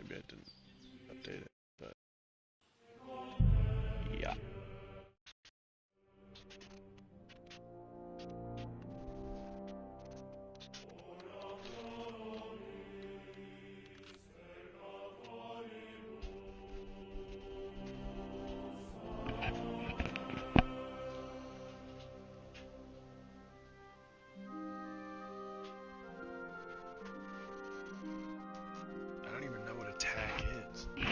maybe I didn't update it, but yeah. I don't even know what a tag is. Yeah,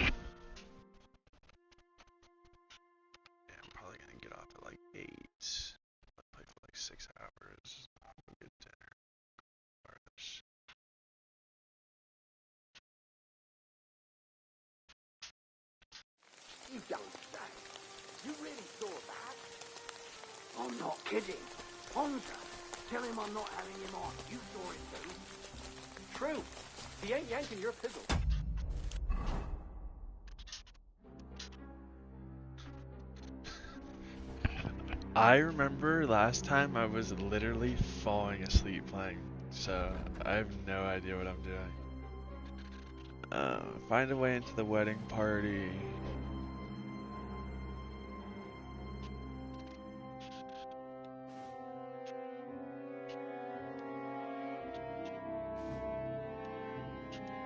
I'm probably gonna get off at like 8. I'll play for like 6 hours. Have a good dinner. Bars. You don't say. You really saw that? I'm not kidding. Ponza, tell him I'm not having him on. You saw it too. True. He ain't yanking your pizzle. I remember last time I was literally falling asleep playing, so I have no idea what I'm doing. Find a way into the wedding party.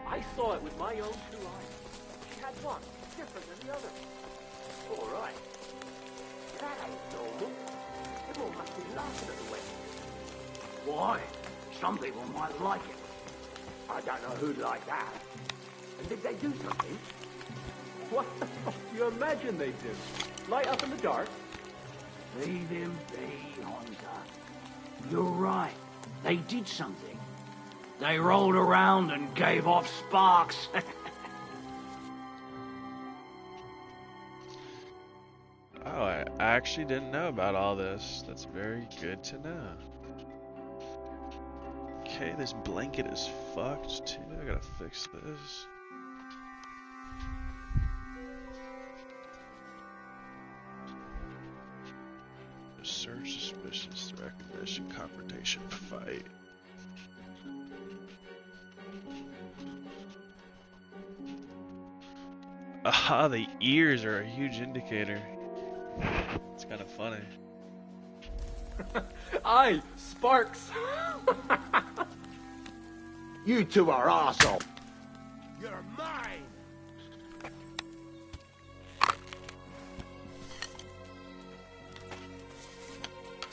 I saw it with my own 2 eyes. She had one, different than the other. All right. That ain't normal. Everyone must be laughing at the wedding. Why? Some people might like it. I don't know who'd like that. And did they do something? What the fuck do you imagine they do? Light up in the dark? Leave him be, Honza. You're right. They did something. They rolled around and gave off sparks. Oh, I actually didn't know about all this. That's very good to know. Okay, this blanket is fucked too. I gotta fix this. Search, suspicious, recognition, confrontation, fight. Aha, the ears are a huge indicator. It's kind of funny. Aye, sparks. You two are arsehole. You're mine.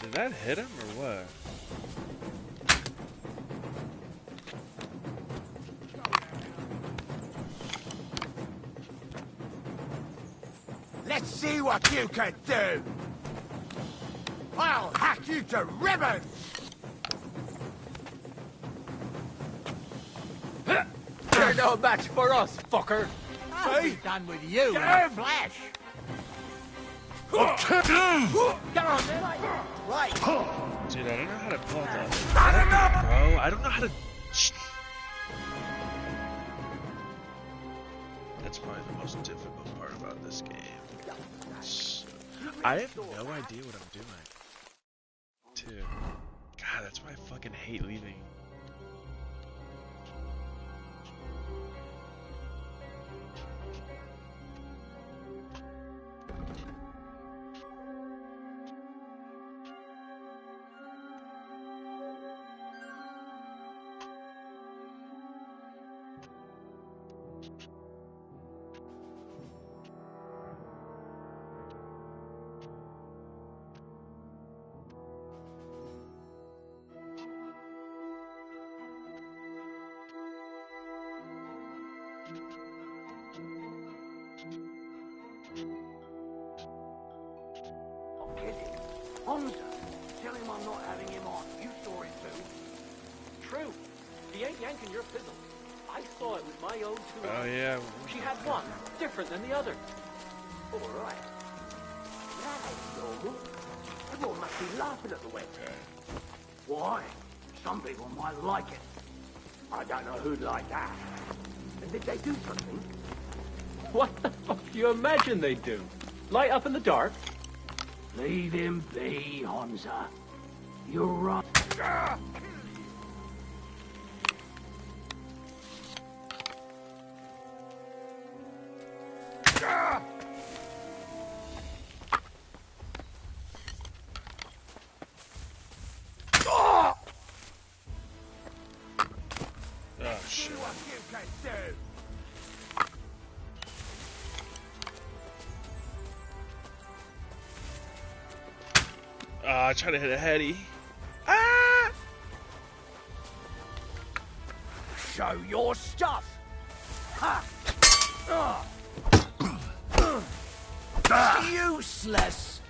Did that hit him or what? Let's see what you can do! I'll hack you to ribbons! You're no match for us, fucker. I'll be done with you in a flash! Come on, man. Right! Dude, I don't know how to pull out that. Bro, I don't know how to. That's probably the most difficult part about this game. I have no idea what I'm doing. Too. God, that's why I fucking hate leaving. Honza, tell him I'm not having him on. You saw it too. True. He ain't yanking your pizzle. I saw it with my own 2 eyes. Oh yeah. She had one, different than the other. All right. That ain't normal. Everyone must be laughing at the wedding. Okay. Why? Some people might like it. I don't know who'd like that. And did they do something? What the fuck do you imagine they do? Light up in the dark? Leave him be, Honza. You're right. see what you can do. I tried to hit a heady. Ah! Show your stuff. Ha! Useless.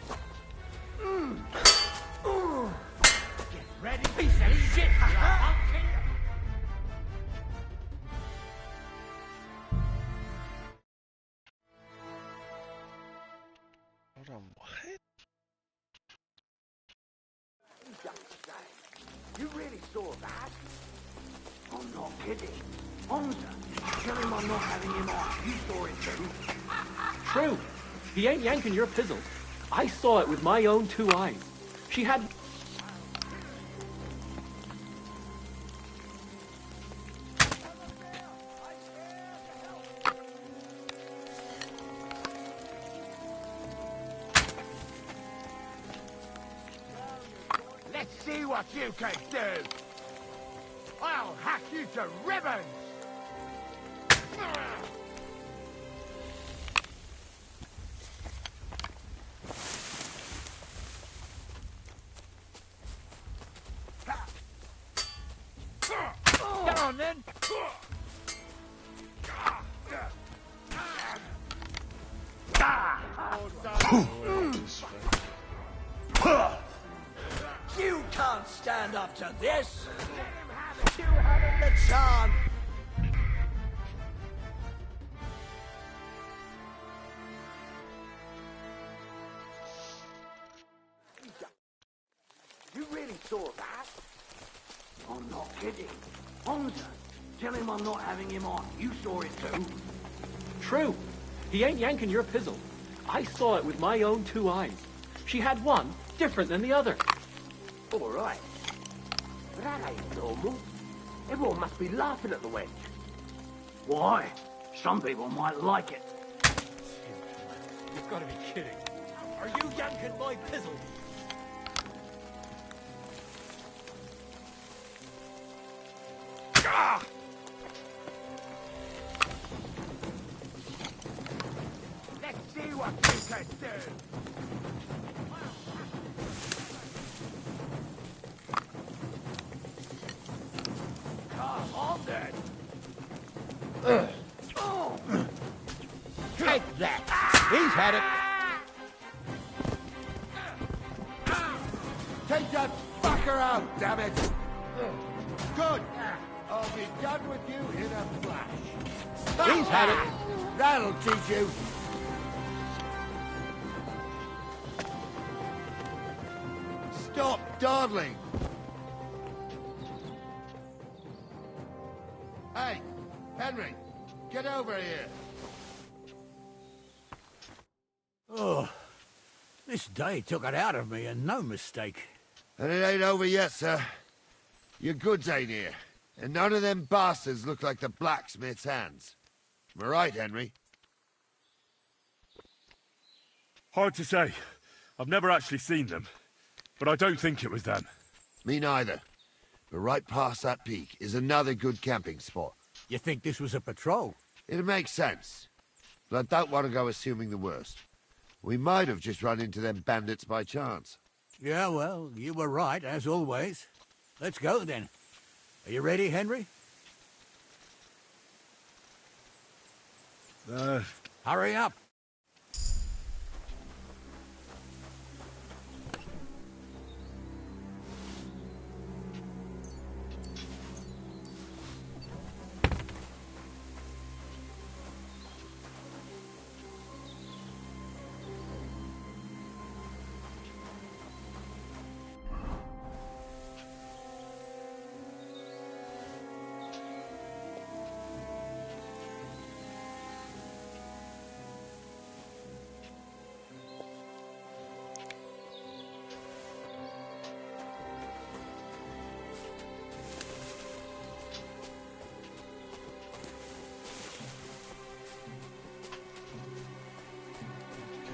Get ready, piece of shit. Hold on, what? You really saw that? I'm not kidding. Honza, tell him I'm not having him on. You saw it too. True. He ain't yanking your pizzle. I saw it with my own 2 eyes. She had... Let's see what you can do. I'll hack you to ribbons. Get on then. You can't stand up to this. You haven't the chance. You really saw that? I'm not kidding. Honza, tell him I'm not having him on. You saw it too. True. He ain't yanking your pizzle. I saw it with my own 2 eyes. She had one different than the other. All right. But that ain't normal. Everyone must be laughing at the wench. Why? Some people might like it. You've got to be kidding. Are you yanking my pizzle? Let's see what you can do. Come on then. Take that. He's had it. Take that fucker out, damn it. Good. I'll be done with you in a flash. He's had it. That'll teach you. Stop dawdling. Hey, Henry, get over here. Oh, this day took it out of me, and no mistake. And it ain't over yet, sir. Your goods ain't here. And none of them bastards look like the blacksmith's hands. Am I right, Henry? Hard to say. I've never actually seen them. But I don't think it was them. Me neither. But right past that peak is another good camping spot. You think this was a patrol? It makes sense. But I don't want to go assuming the worst. We might have just run into them bandits by chance. Yeah, well, you were right, as always. Let's go, then. Are you ready, Henry? Hurry up.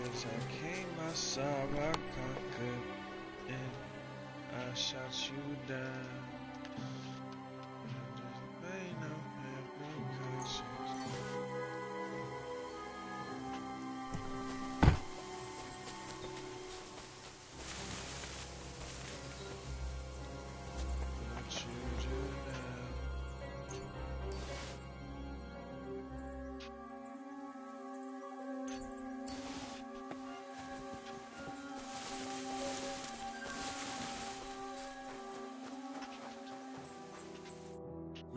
Cause I came, I saw, I conquered, and I shot you down. Ain't no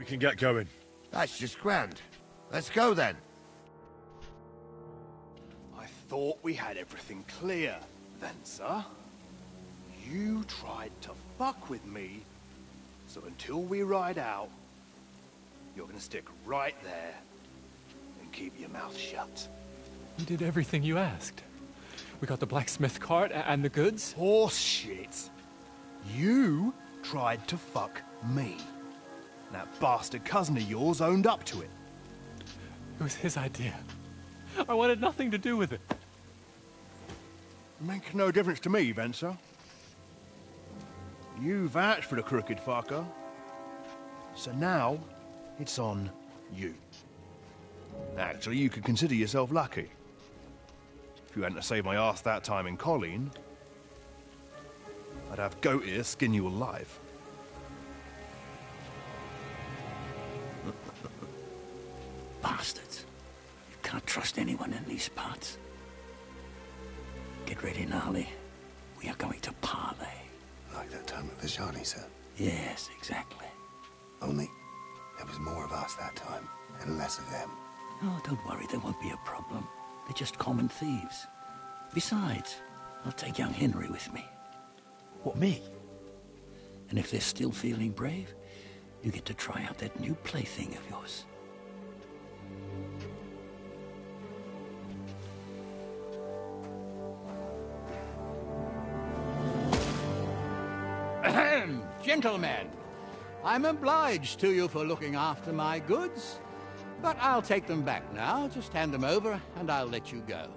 can get going. That's just grand. Let's go then. I thought we had everything clear, Venser. You tried to fuck with me, so until we ride out, you're gonna stick right there and keep your mouth shut. You did everything you asked. We got the blacksmith cart and the goods. Horse shit. You tried to fuck me. That bastard cousin of yours owned up to it. It was his idea. I wanted nothing to do with it. Make no difference to me, Venser. You vouched for the crooked fucker. So now, it's on you. Actually, you could consider yourself lucky. If you hadn't saved my ass that time in Colleen, I'd have goat ear skin you alive. Bastards. You can't trust anyone in these parts. Get ready, Gnarly. We are going to parley. Like that time at Vishani, sir. Yes, exactly. Only there was more of us that time, and less of them. Oh, don't worry, there won't be a problem. They're just common thieves. Besides, I'll take young Henry with me. What, me? And if they're still feeling brave, you get to try out that new plaything of yours. Ahem, gentlemen. I'm obliged to you for looking after my goods. But I'll take them back now. Just hand them over, and I'll let you go.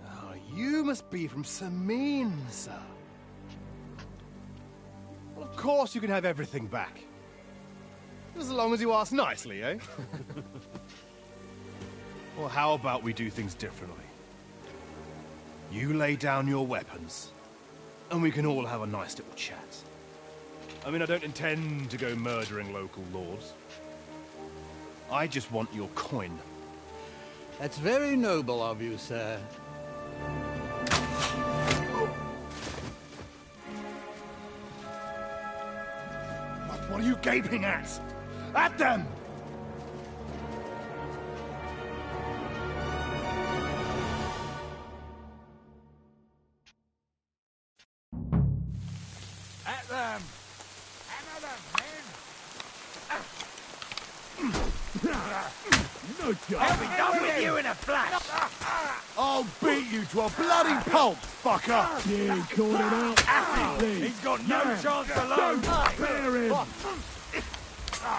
Oh, you must be from Samin, sir. Well, of course you can have everything back. As long as you ask nicely, eh? Well, how about we do things differently? You lay down your weapons, and we can all have a nice little chat. I mean, I don't intend to go murdering local lords. I just want your coin. That's very noble of you, sir. What are you gaping at? At them! At them! Hammer them, men! No job. I'll be done with you in a flash! I'll beat you to a bloody pulp, fucker! Yeah, caught it out. He's got no chance alone! Clear him.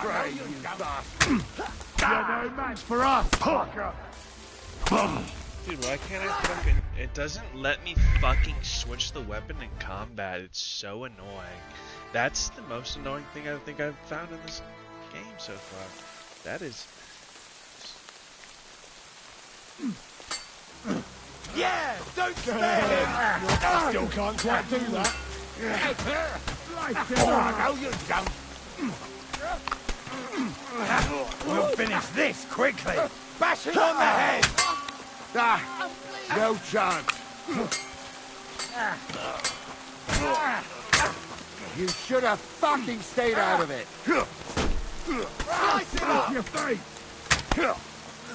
Pray, you bastard! You're no match for us, fucker! Dude, why can't I fucking... It doesn't let me fucking switch the weapon in combat. It's so annoying. That's the most annoying thing I think I've found in this game so far. That is... Yeah! Don't spare him! Still can't quite do that. No, you don't! We'll finish this quickly! Bash him on the head! Ah, no chance. You should have fucking stayed out of it. Slice him up! Your face.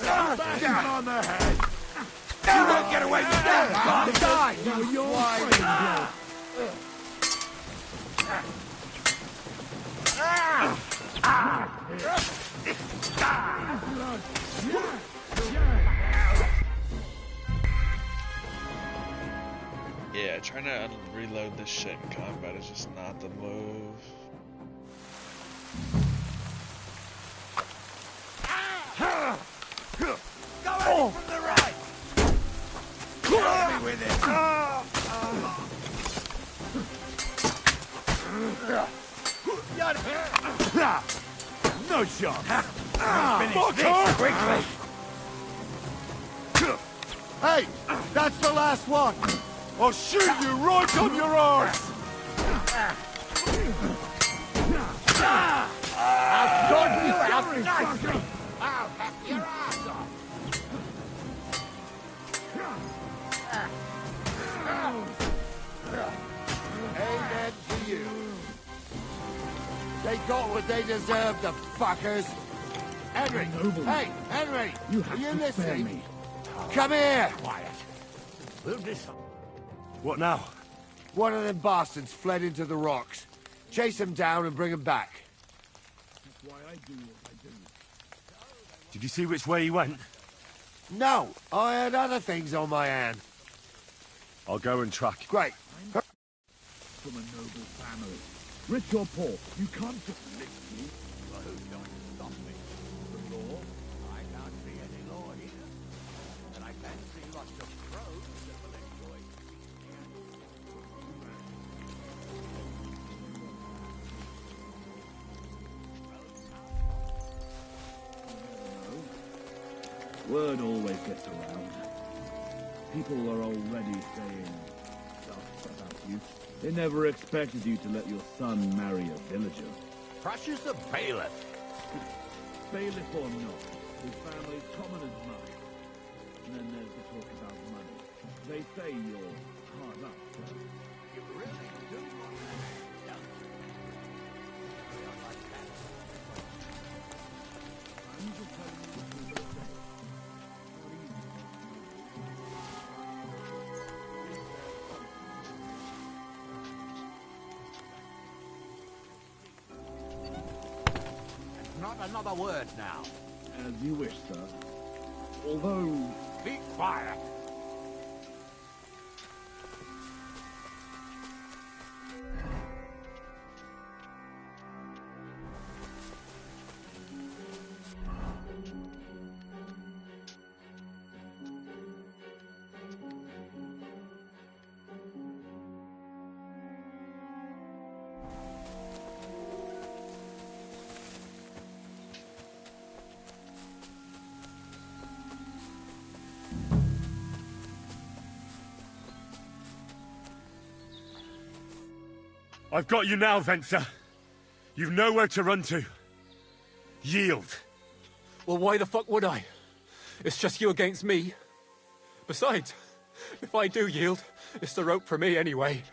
Bash him on the head! You won't get away with that, bastard! Die! Now you're free, Yeah, trying to reload this shit in combat is just not the move. Go at him from the right! Help me with it! No chance! Finish this quickly! Hey, that's the last one. I'll shoot you right on your arse! I'll sort you out nicely! I'll hack your ass off! Amen to you. They got what they deserved, the fuckers. Henry! Hey, Henry! Are you listening? Come here! Quiet. We'll decide. What now? One of them bastards fled into the rocks. Chase him down and bring him back. That's why I do what I do. Did you see which way he went? No, I had other things on my hand. I'll go and track. Great. From a noble family. Rich or poor, you can't just lick me. Well, who's going to stop me? The law? I can't see any law here. And I can see lots of crows that will enjoy Word always gets around. People are already saying stuff about you. They never expected you to let your son marry a villager. Crushes the bailiff. Bailiff or not, his family's common as mud. And then there's the talk about money. They say you're hard up. You really do want that, don't you? Feel like that. I'm just telling you what you're going to say. Not another word now. As you wish, sir. Although... Be quiet. I've got you now, Venser. You've nowhere to run to. Yield. Well, why the fuck would I? It's just you against me. Besides, if I do yield, it's the rope for me anyway.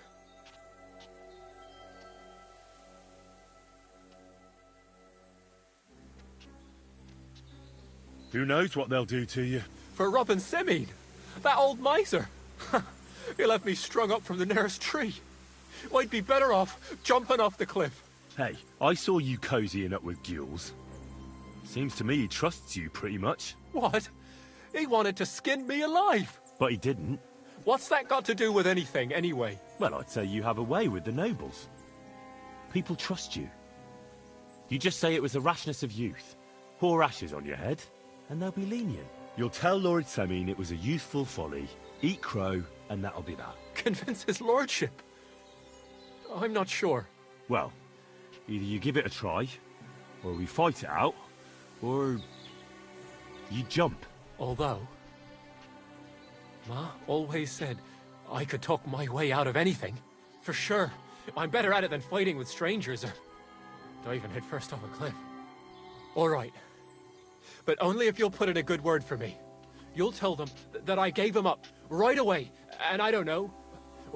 Who knows what they'll do to you? For robbing Semine, that old miser. He'll have me strung up from the nearest tree. I'd be better off jumping off the cliff. Hey, I saw you cozying up with Gules. Seems to me he trusts you pretty much. What? He wanted to skin me alive. But he didn't. What's that got to do with anything, anyway? Well, I'd say you have a way with the nobles. People trust you. You just say it was the rashness of youth. Pour ashes on your head, and they'll be lenient. You'll tell Lord Semine it was a youthful folly, eat crow, and that'll be that. Convince his lordship? I'm not sure. Well, either you give it a try, or we fight it out, or you jump. Although, Ma always said I could talk my way out of anything. For sure. I'm better at it than fighting with strangers or diving headfirst off a cliff. All right. But only if you'll put in a good word for me. You'll tell them that I gave him up right away, and I don't know,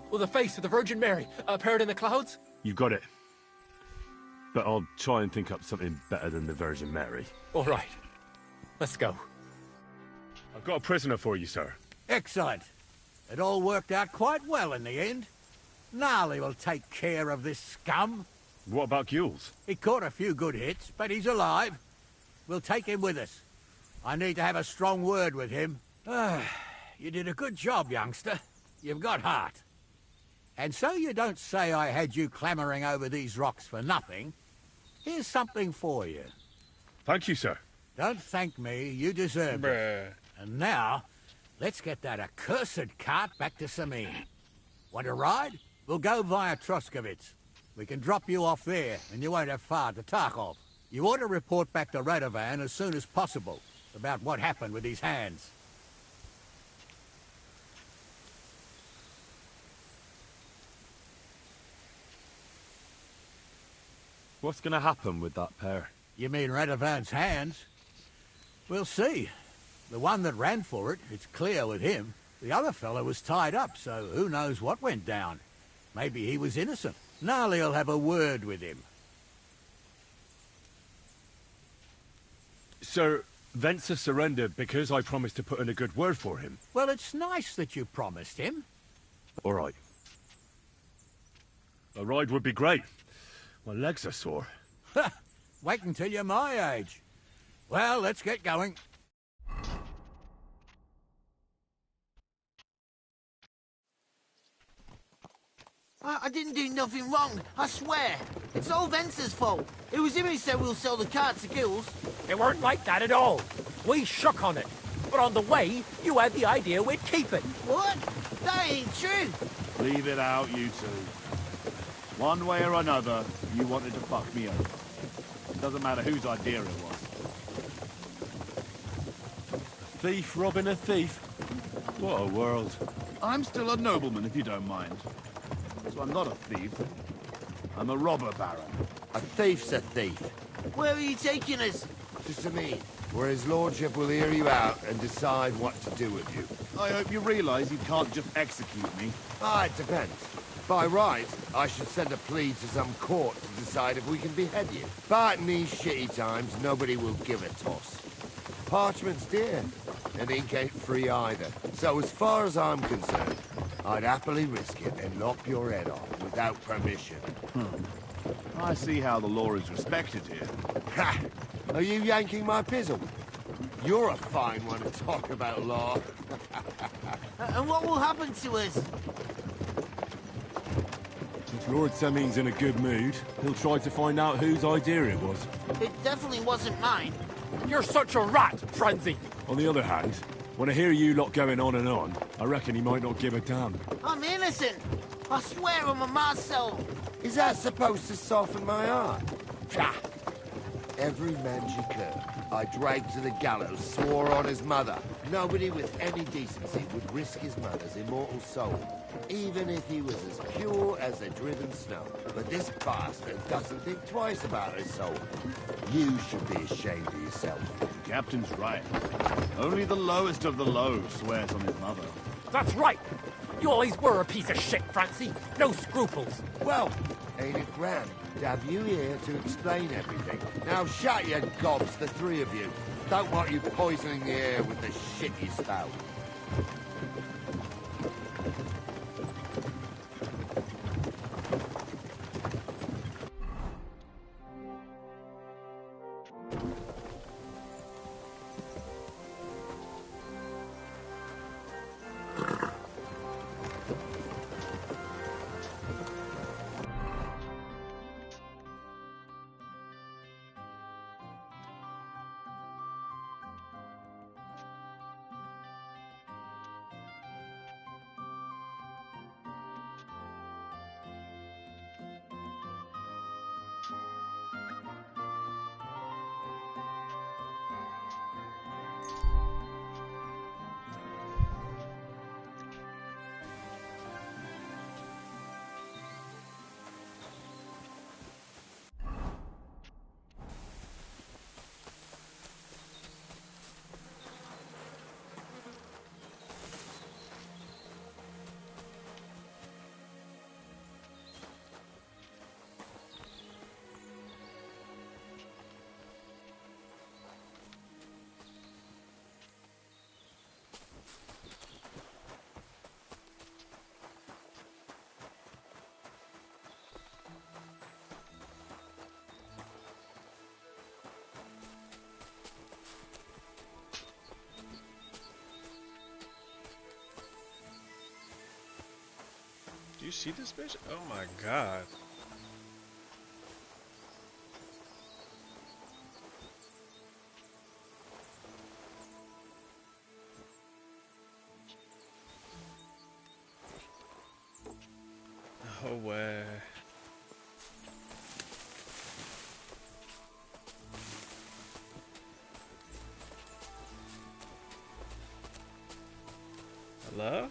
well, the face of the Virgin Mary appeared in the clouds? You got it. But I'll try and think up something better than the Virgin Mary. All right. Let's go. I've got a prisoner for you, sir. Excellent. It all worked out quite well in the end. Gnarly will take care of this scum. What about Gules? He caught a few good hits, but he's alive. We'll take him with us. I need to have a strong word with him. You did a good job, youngster. You've got heart. And so you don't say I had you clambering over these rocks for nothing. Here's something for you. Thank you, sir. Don't thank me. You deserve it. And now, let's get that accursed cart back to Semine. Want to ride? We'll go via Troskovitz. We can drop you off there, and you won't have far to Tarkov. You ought to report back to Radovan as soon as possible about what happened with these hands. What's going to happen with that pair? You mean Radovan's hands? We'll see. The one that ran for it, it's clear with him. The other fellow was tied up, so who knows what went down. Maybe he was innocent. Gnarly'll have a word with him. Sir, Venser surrendered because I promised to put in a good word for him. Well, it's nice that you promised him. All right. A ride would be great. My legs are sore. Wait until you're my age. Well, let's get going. I didn't do nothing wrong, I swear. It's all Venser's fault. It was him who said we'll sell the car to Gills. It weren't like that at all. We shook on it. But on the way, you had the idea we'd keep it. What? That ain't true. Leave it out, you two. One way or another, you wanted to fuck me over. It doesn't matter whose idea it was. A thief robbing a thief? What a world. I'm still a nobleman, if you don't mind. So I'm not a thief. I'm a robber baron. A thief's a thief. Where are you taking us? To Sameen, where his lordship will hear you out and decide what to do with you. I hope you realise you can't just execute me. It depends. By right, I should send a plea to some court to decide if we can behead you. But in these shitty times, nobody will give a toss. Parchment's dear, and ink ain't free either. So as far as I'm concerned, I'd happily risk it and lop your head off without permission. I see how the law is respected here. Ha! Are you yanking my pizzle? You're a fine one to talk about law. And what will happen to us? If Lord Seming's in a good mood, he'll try to find out whose idea it was. It definitely wasn't mine. You're such a rat, Frenzy. On the other hand, when I hear you lot going on, I reckon he might not give a damn. I'm innocent. I swear I'm a Marcel. Is that supposed to soften my heart? Pah! Every man you curb, I dragged to the gallows, swore on his mother. Nobody with any decency would risk his mother's immortal soul, even if he was as pure as the driven snow. But this bastard doesn't think twice about his soul. You should be ashamed of yourself. The captain's right. Only the lowest of the low swears on his mother. That's right. You always were a piece of shit, Francie. No scruples. Well, ain't it grand to have you here to explain everything? Now shut your gobs, the three of you. Don't want you poisoning the air with the shit you spout. Do you see this bitch? Oh my god. No way. Hello?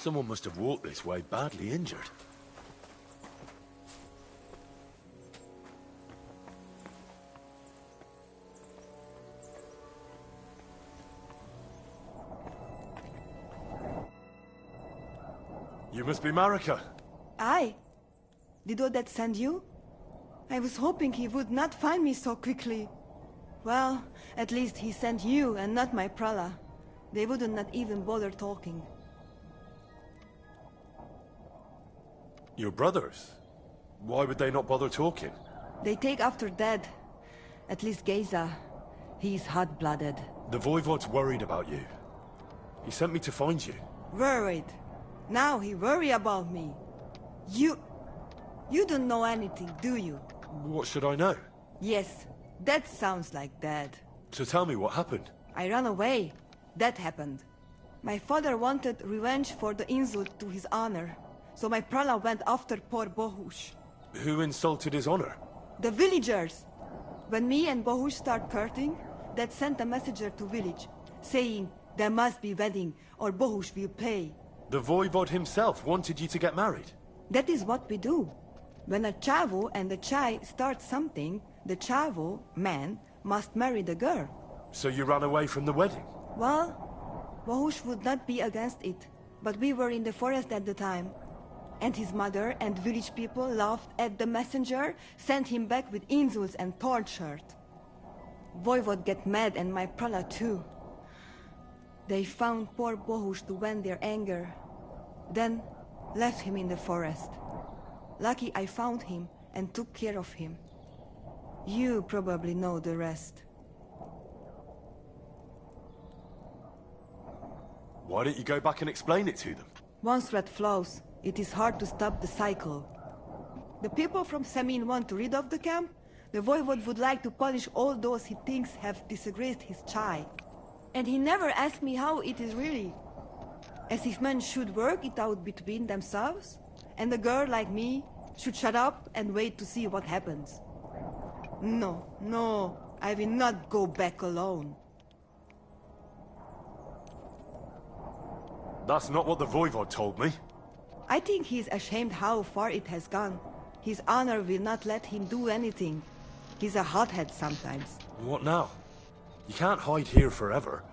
Someone must have walked this way badly injured. You must be Marika. I? Did Odette send you? I was hoping he would not find me so quickly. Well, at least he sent you and not my prala. They would not even bother talking. Your brothers? Why would they not bother talking? They take after Dad. At least Geza. He's hot-blooded. The Voivod's worried about you. He sent me to find you. Worried? Now he worry about me. You don't know anything, do you? What should I know? Yes, that sounds like Dad. So tell me what happened. I ran away. That happened. My father wanted revenge for the insult to his honor. So my prala went after poor Bohush. Who insulted his honor? The villagers! When me and Bohush start courting, Dad sent a messenger to village, saying there must be wedding or Bohush will pay. The Voivod himself wanted you to get married? That is what we do. When a chavo and a chai start something, the chavo, man, must marry the girl. So you ran away from the wedding? Well, Bohush would not be against it, but we were in the forest at the time. And his mother and village people laughed at the messenger, sent him back with insults and tortured. Voivod get mad and my prala too. They found poor Bohush to vent their anger, then left him in the forest. Lucky I found him and took care of him. You probably know the rest. Why don't you go back and explain it to them? Once red flows, it is hard to stop the cycle. The people from Samin want to rid of the camp. The Voivod would like to punish all those he thinks have disgraced his chai. And he never asked me how it is really. As if men should work it out between themselves, and a girl like me should shut up and wait to see what happens. No, I will not go back alone. That's not what the Voivod told me. I think he's ashamed how far it has gone. His honor will not let him do anything. He's a hothead sometimes. What now? You can't hide here forever.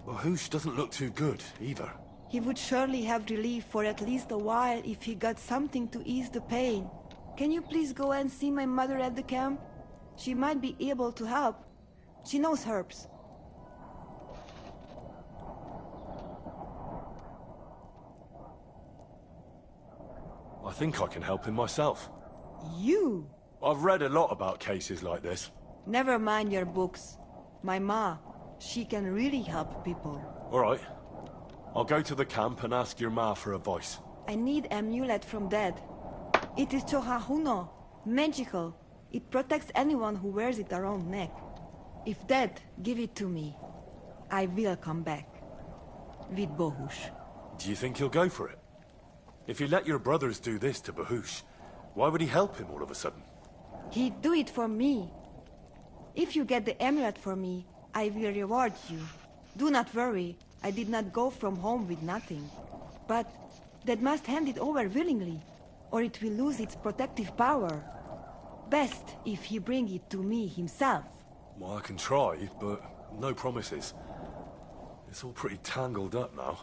Bohush doesn't look too good, either. He would surely have relief for at least a while if he got something to ease the pain. Can you please go and see my mother at the camp? She might be able to help. She knows herbs. I think I can help him myself. You? I've read a lot about cases like this. Never mind your books. My ma, she can really help people. All right. I'll go to the camp and ask your ma for advice. I need an amulet from Dad. It is Chohahuno, magical. It protects anyone who wears it around neck. If Dad give it to me, I will come back. With Bohush. Do you think he'll go for it? If he let your brothers do this to Bohush, why would he help him all of a sudden? He'd do it for me. If you get the amulet for me, I will reward you. Do not worry, I did not go from home with nothing. But Dad must hand it over willingly, or it will lose its protective power. Best if he bring it to me himself. Well, I can try, but no promises. It's all pretty tangled up now.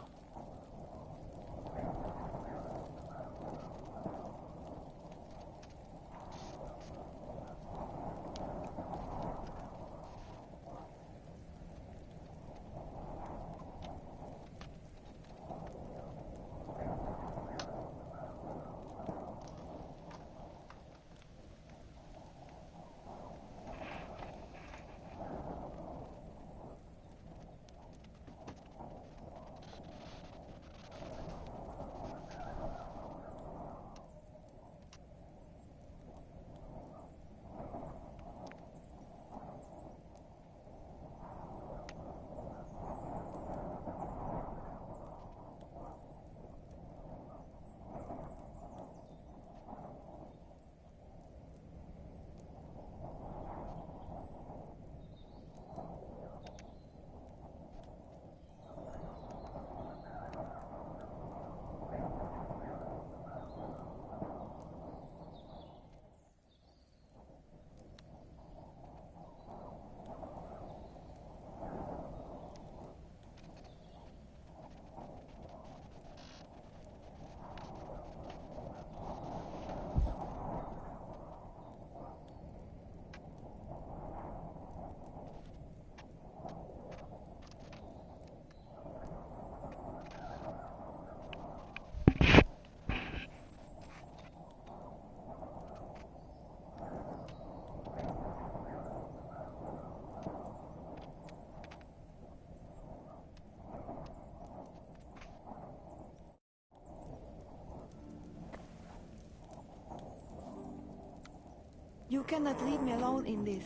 You cannot leave me alone in this.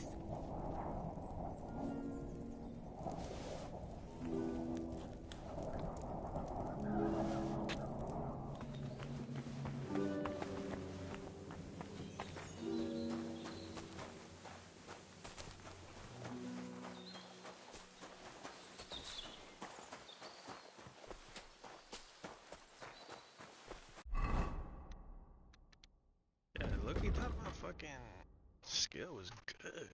Yeah, look, he thought my fucking skill was good.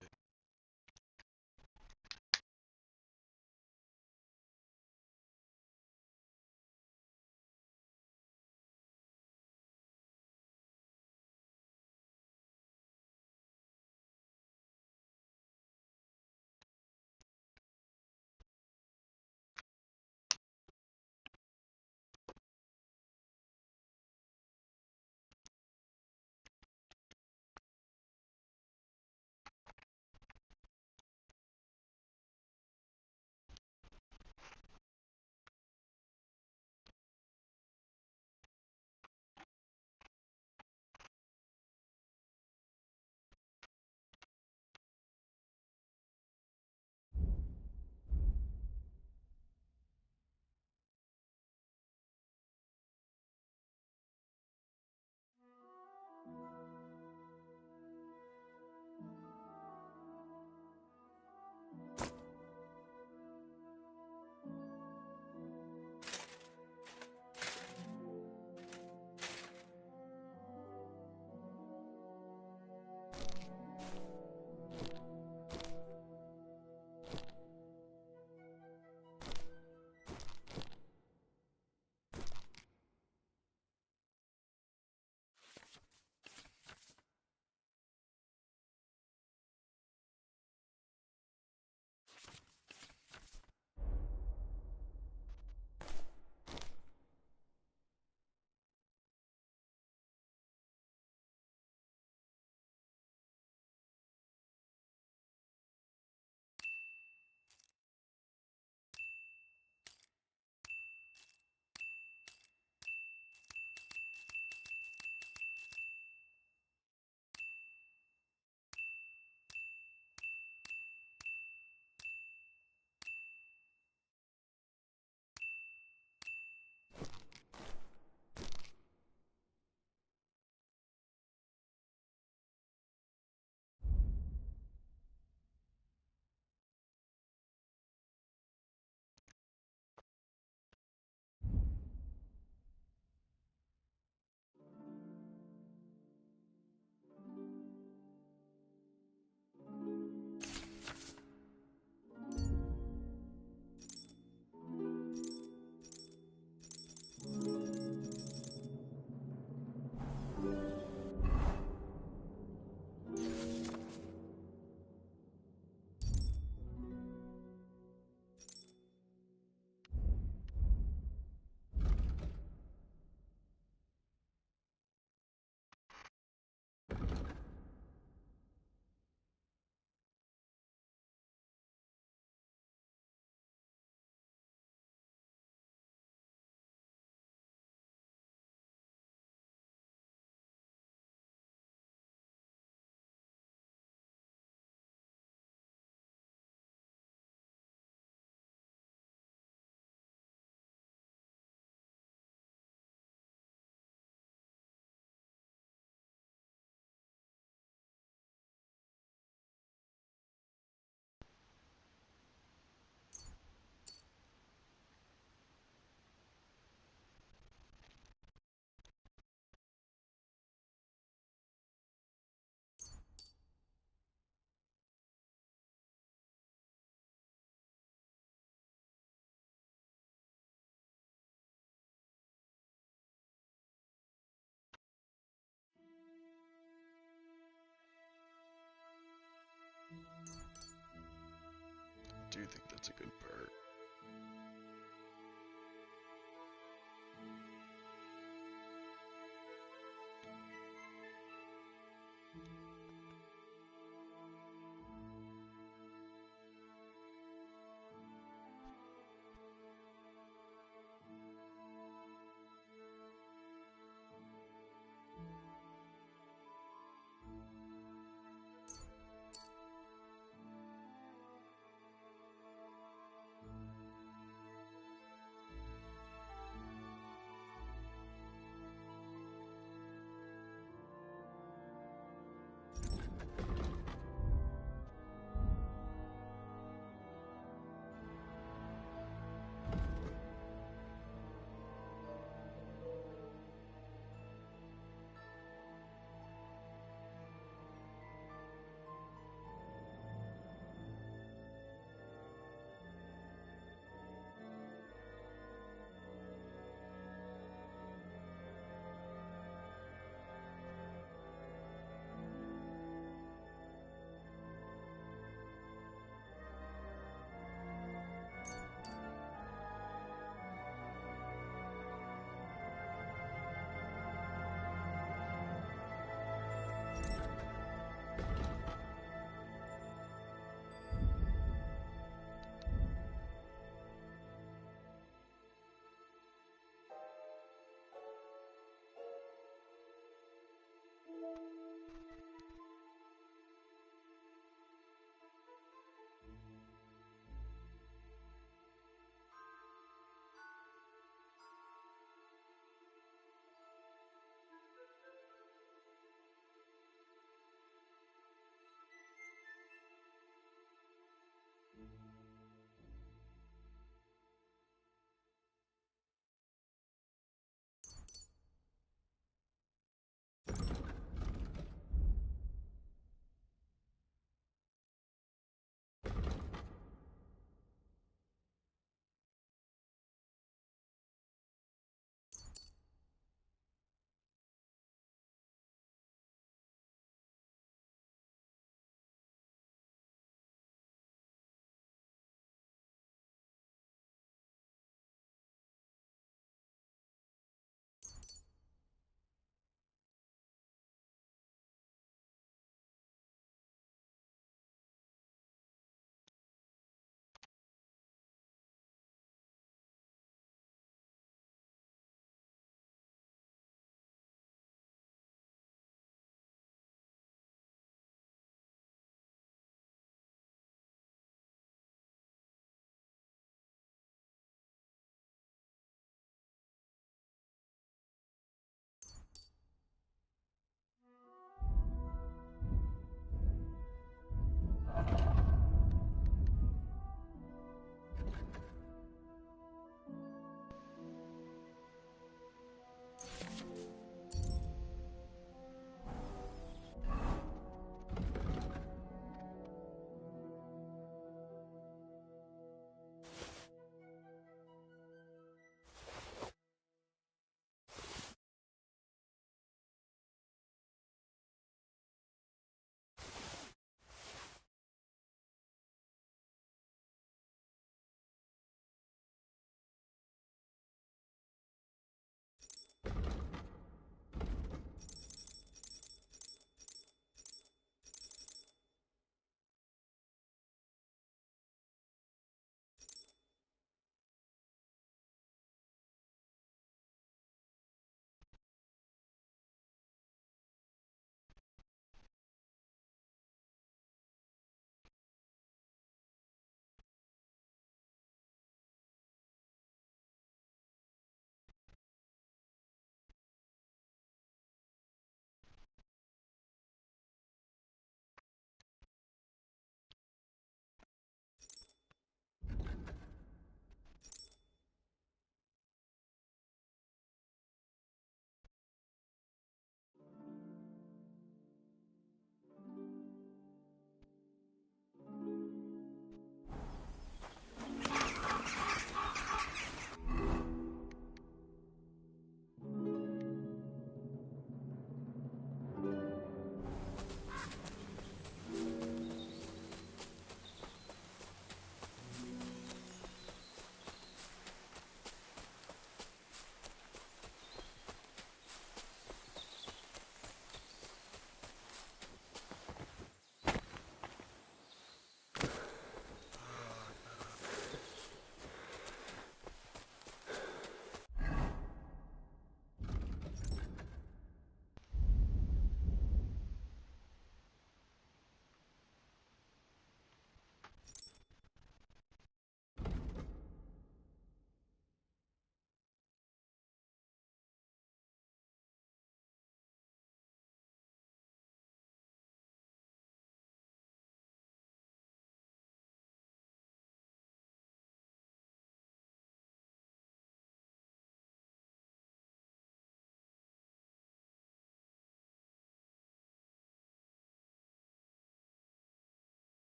I do think that's a good perk.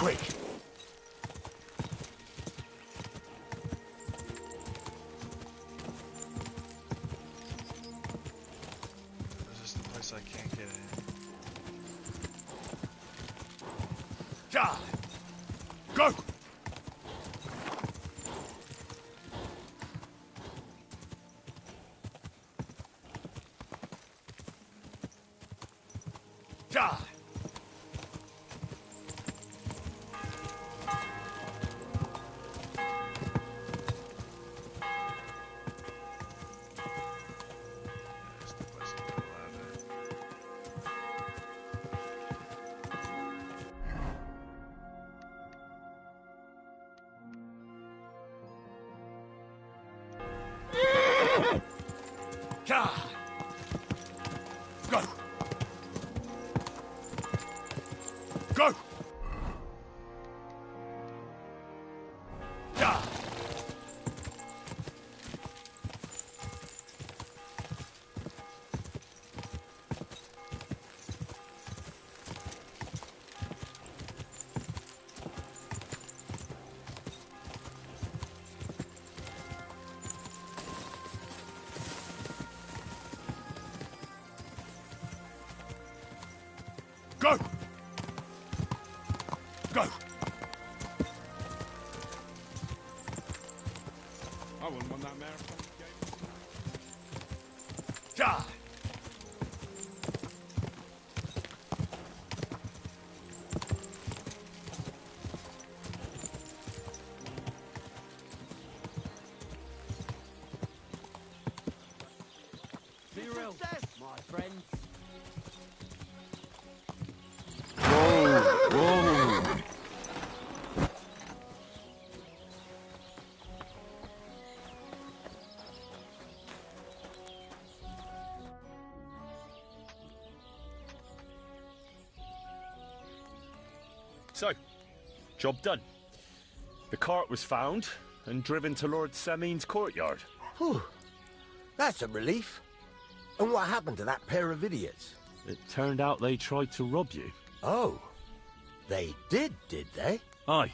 quick. This is the place I can't get in. Ja! Go! Ja! That's the place I'm not allowed in. Ja! Go! Go! Ja! Go! Go! I wouldn't want that marathon game. Ja! Be real, my friends. So, job done. The cart was found and driven to Lord Semin's courtyard. Whew. That's a relief. And what happened to that pair of idiots? It turned out they tried to rob you. Oh. They did they? Aye.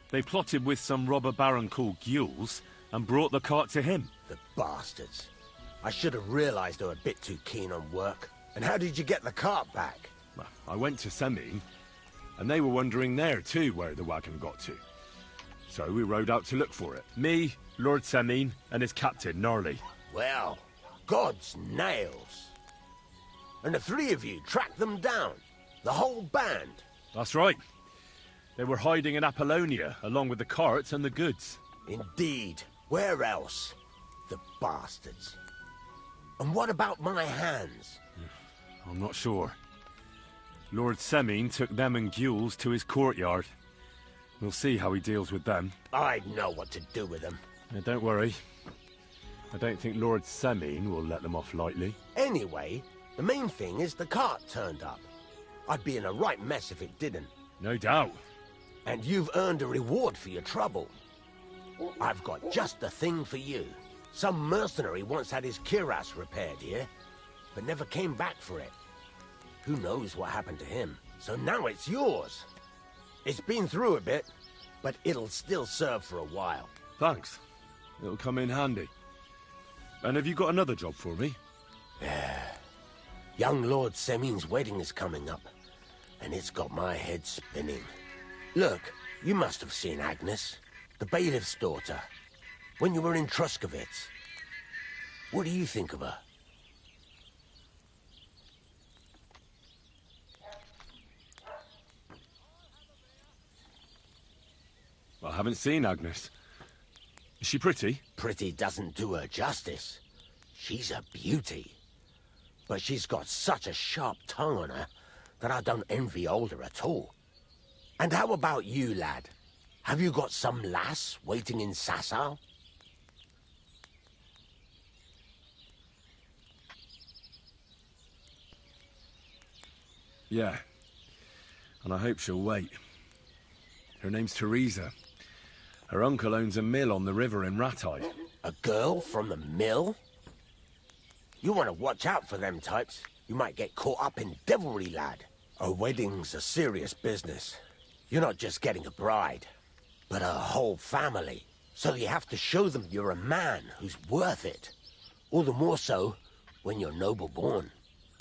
They plotted with some robber baron called Gules and brought the cart to him. The bastards. I should have realized they were a bit too keen on work. And how did you get the cart back? Well, I went to Semin, and they were wondering there too where the wagon got to. So we rode out to look for it. Me, Lord Semin, and his captain, Gnarly. Well, God's nails. And the three of you tracked them down. The whole band. That's right. They were hiding in Apollonia, along with the carts and the goods. Indeed. Where else? The bastards. And what about my hands? I'm not sure. Lord Semin took them and Gules to his courtyard. We'll see how he deals with them. I know what to do with them. Don't worry. I don't think Lord Semin will let them off lightly. Anyway, the main thing is the cart turned up. I'd be in a right mess if it didn't. No doubt. And you've earned a reward for your trouble. I've got just the thing for you. Some mercenary once had his cuirass repaired here, but never came back for it. Who knows what happened to him? So now it's yours. It's been through a bit, but it'll still serve for a while. Thanks. It'll come in handy. And have you got another job for me? Young Lord Semin's wedding is coming up, and it's got my head spinning. Look, you must have seen Agnes, the bailiff's daughter, when you were in Truskovitz. What do you think of her? I haven't seen Agnes. Is she pretty? Pretty doesn't do her justice. She's a beauty. But she's got such a sharp tongue on her that I don't envy older at all. And how about you, lad? Have you got some lass waiting in Sasau? Yeah. And I hope she'll wait. Her name's Teresa. Her uncle owns a mill on the river in Ratai. A girl from the mill? You want to watch out for them types. You might get caught up in devilry, lad. A wedding's a serious business. You're not just getting a bride, but a whole family. So you have to show them you're a man who's worth it. All the more so when you're noble born.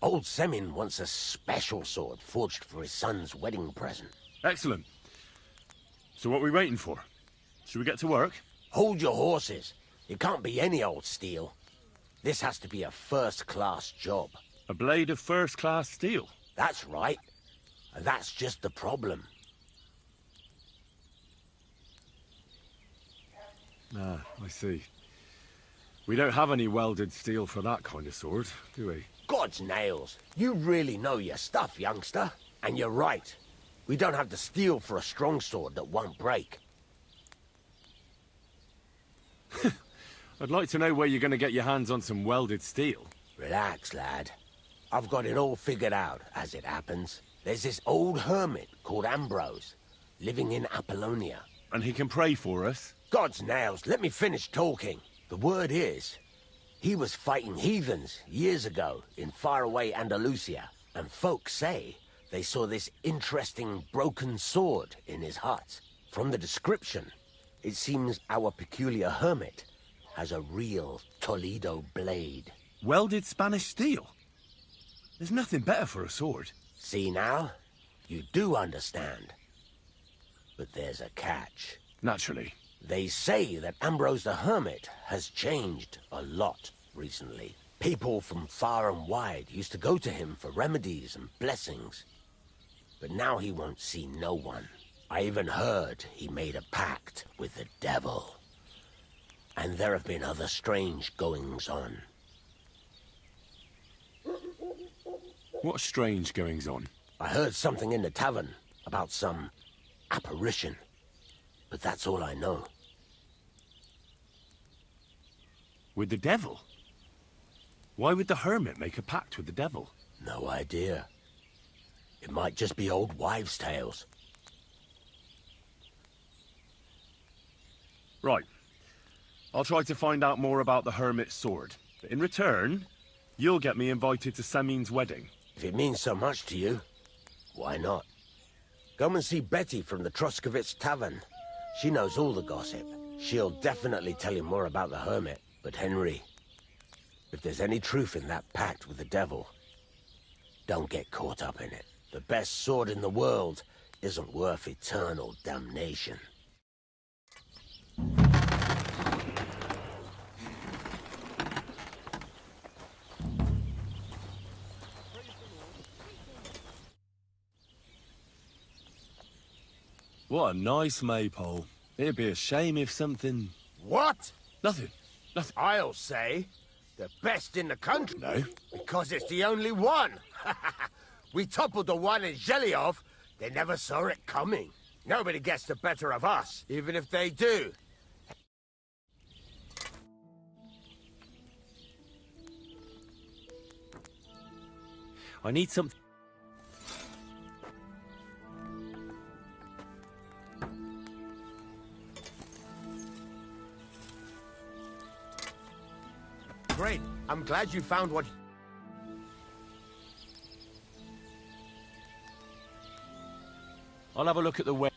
Old Semin wants a special sword forged for his son's wedding present. Excellent. So what are we waiting for? Should we get to work? Hold your horses. It can't be any old steel. This has to be a first-class job. A blade of first-class steel? That's right. And that's just the problem. Ah, I see. We don't have any welded steel for that kind of sword, do we? God's nails. You really know your stuff, youngster. And you're right. We don't have the steel for a strong sword that won't break. I'd like to know where you're going to get your hands on some welded steel. Relax, lad. I've got it all figured out, as it happens. There's this old hermit called Ambrose, living in Apollonia. And he can pray for us? God's nails, let me finish talking. The word is, he was fighting heathens years ago in faraway Andalusia, and folks say they saw this interesting broken sword in his hut. From the description, it seems our peculiar hermit has a real Toledo blade. Welded Spanish steel? There's nothing better for a sword. See now? You do understand. But there's a catch. Naturally. They say that Ambrose the Hermit has changed a lot recently. People from far and wide used to go to him for remedies and blessings. But now he won't see no one. I even heard he made a pact with the devil. And there have been other strange goings-on. What strange goings-on? I heard something in the tavern about some apparition. But that's all I know. With the devil? Why would the hermit make a pact with the devil? No idea. It might just be old wives' tales. Right. I'll try to find out more about the hermit's sword. But in return, you'll get me invited to Semin's wedding. If it means so much to you, why not? Come and see Betty from the Troskovitz Tavern. She knows all the gossip. She'll definitely tell you more about the hermit. But Henry, if there's any truth in that pact with the devil, don't get caught up in it. The best sword in the world isn't worth eternal damnation. What a nice maypole. It'd be a shame if something... What? Nothing. Nothing. I'll say the best in the country. No. Because it's the only one. We toppled the one in Zhelyov. They never saw it coming. Nobody gets the better of us, even if they do. I need something... Great. I'm glad you found what... I'll have a look at the web.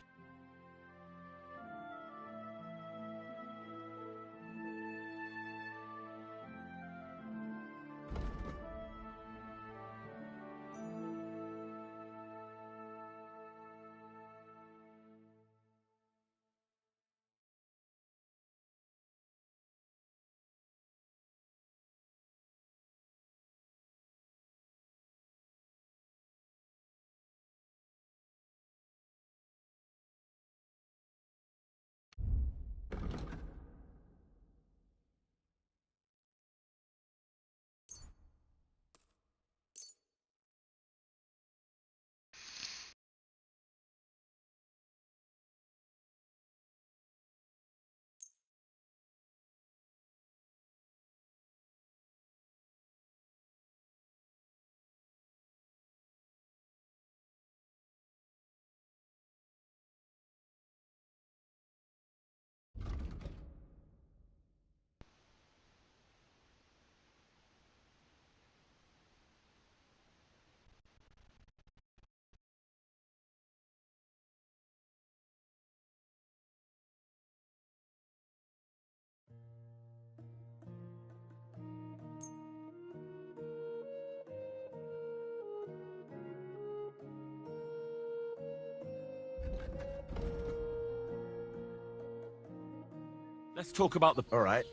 Let's talk about the... All right.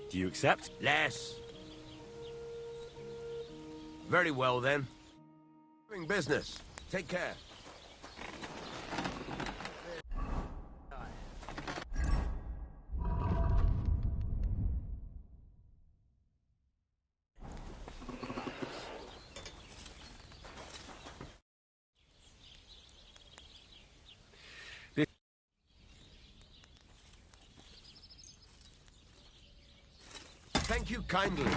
Do you accept? Less. Very well, then. Doing business. Take care. Thank you kindly.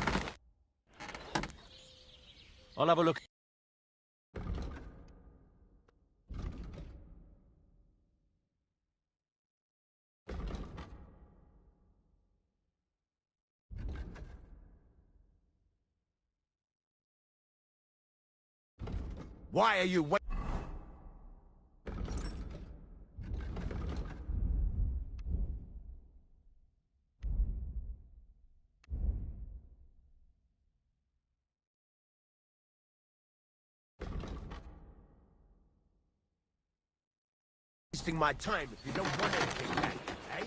I'll have a look. Why are you wasting my time if you don't want anything back, eh?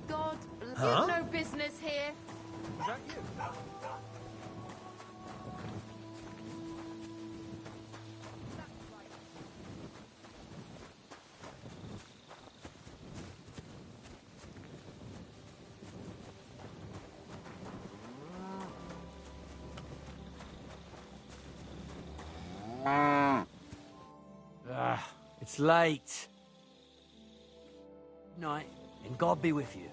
God, Huh? you've no business here. Is that you? It's late. Good night, and God be with you.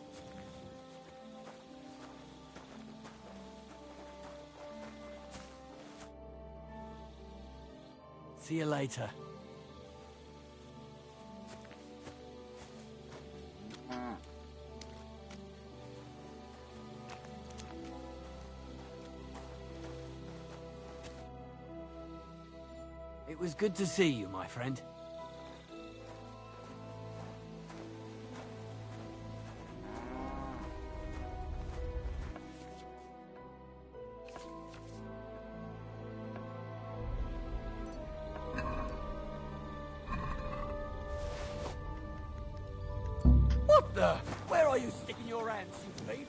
See you later. It was good to see you, my friend. What the? Where are you sticking your hands, you thief?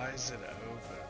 Why is it over?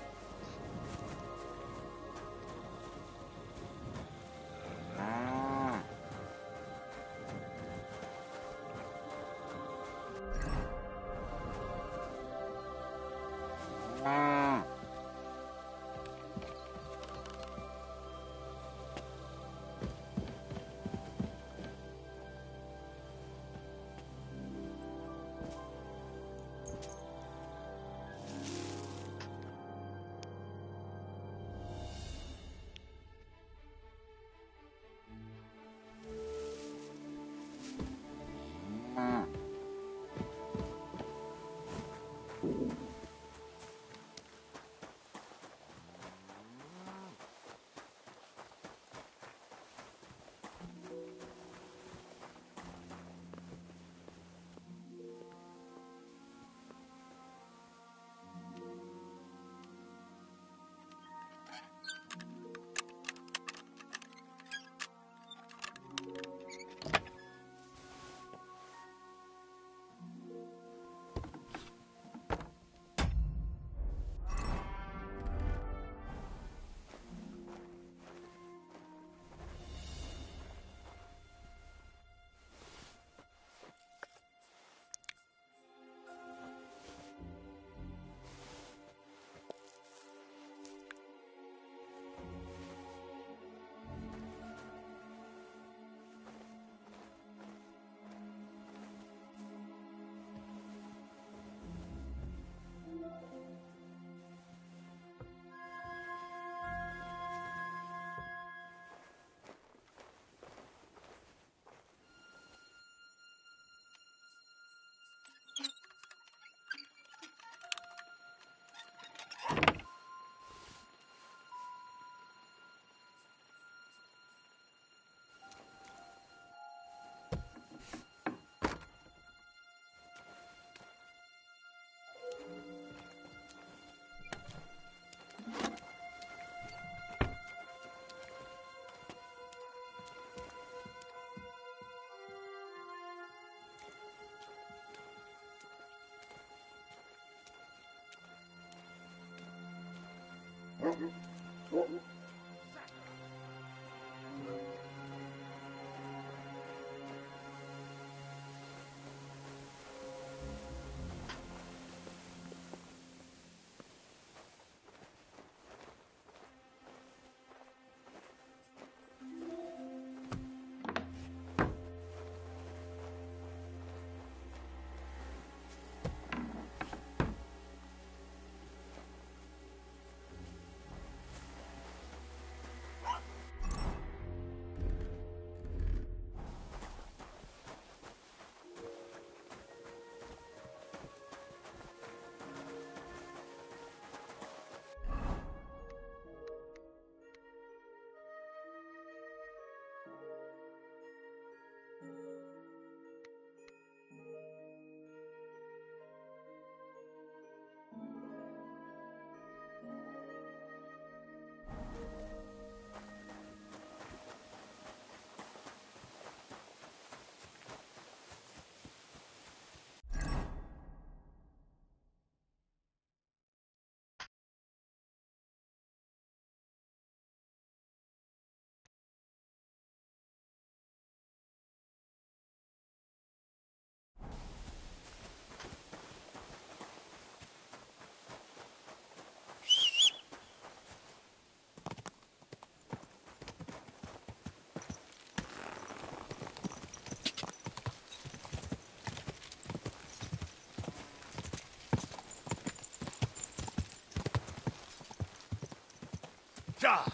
Die!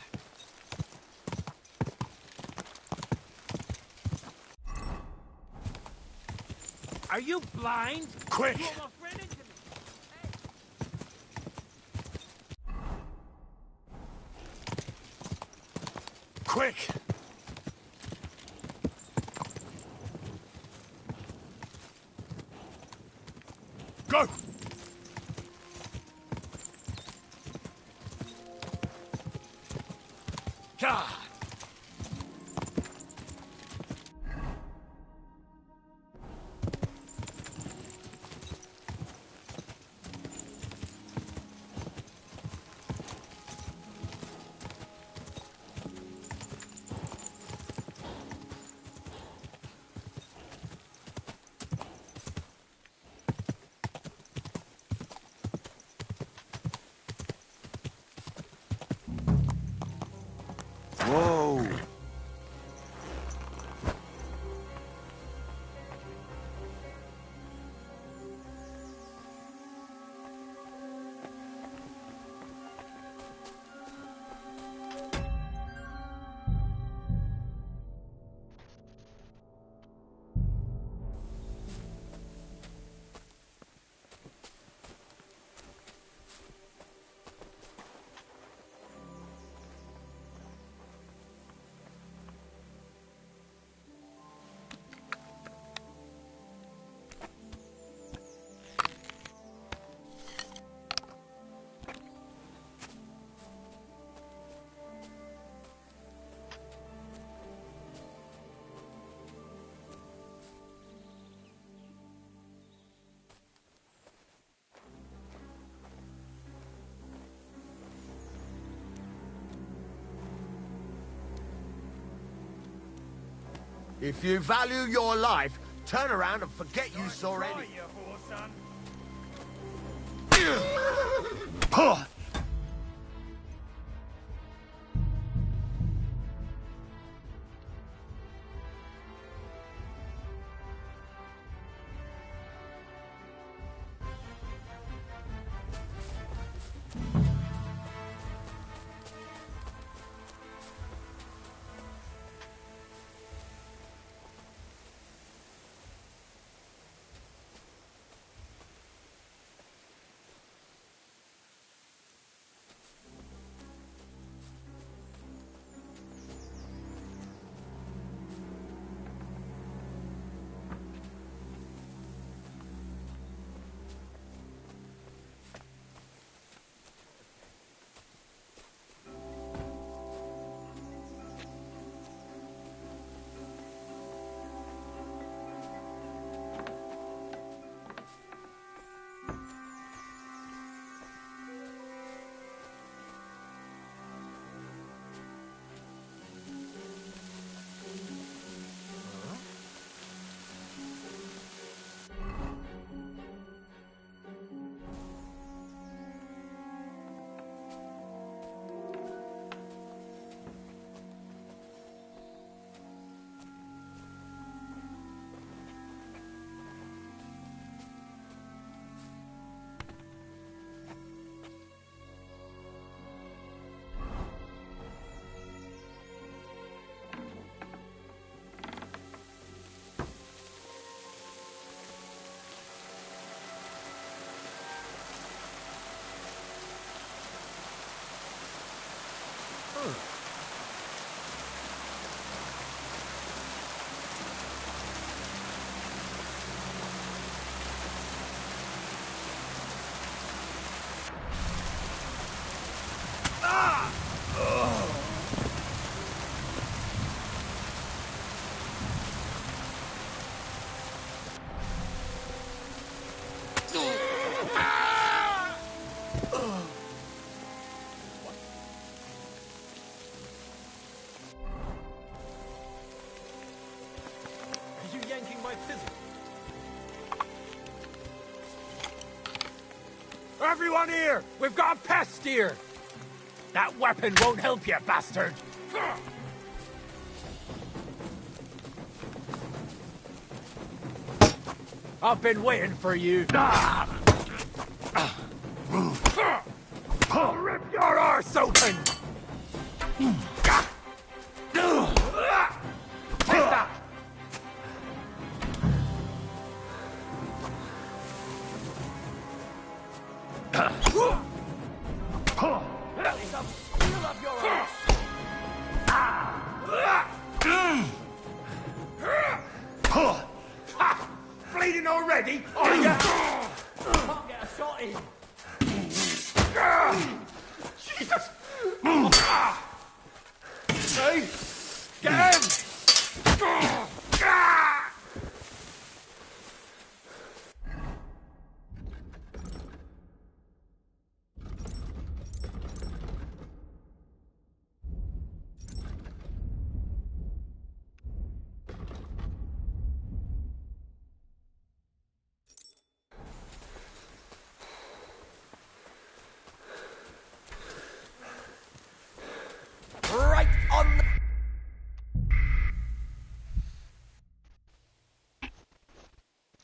Are you blind? Quick! You almost ran into me. Quick! Go! God! If you value your life, turn around and forget you saw any. Everyone here! We've got a pest here! That weapon won't help you, bastard! I've been waiting for you. I'll rip your arse open! Take that! Bleeding already? Are you? Can't get a shot in. Jesus! Hey! Get him! Right on the...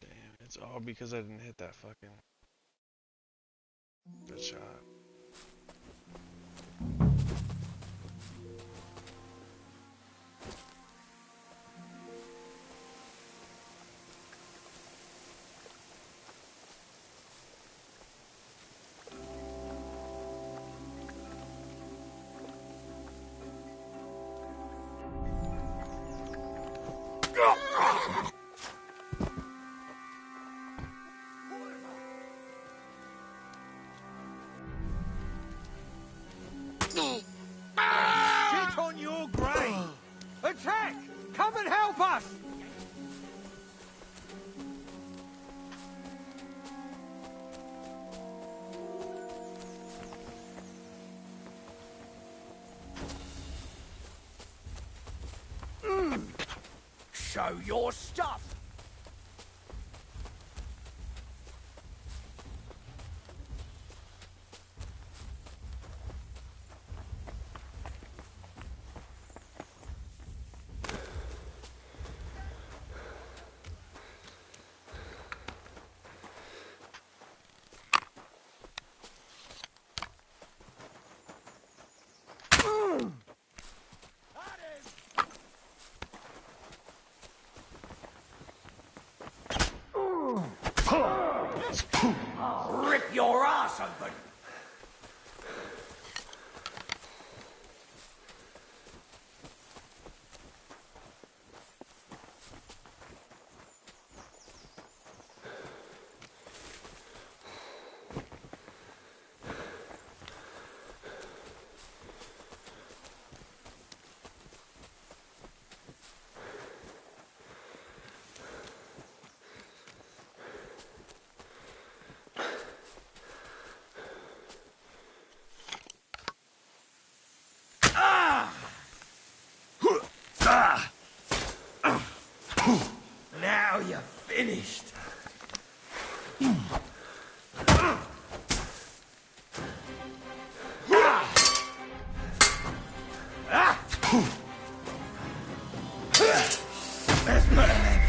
Damn, it's all because I didn't hit that fucking... Good shot. Shit on your grave! Attack! Come and help us! show your stuff. Rip your ass open! Now you're finished. Let's put an end.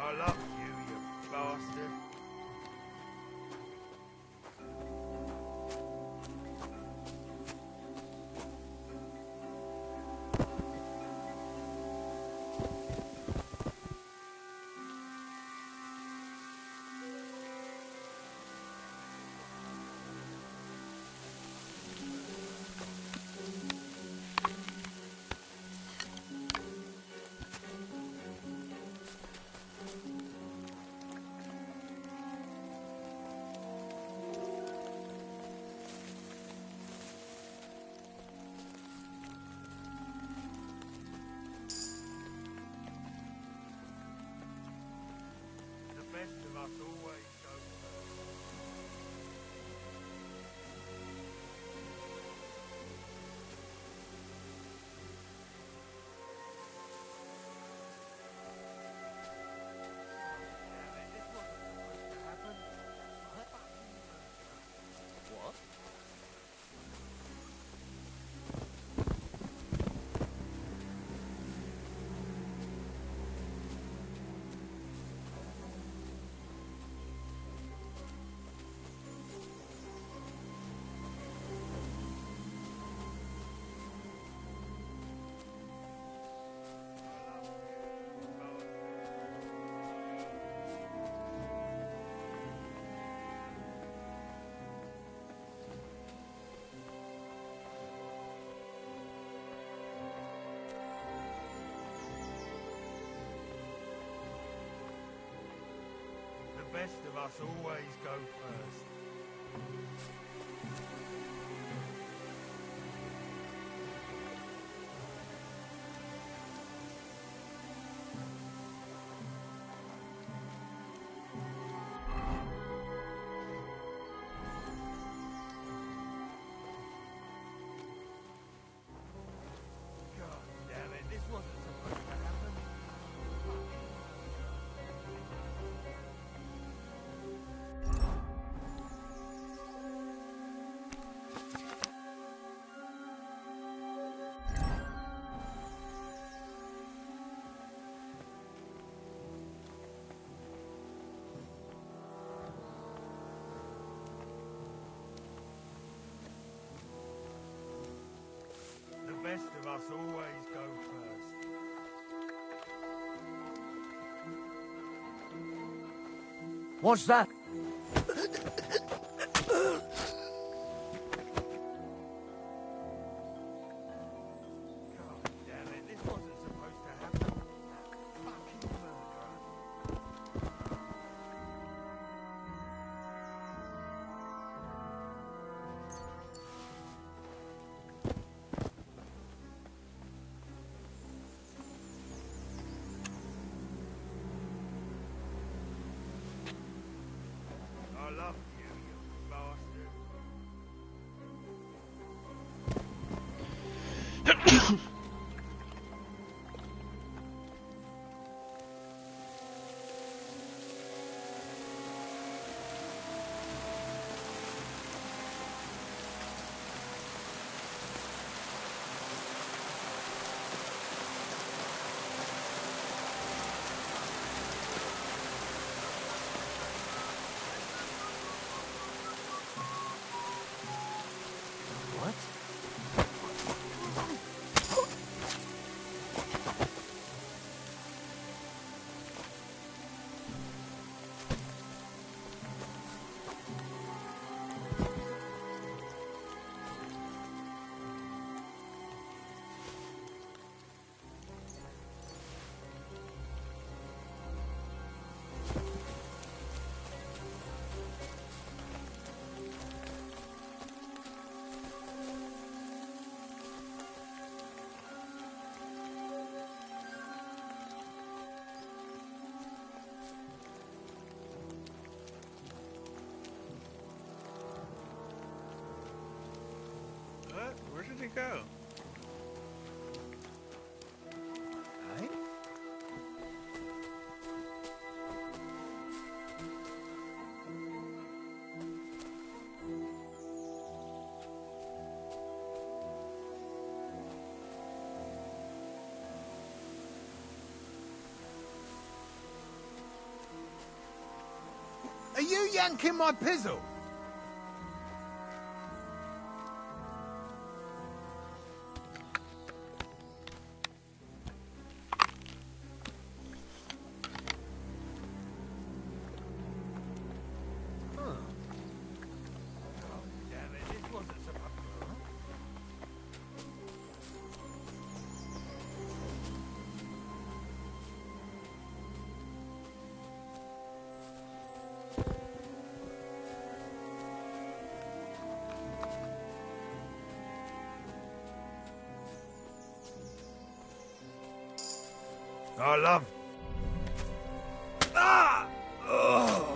I love you, you bastard. The best of us always go The best of us always go first. rest of us always go first. What's that? I love you, you bastard. What? Where did it go? Hey? Are you yanking my pizzle? I love... Ah! Oh.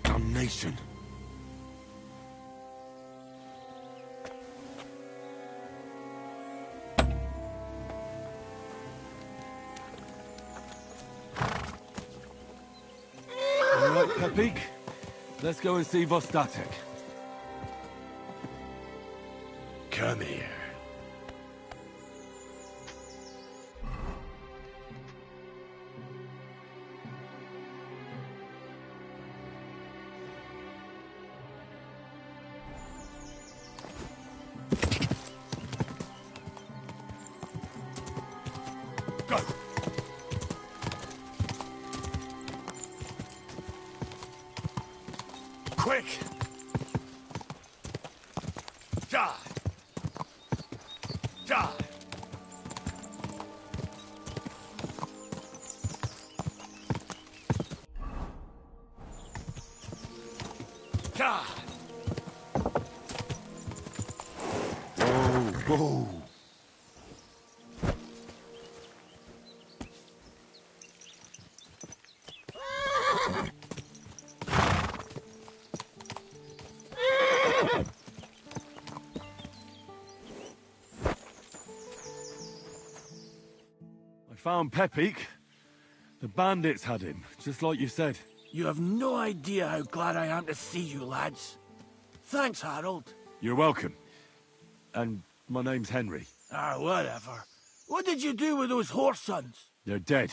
Damnation. Pepik. Let's go and see Vostatek. Come here. Go! Quick! Die! Die! Die! Whoa, whoa. I found Pepik. The bandits had him, just like you said. You have no idea how glad I am to see you, lads. Thanks, Harold. You're welcome. And my name's Henry. Ah, whatever. What did you do with those horse sons? They're dead.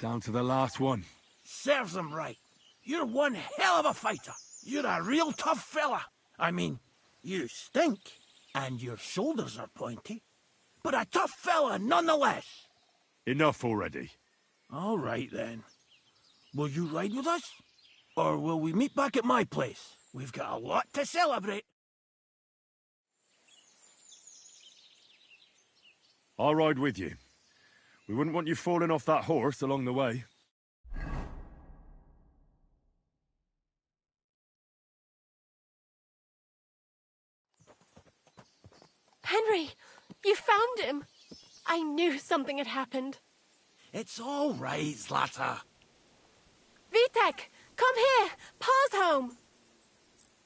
Down to the last one. Serves them right. You're one hell of a fighter. You're a real tough fella. I mean, you stink, and your shoulders are pointy. But a tough fella nonetheless. Enough already. All right, then. Will you ride with us? Or will we meet back at my place? We've got a lot to celebrate. I'll ride with you. We wouldn't want you falling off that horse along the way. Henry, you found him. I knew something had happened. It's all right, Zlata. Vitek, come here. Pa's home.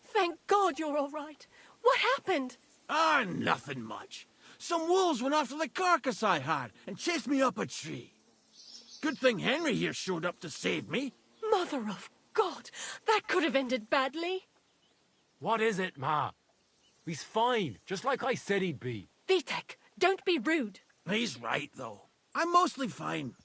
Thank God you're all right. What happened? Ah, nothing much. Some wolves went after the carcass I had and chased me up a tree. Good thing Henry here showed up to save me. Mother of God, that could have ended badly. What is it, Ma? He's fine, just like I said he'd be. Vitek, don't be rude. He's right, though. I'm mostly fine.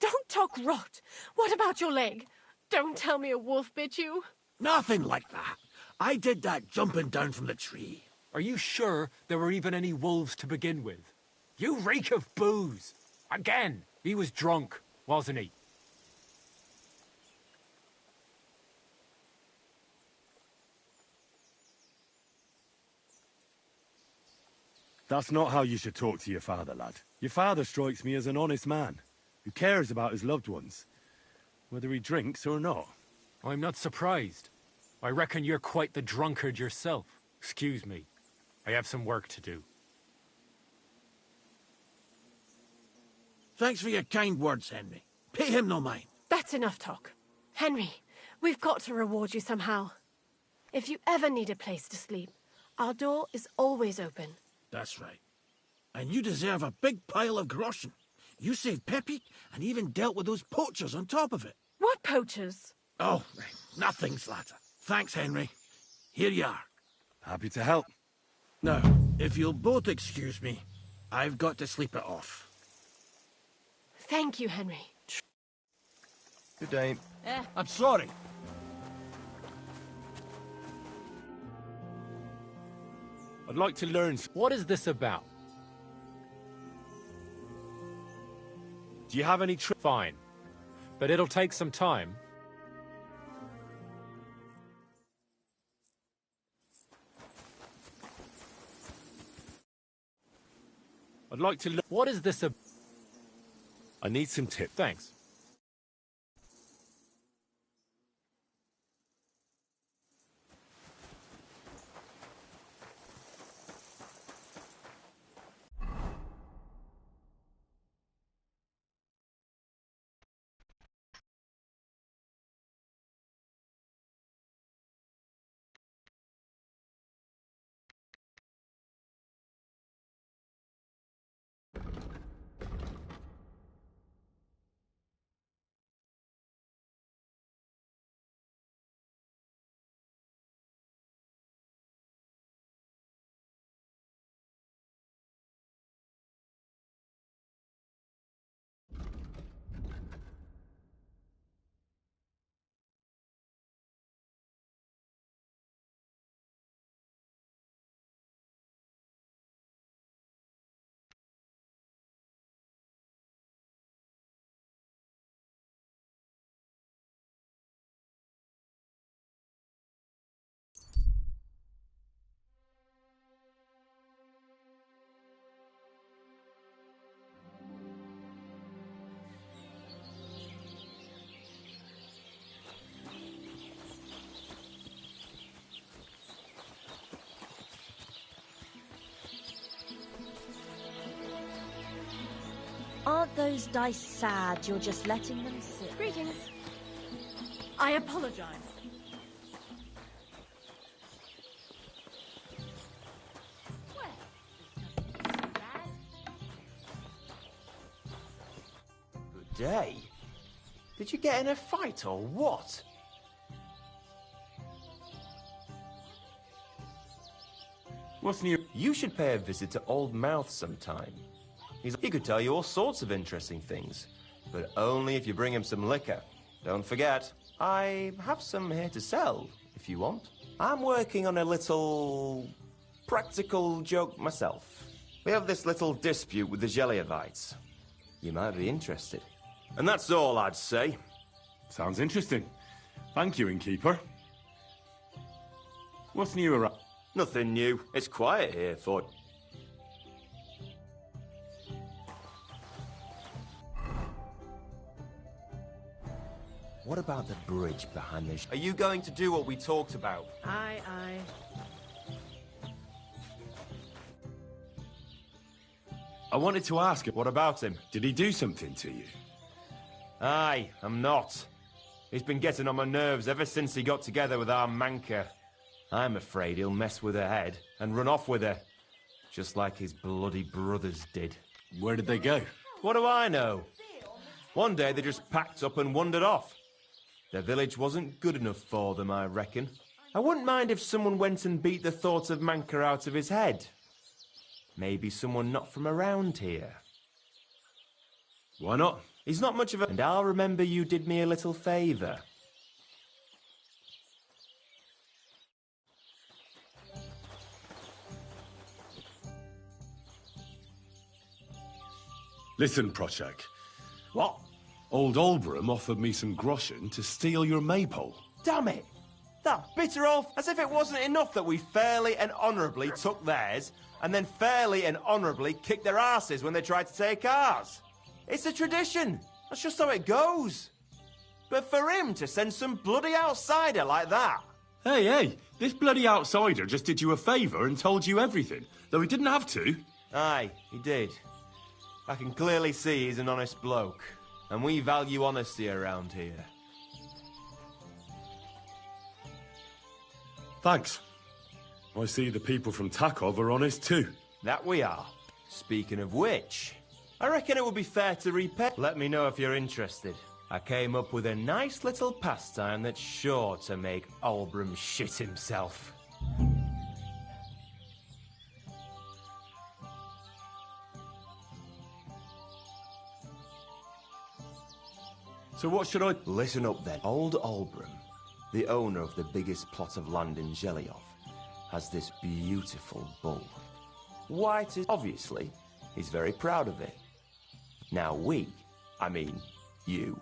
Don't talk rot. What about your leg? Don't tell me a wolf bit you. Nothing like that. I did that jumping down from the tree. Are you sure there were even any wolves to begin with? You reek of booze. Again, he was drunk, wasn't he? That's not how you should talk to your father, lad. Your father strikes me as an honest man, who cares about his loved ones, whether he drinks or not. I'm not surprised. I reckon you're quite the drunkard yourself. Excuse me. I have some work to do. Thanks for your kind words, Henry. Pay him no mind. That's enough talk. Henry, we've got to reward you somehow. If you ever need a place to sleep, our door is always open. That's right. And you deserve a big pile of groschen. You saved Pepik and even dealt with those poachers on top of it. What poachers? Oh, nothing, Zlata. Thanks, Henry. Here you are. Happy to help. Now, if you'll both excuse me, I've got to sleep it off. Thank you, Henry. Good day. I'm sorry. I'd like to learn... What is this about? Do you have any Fine. But it'll take some time. I'd like to learn... What is this about? I need some tips. Thanks. Aren't those dice sad you're just letting them sit? Greetings. I apologize. Good day. Did you get in a fight or what? What's new? You should pay a visit to Old Mouth sometime. He could tell you all sorts of interesting things, but only if you bring him some liquor. Don't forget, I have some here to sell, if you want. I'm working on a little practical joke myself. We have this little dispute with the Geliovites. You might be interested. And that's all I'd say. Sounds interesting. Thank you, innkeeper. What's new around? Nothing new. It's quiet here for... What about the bridge behind the... Are you going to do what we talked about? Aye. I wanted to ask, what about him? Did he do something to you? Aye, I'm not. He's been getting on my nerves ever since he got together with our Manker. I'm afraid he'll mess with her head and run off with her. Just like his bloody brothers did. Where did they go? What do I know? One day they just packed up and wandered off. Their village wasn't good enough for them, I reckon. I wouldn't mind if someone went and beat the thought of Manker out of his head. Maybe someone not from around here. Why not? He's not much of a... And I'll remember you did me a little favour. Listen, Prochak. What? Old Olbram offered me some groschen to steal your maypole. Damn it! That bitter old... As if it wasn't enough that we fairly and honourably took theirs, and then fairly and honourably kicked their asses when they tried to take ours. It's a tradition. That's just how it goes. But for him to send some bloody outsider like that... Hey, this bloody outsider just did you a favour and told you everything, though he didn't have to. Aye, he did. I can clearly see he's an honest bloke, and we value honesty around here. Thanks. I see the people from Takov are honest too. That we are. Speaking of which, I reckon it would be fair to repay. Let me know if you're interested. I came up with a nice little pastime that's sure to make Olbram shit himself. So what should I... Listen up then. Old Olbram, the owner of the biggest plot of land in Zhelyov, has this beautiful bull. White is... Obviously, he's very proud of it. Now you,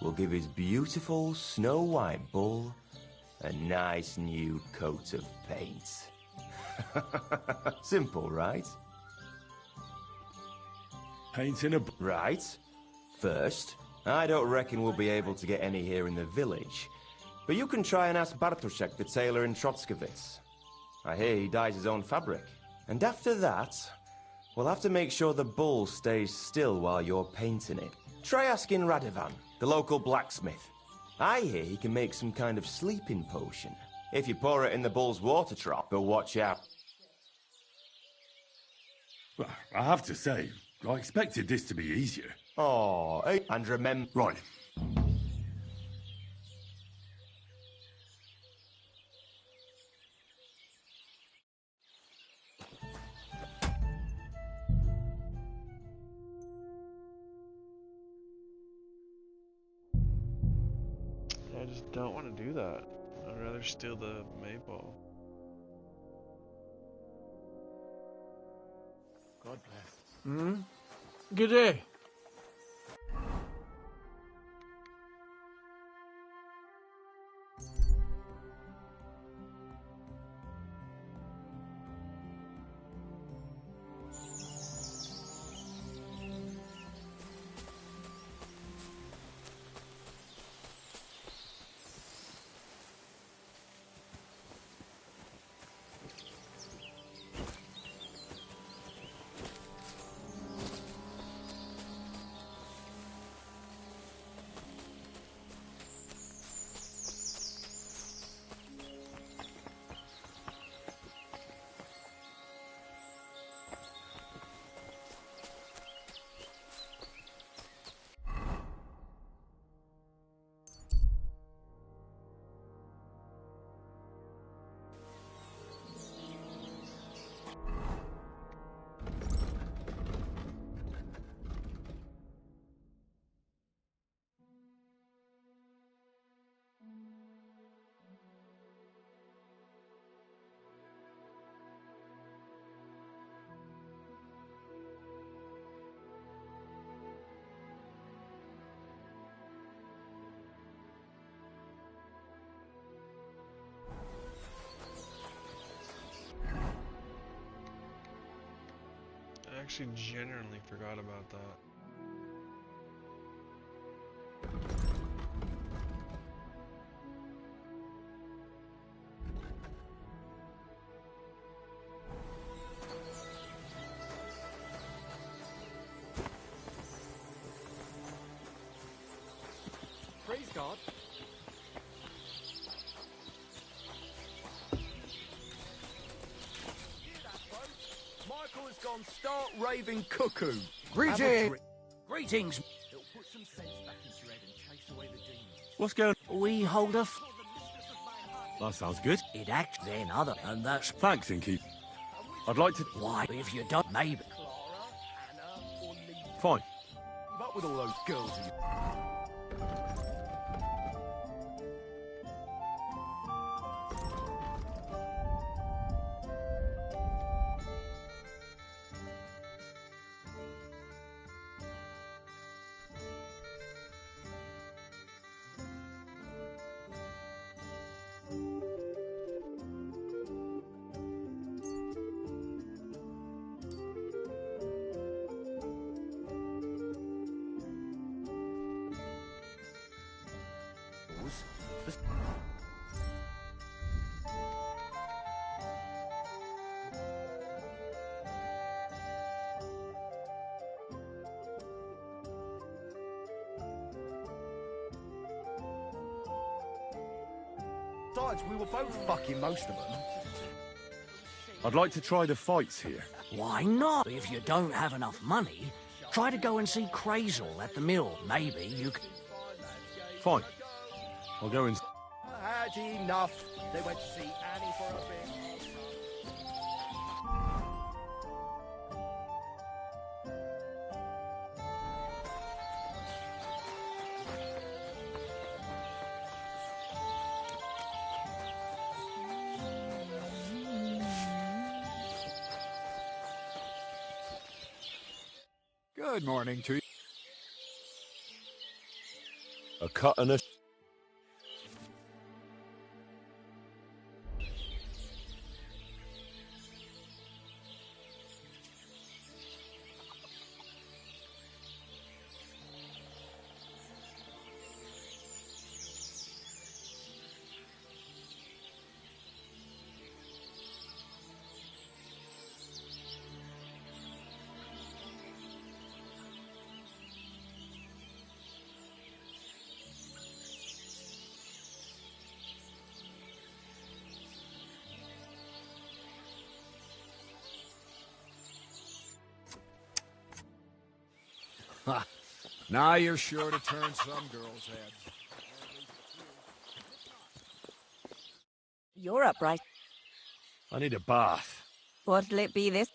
will give his beautiful snow-white bull a nice new coat of paint. Simple, right? Painting a... Right. First, I don't reckon we'll be able to get any here in the village, but you can try and ask Bartoszek, the tailor in Trotskovitz. I hear he dyes his own fabric. And after that, we'll have to make sure the bull stays still while you're painting it. Try asking Radovan, the local blacksmith. I hear he can make some kind of sleeping potion, if you pour it in the bull's water trough, but watch out. Well, I have to say, I expected this to be easier. Oh, and remember... Right. I just don't want to do that. I'd rather steal the Maypole. God bless. Good day. actually genuinely forgot about that. Praise God. Michael has gone stark raving cuckoo. Greetings. It'll put some sense back into your head and chase away the demons. What's going on? We hold a That sounds good. it act then other, and that's Thanks, Inky. I'd like to... why if you don't, maybe. Fine. Keep up with all those girls in your... Besides, we were both fucking most of them. I'd like to try the fights here. Why not? If you don't have enough money, try to go and see Crazel at the mill. Maybe you can... Fine. I'll go and... I had enough. They went to see Annie for a bit. Good morning to you. A cut and a... Ha! Now you're sure to turn some girls' heads. You're up, right? I need a bath. What'll it be this?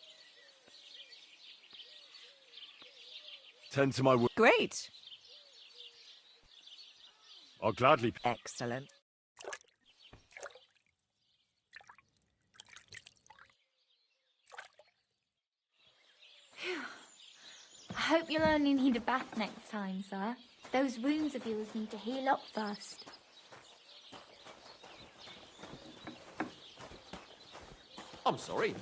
Tend to my work. Great. I'll gladly... Excellent. I hope you'll only need a bath next time, sir. Those wounds of yours need to heal up first. I'm sorry.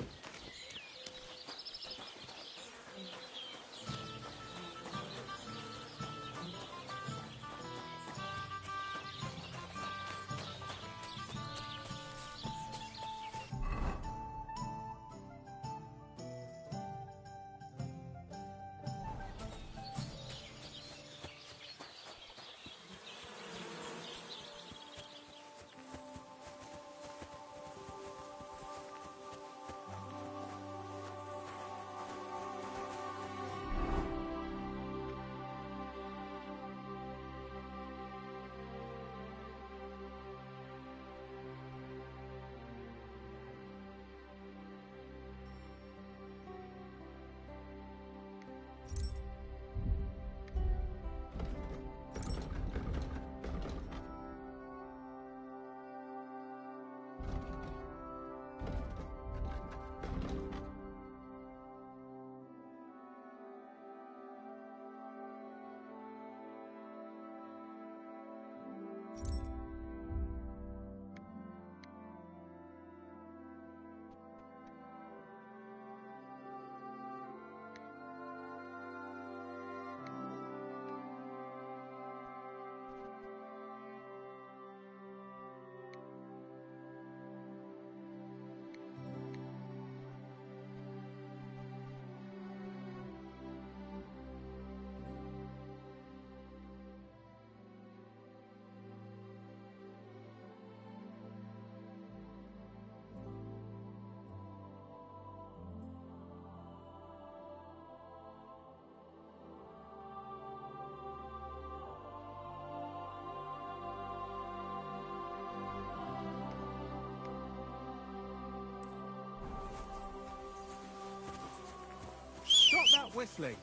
Stop whistling.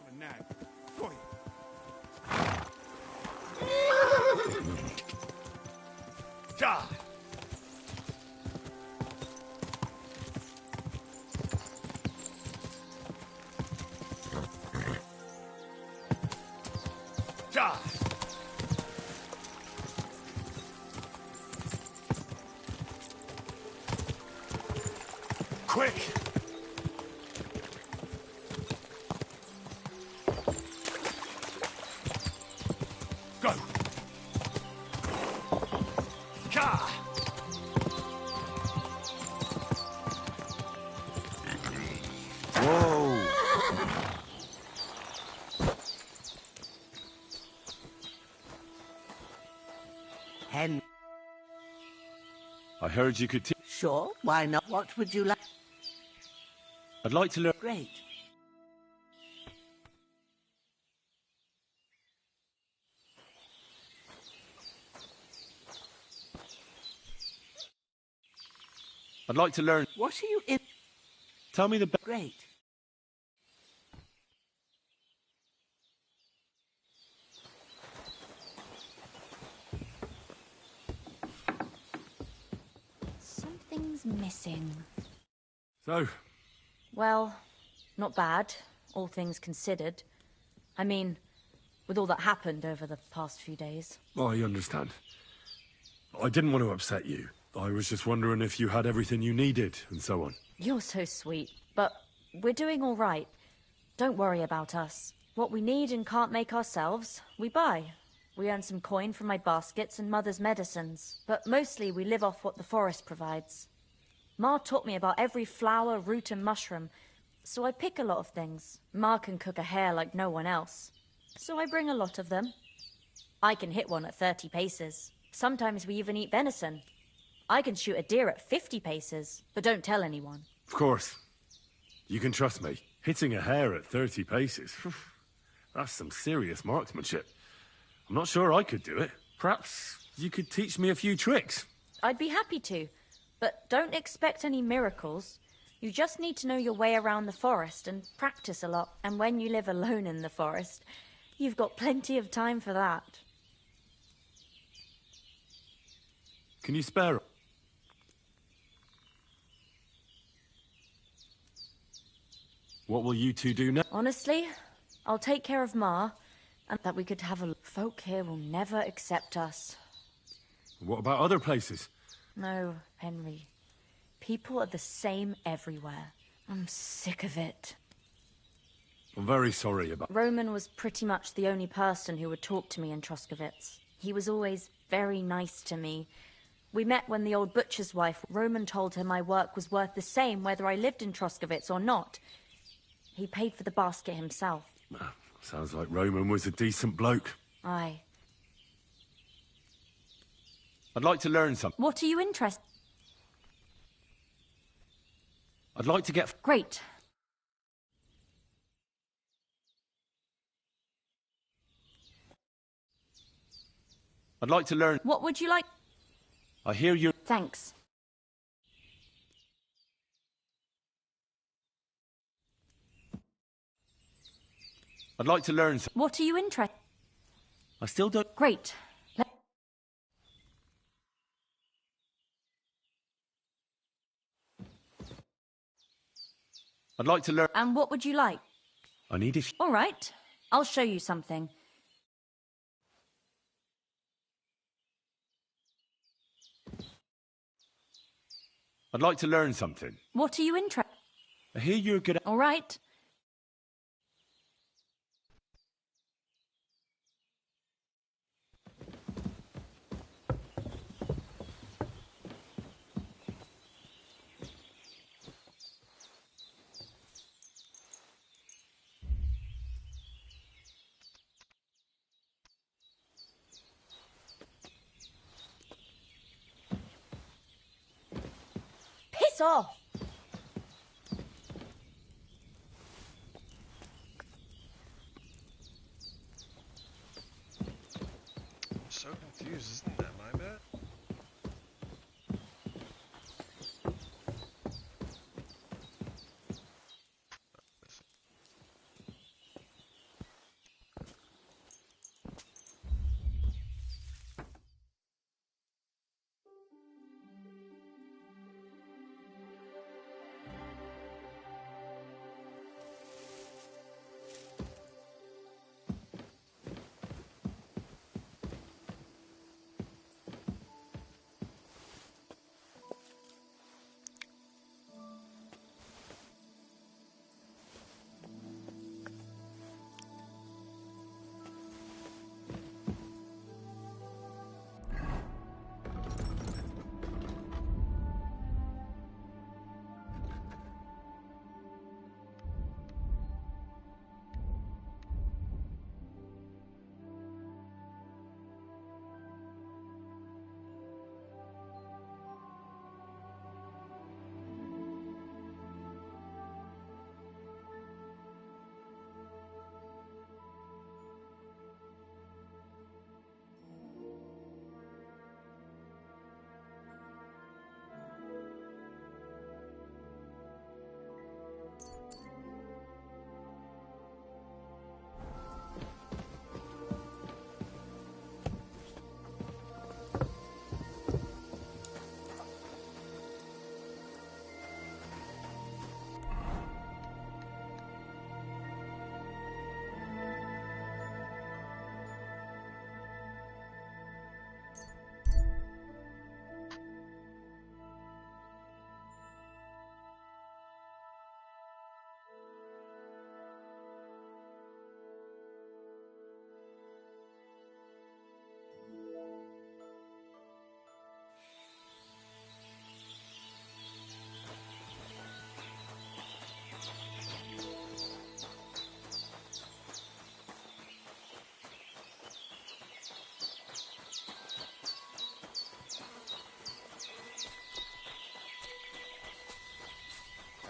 What a nag. Boy. Ja! Ja! Quick! Go! Ja! Whoa! Hen. I heard you could teach. Sure, why not? What would you like? I'd like to learn. Great. I'd like to learn. What are you in? Tell me the best. Great. Something's missing. So, Well, not bad, all things considered. I mean, with all that happened over the past few days. I understand. I didn't want to upset you. I was just wondering if you had everything you needed, and so on. You're so sweet, but we're doing all right. Don't worry about us. What we need and can't make ourselves, we buy. We earn some coin from my baskets and Mother's medicines, but mostly we live off what the forest provides. Ma taught me about every flower, root and mushroom, so I pick a lot of things. Ma can cook a hare like no one else, so I bring a lot of them. I can hit one at 30 paces. Sometimes we even eat venison. I can shoot a deer at 50 paces, but don't tell anyone. Of course. You can trust me. Hitting a hare at 30 paces. That's some serious marksmanship. I'm not sure I could do it. Perhaps you could teach me a few tricks. I'd be happy to, but don't expect any miracles. You just need to know your way around the forest and practice a lot. And when you live alone in the forest, you've got plenty of time for that. Can you spare? What will you two do now? Honestly, I'll take care of Ma, and that we could have a look. Folk here will never accept us. What about other places? No, Henry. People are the same everywhere. I'm sick of it. I'm very sorry about... Roman was pretty much the only person who would talk to me in Troskovitz. He was always very nice to me. We met when the old butcher's wife... Roman told her my work was worth the same whether I lived in Troskovitz or not. He paid for the basket himself. Sounds like Roman was a decent bloke. Aye. I'd like to learn something. What are you interested? I'd like to get... Great. I'd like to learn... What would you like? I hear you... Thanks. I'd like to learn something. What are you interested? I still don't... Great. I'd like to learn... And what would you like? I need a... All right. I'll show you something. I'd like to learn something. What are you interested? I hear you're good at... All right. Piss off! So confused, isn't that my bad?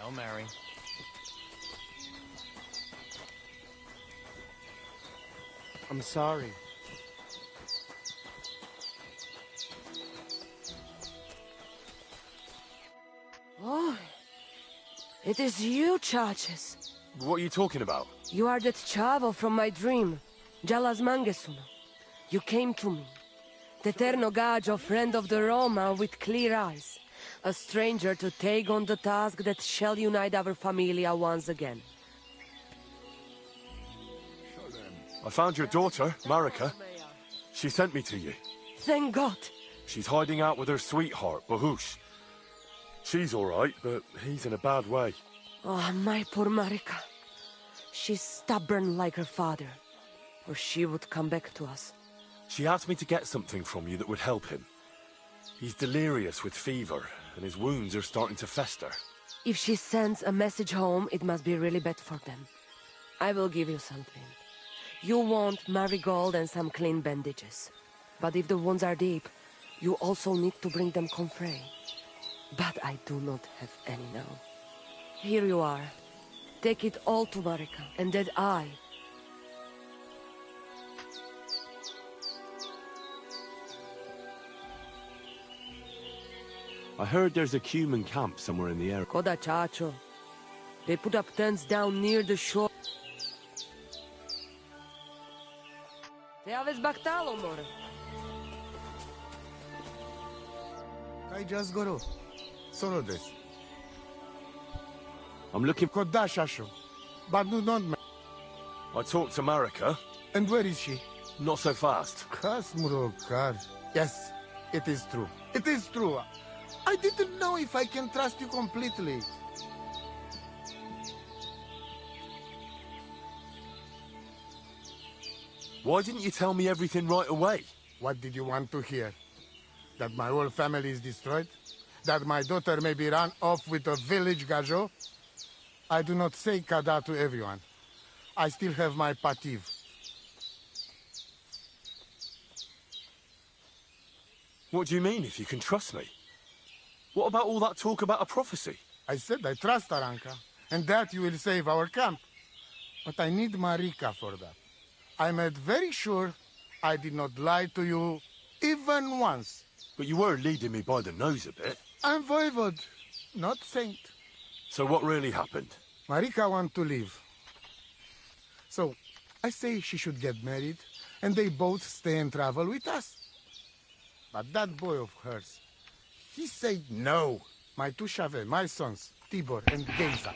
Hail Mary. I'm sorry. Oh, it is you, Charges. What are you talking about? You are that chavo from my dream, Jalas Mangesuno. You came to me, the Terno Gajo, friend of the Roma with clear eyes, a stranger to take on the task that shall unite our familia once again. I found your daughter, Marika. She sent me to you. Thank God. She's hiding out with her sweetheart, Bahush. She's all right, but he's in a bad way. Oh, my poor Marika. She's stubborn like her father, or she would come back to us. She asked me to get something from you that would help him. He's delirious with fever, and his wounds are starting to fester. If she sends a message home, it must be really bad for them. I will give you something. You want marigold and some clean bandages. But if the wounds are deep, you also need to bring them comfrey. But I do not have any now. Here you are. Take it all to Marika, and that I... I heard there's a Cuman camp somewhere in the area. Koda Chacho. They put up tents down near the shore. Te aveți bactalo, more. I just goro. Solo this. I'm looking for Kodashasho. But do not. I talked to Marika. And where is she? Not so fast. Kasmurokar. Yes, it is true. It is true. I didn't know if I can trust you completely. Why didn't you tell me everything right away? What did you want to hear? That my whole family is destroyed? That my daughter may be run off with a village gajo? I do not say kada to everyone. I still have my pativ. What do you mean, if you can trust me? What about all that talk about a prophecy? I said I trust Aranka, and that you will save our camp. But I need Marika for that. I made very sure I did not lie to you even once. But you were leading me by the nose a bit. I'm voivod, not saint. So what really happened? Marika wants to leave. So I say she should get married, and they both stay and travel with us. But that boy of hers, he said no. My two Shave, my sons, Tibor and Geza,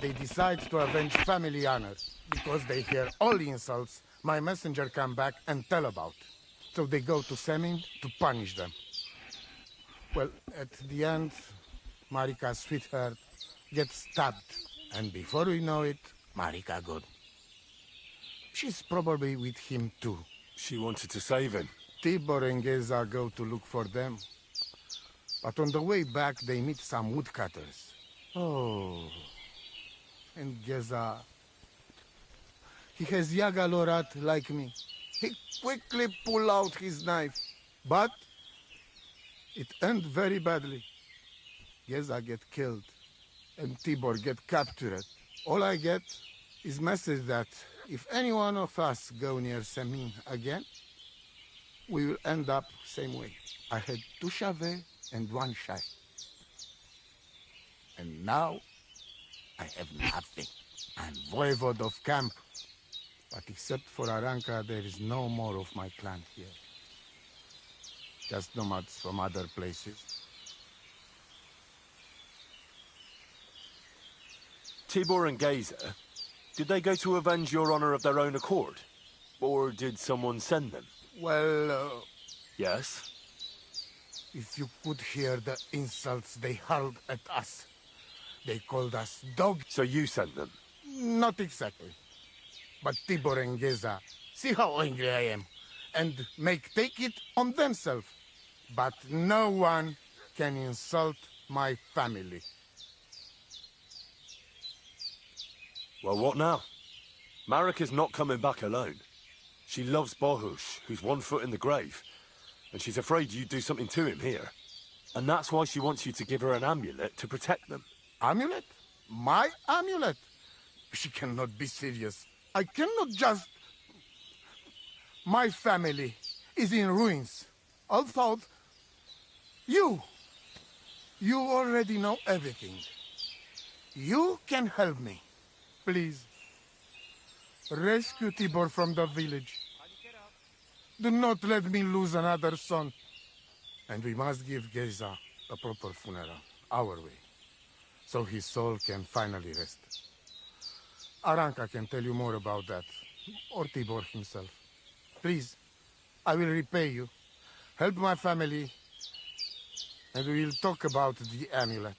they decide to avenge family honor because they hear all insults my messenger come back and tell about. So they go to Semin to punish them. Well, at the end, Marika's sweetheart gets stabbed. And before we know it, Marika gone. She's probably with him too. She wanted to save him. Tibor and Geza go to look for them. But on the way back, they meet some woodcutters. Oh. And Geza... he has Yaga Lorat like me. He quickly pull out his knife. But it ends very badly. Geza get killed. And Tibor get captured. All I get is message that if any one of us go near Semin again, we will end up same way. I had two Shave and one Shai. And now, I have nothing. I'm voivod of camp. But except for Aranka, there is no more of my clan here. Just nomads from other places. Tibor and Geza, did they go to avenge your honor of their own accord? Or did someone send them? Well, Yes? if you could hear the insults they hurled at us. They called us dogs. So you sent them? Not exactly. But Tibor and Geza, see how angry I am, and take it on themselves. But no one can insult my family. Well, what now? Marika's not coming back alone. She loves Bahush, who's 1 foot in the grave. And she's afraid you'd do something to him here. And that's why she wants you to give her an amulet to protect them. Amulet? My amulet? She cannot be serious. I cannot just... My family is in ruins. I thought... You already know everything. You can help me. Please. Rescue Tibor from the village. Do not let me lose another son. And we must give Geza a proper funeral, our way, so his soul can finally rest. Aranka can tell you more about that, or Tibor himself. Please, I will repay you. Help my family, and we will talk about the amulet.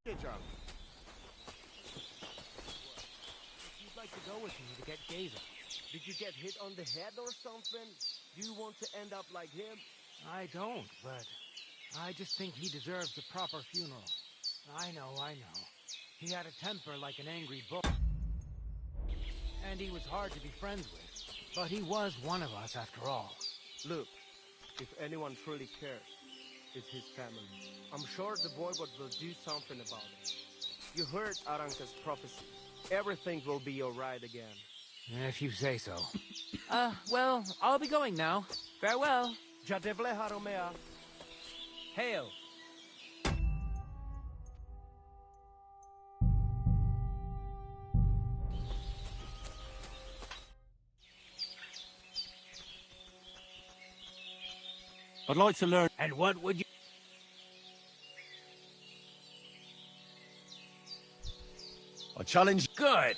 Good job. You'd like to go with me to get Gaza. Did you get hit on the head or something? Do you want to end up like him? I don't, but I just think he deserves a proper funeral. I know. He had a temper like an angry bull. And he was hard to be friends with. But he was one of us after all. Look, if anyone truly cares, it's his family. I'm sure the boycott will do something about it. You heard Aranka's prophecy. Everything will be alright again. If you say so. Well, I'll be going now. Farewell. Jadevleha Romea. Hail. I'd like to learn... And what would you... I challenge... Good.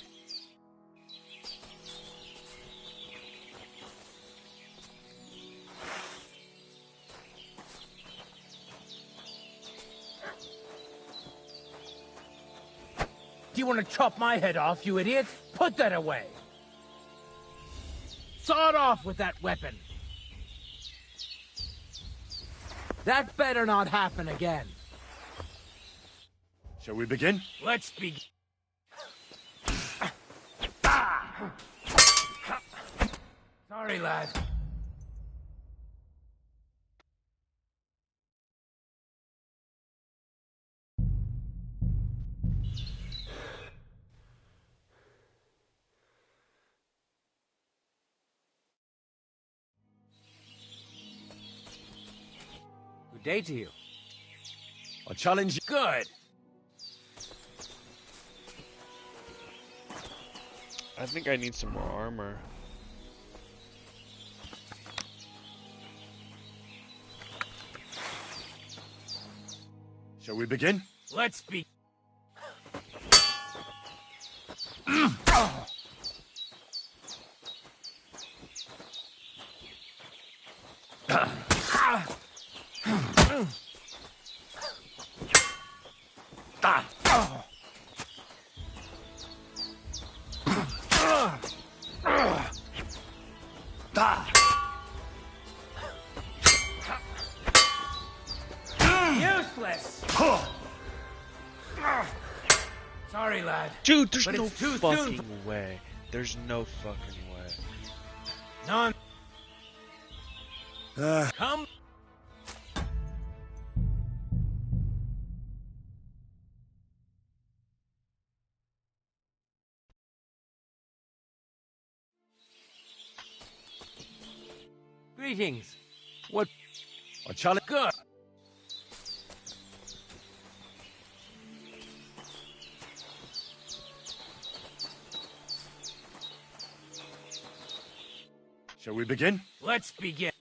Do you want to chop my head off, you idiot? Put that away. Saw it off with that weapon. That better not happen again. Shall we begin? Let's begin. Sorry, lad. Good day to you. I challenge you. Good. I think I need some more armor. Shall we begin? Let's be. Useless. Sorry, lad. Dude, there's But no it's too fucking soon. way. There's no fucking way. None. Come. Greetings. What? I challenge. Good. Shall we begin? Let's begin.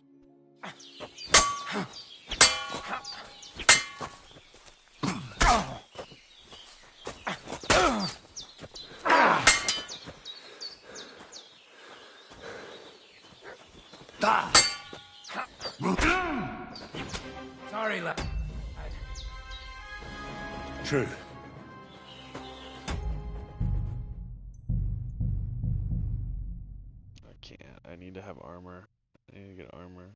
Sorry, lad. True. I can't. I need to have armor. I need to get armor.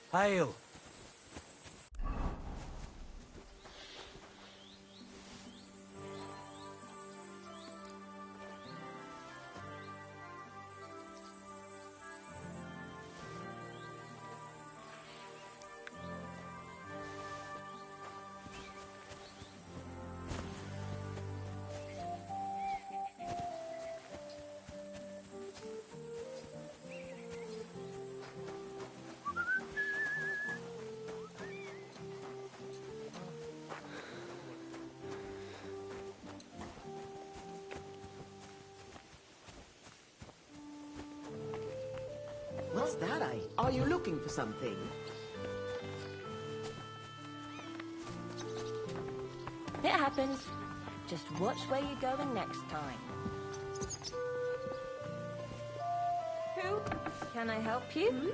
Hail. What's that, eh? Are you looking for something? It happens. Just watch where you're going next time. Who? Can I help you?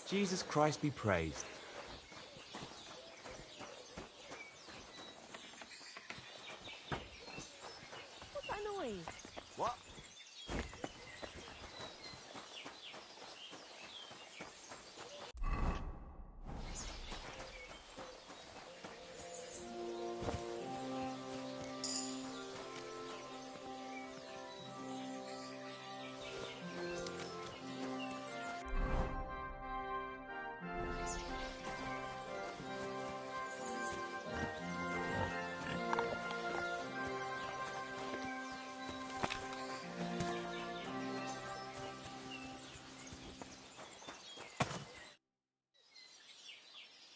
Jesus Christ be praised. What's that noise? What?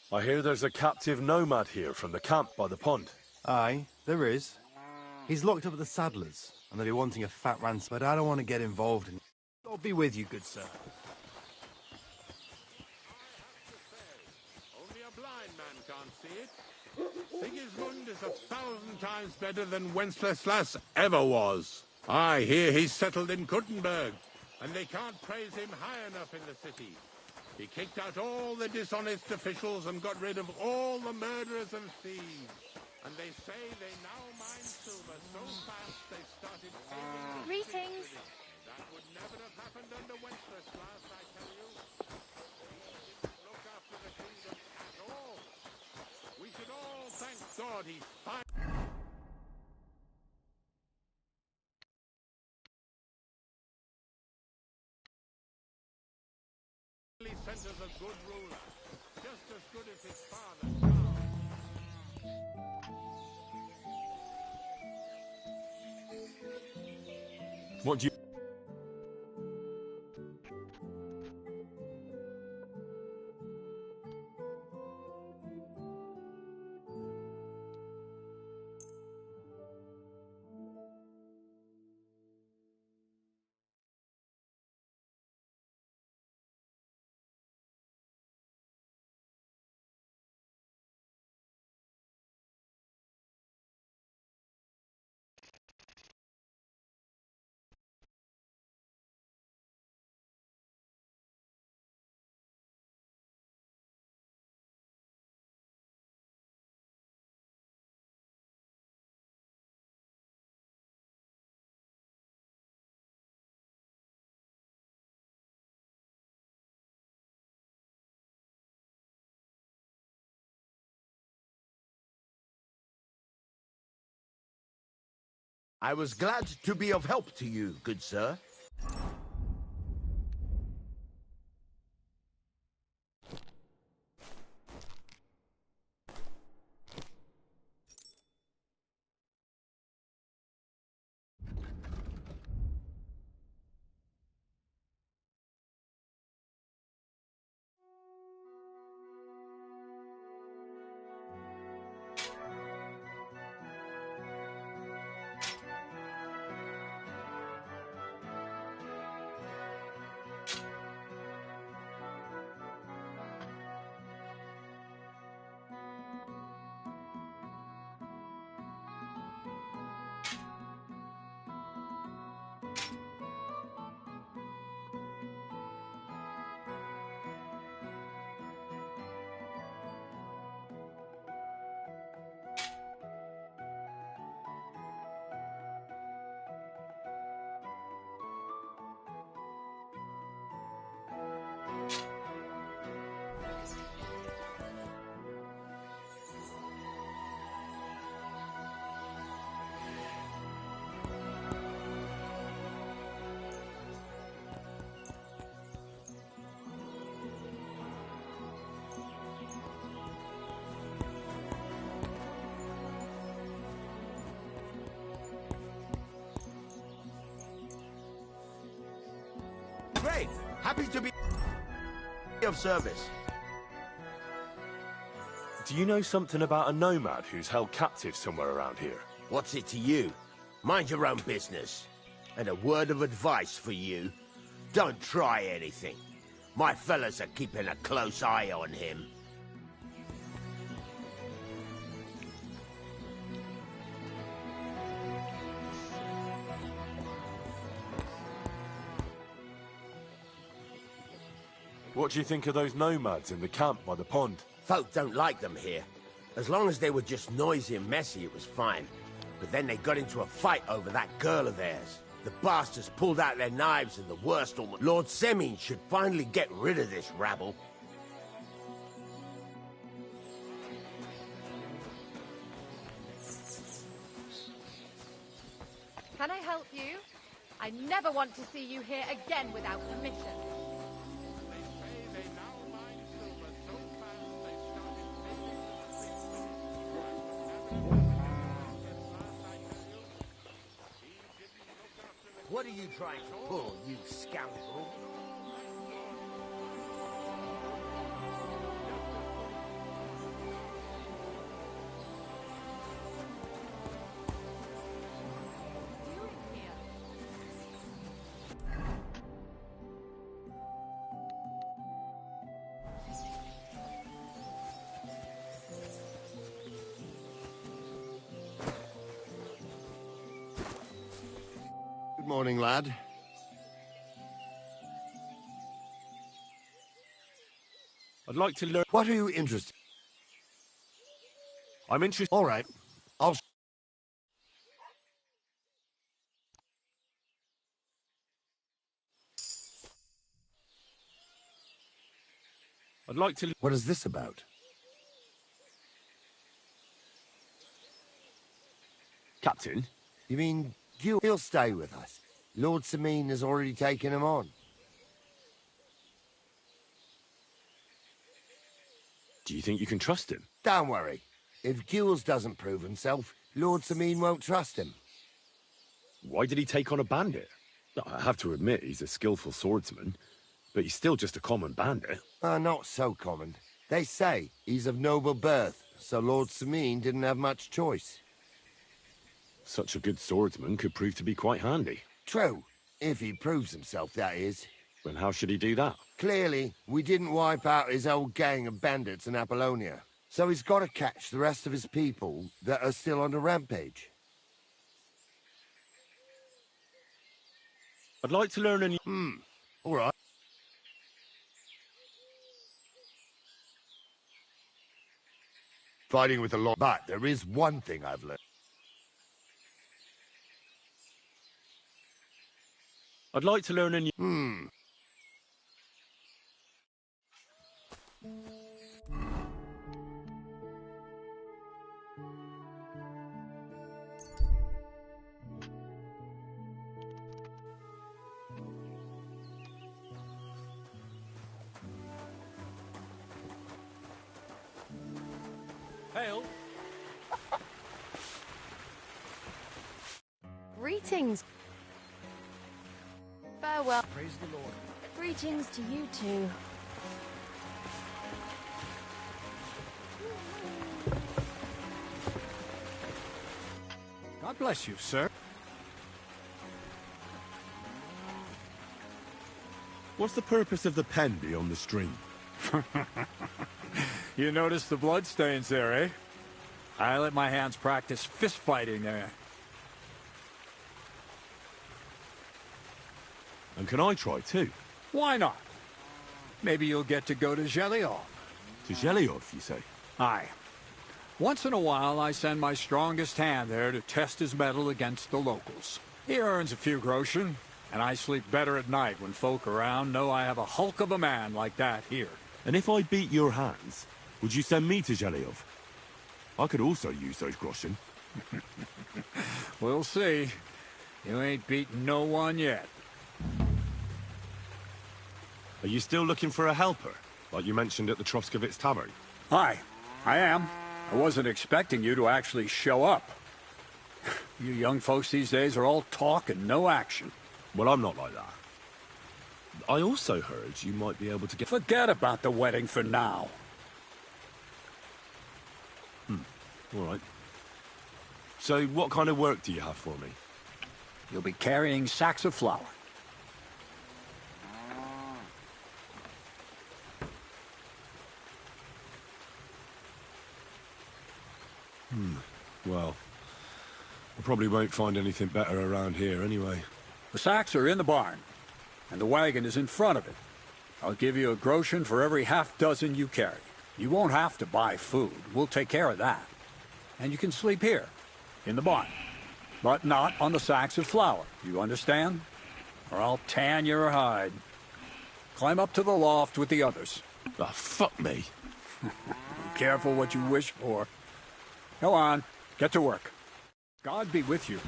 I hear there's a captive nomad here from the camp by the pond. Aye, there is. He's locked up at the Saddlers, and they'll be wanting a fat ransom, but I don't want to get involved in... I'll be with you, good sir. Only a blind man can't see it. Sigismund is 1,000 times better than Wenceslas ever was. I hear he's settled in Kuttenberg, and they can't praise him high enough in the city. He kicked out all the dishonest officials and got rid of all the murderers and thieves. And they say they now mine silver so fast they started saving... Greetings. That would never have happened under Wenceslas, I tell you. He didn't look after the kingdom at all. We should all thank God he's fine. sent us a good ruler. Just as good as his father. What do you... I was glad to be of help to you, good sir. Great! Happy to be of service. Do you know something about a nomad who's held captive somewhere around here? What's it to you? Mind your own business. And a word of advice for you. Don't try anything. My fellas are keeping a close eye on him. What do you think of those nomads in the camp by the pond? Folk don't like them here. As long as they were just noisy and messy, it was fine. But then they got into a fight over that girl of theirs. The bastards pulled out their knives and the worst almost... Lord Semin should finally get rid of this rabble. Can I help you? I never want to see you here again without permission. What are you trying to pull, you scoundrel? Good morning, lad. I'd like to learn... What are you interested in? I'm interested... All right. I'll... I'd like to... What is this about? Captain? You mean he'll stay with us? Lord Semin has already taken him on. Do you think you can trust him? Don't worry. If Gules doesn't prove himself, Lord Sameen won't trust him. Why did he take on a bandit? I have to admit he's a skillful swordsman, but he's still just a common bandit. Not so common. They say he's of noble birth, so Lord Sameen didn't have much choice. Such a good swordsman could prove to be quite handy. True. If he proves himself, that is. Then how should he do that? Clearly, we didn't wipe out his old gang of bandits in Apollonia. So he's got to catch the rest of his people that are still on the rampage. I'd like to learn a new... all right. Fighting with a lot, but there is one thing I've learned. I'd like to learn a new... Hail. Greetings. Farewell. Praise the Lord. Greetings to you too. God bless you, sir. What's the purpose of the pen beyond the stream? You notice the bloodstains there, eh? I let my hands practice fist fighting there. And can I try too? Why not? Maybe you'll get to go to Zhelyov. To Zhelyov, you say? Aye. Once in a while, I send my strongest hand there to test his mettle against the locals. He earns a few groschen, and I sleep better at night when folk around know I have a hulk of a man like that here. And if I beat your hands, would you send me to Zhelyov? I could also use those groschen. We'll see. You ain't beaten no one yet. Are you still looking for a helper, like you mentioned at the Troskovitz Tavern? Aye, I am. I wasn't expecting you to actually show up. You young folks these days are all talk and no action. Well, I'm not like that. I also heard you might be able to get... Forget about the wedding for now. All right. So, what kind of work do you have for me? You'll be carrying sacks of flour. Well, I probably won't find anything better around here anyway. The sacks are in the barn, and the wagon is in front of it. I'll give you a groschen for every half-dozen you carry. You won't have to buy food. We'll take care of that. And you can sleep here, in the barn. But not on the sacks of flour, you understand? Or I'll tan your hide. Climb up to the loft with the others. Ah, fuck me. Be careful what you wish for. Go on, get to work. God be with you.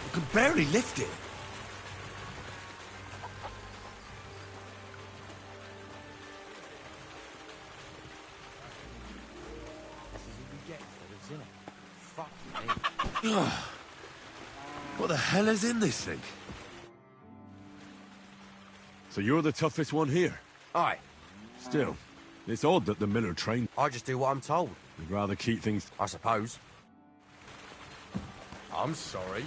I can barely lift it. What the hell is in this thing? So you're the toughest one here? Aye. Still, It's odd that the miller trained... I just do what I'm told. You'd rather keep things... I suppose. I'm sorry.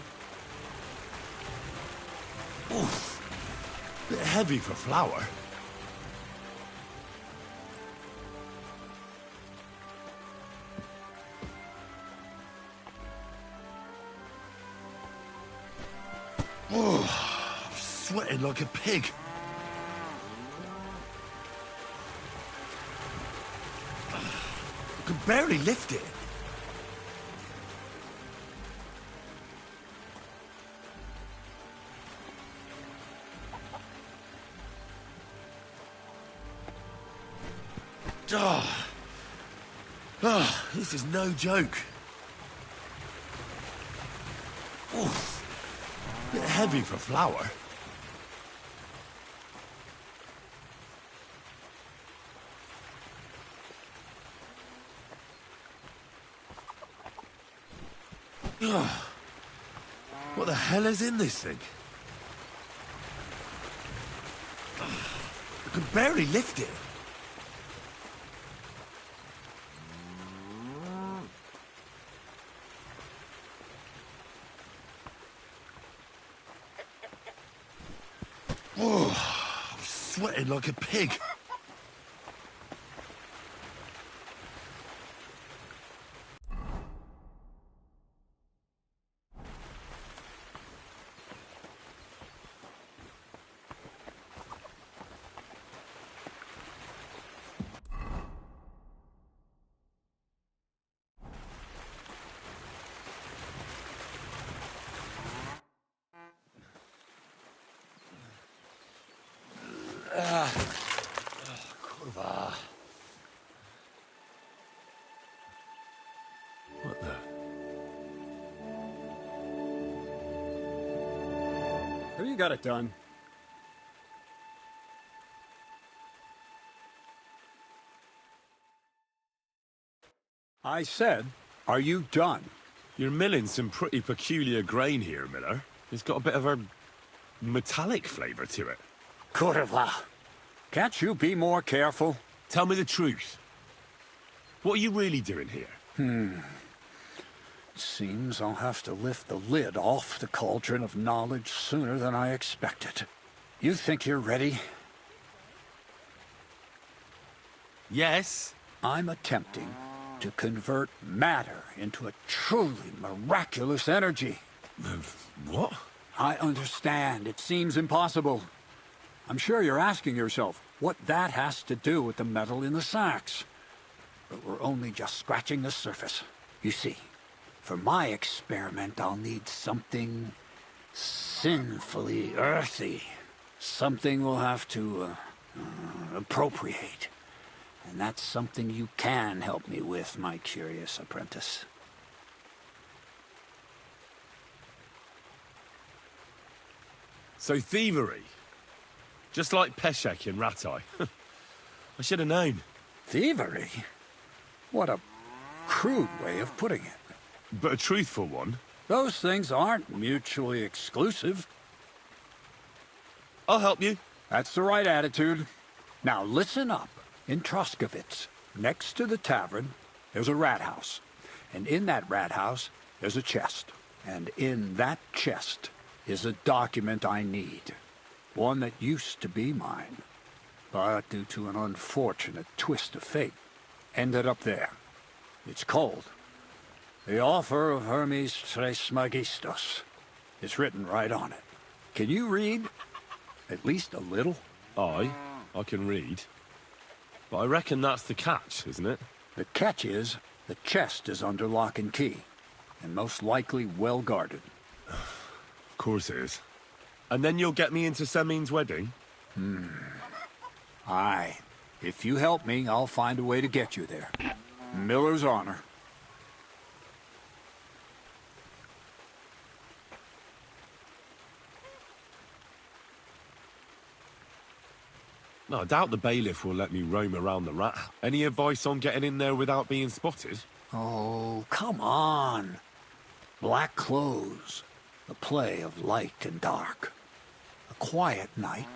Oof. Bit heavy for flour. Oh, I'm sweating like a pig. I can barely lift it. This is no joke. Oof. Bit heavy for flour. What the hell is in this thing? I can barely lift it. I'm sweating like a pig. Kurwa. What the? Have you got it done? I said, are you done? You're milling some pretty peculiar grain here, Miller. It's got a bit of a metallic flavour to it. Kurwa. Can't you be more careful? Tell me the truth. What are you really doing here? Seems I'll have to lift the lid off the cauldron of knowledge sooner than I expected. You think you're ready? Yes. I'm attempting to convert matter into a truly miraculous energy. What? I understand. It seems impossible. I'm sure you're asking yourself what that has to do with the metal in the sacks. But we're only just scratching the surface. You see, for my experiment, I'll need something sinfully earthy. Something we'll have to appropriate. And that's something you can help me with, my curious apprentice. So thievery? Just like Peshek in Ratai. I should have known. Thievery? What a crude way of putting it. But a truthful one. Those things aren't mutually exclusive. I'll help you. That's the right attitude. Now listen up. In Troskovitz, next to the tavern, there's a rat house. And in that rat house, there's a chest. And in that chest is a document I need. One that used to be mine. But due to an unfortunate twist of fate, ended up there. It's called The Offer of Hermes Trismegistos. It's written right on it. Can you read? At least a little? I can read. But I reckon that's the catch, isn't it? The catch is, the chest is under lock and key. And most likely well guarded. Of course it is. And then you'll get me into Semin's wedding? Aye. If you help me, I'll find a way to get you there. Miller's honor. No, I doubt the bailiff will let me roam around the rat. Any advice on getting in there without being spotted? Oh, come on. Black clothes. The play of light and dark. A quiet night.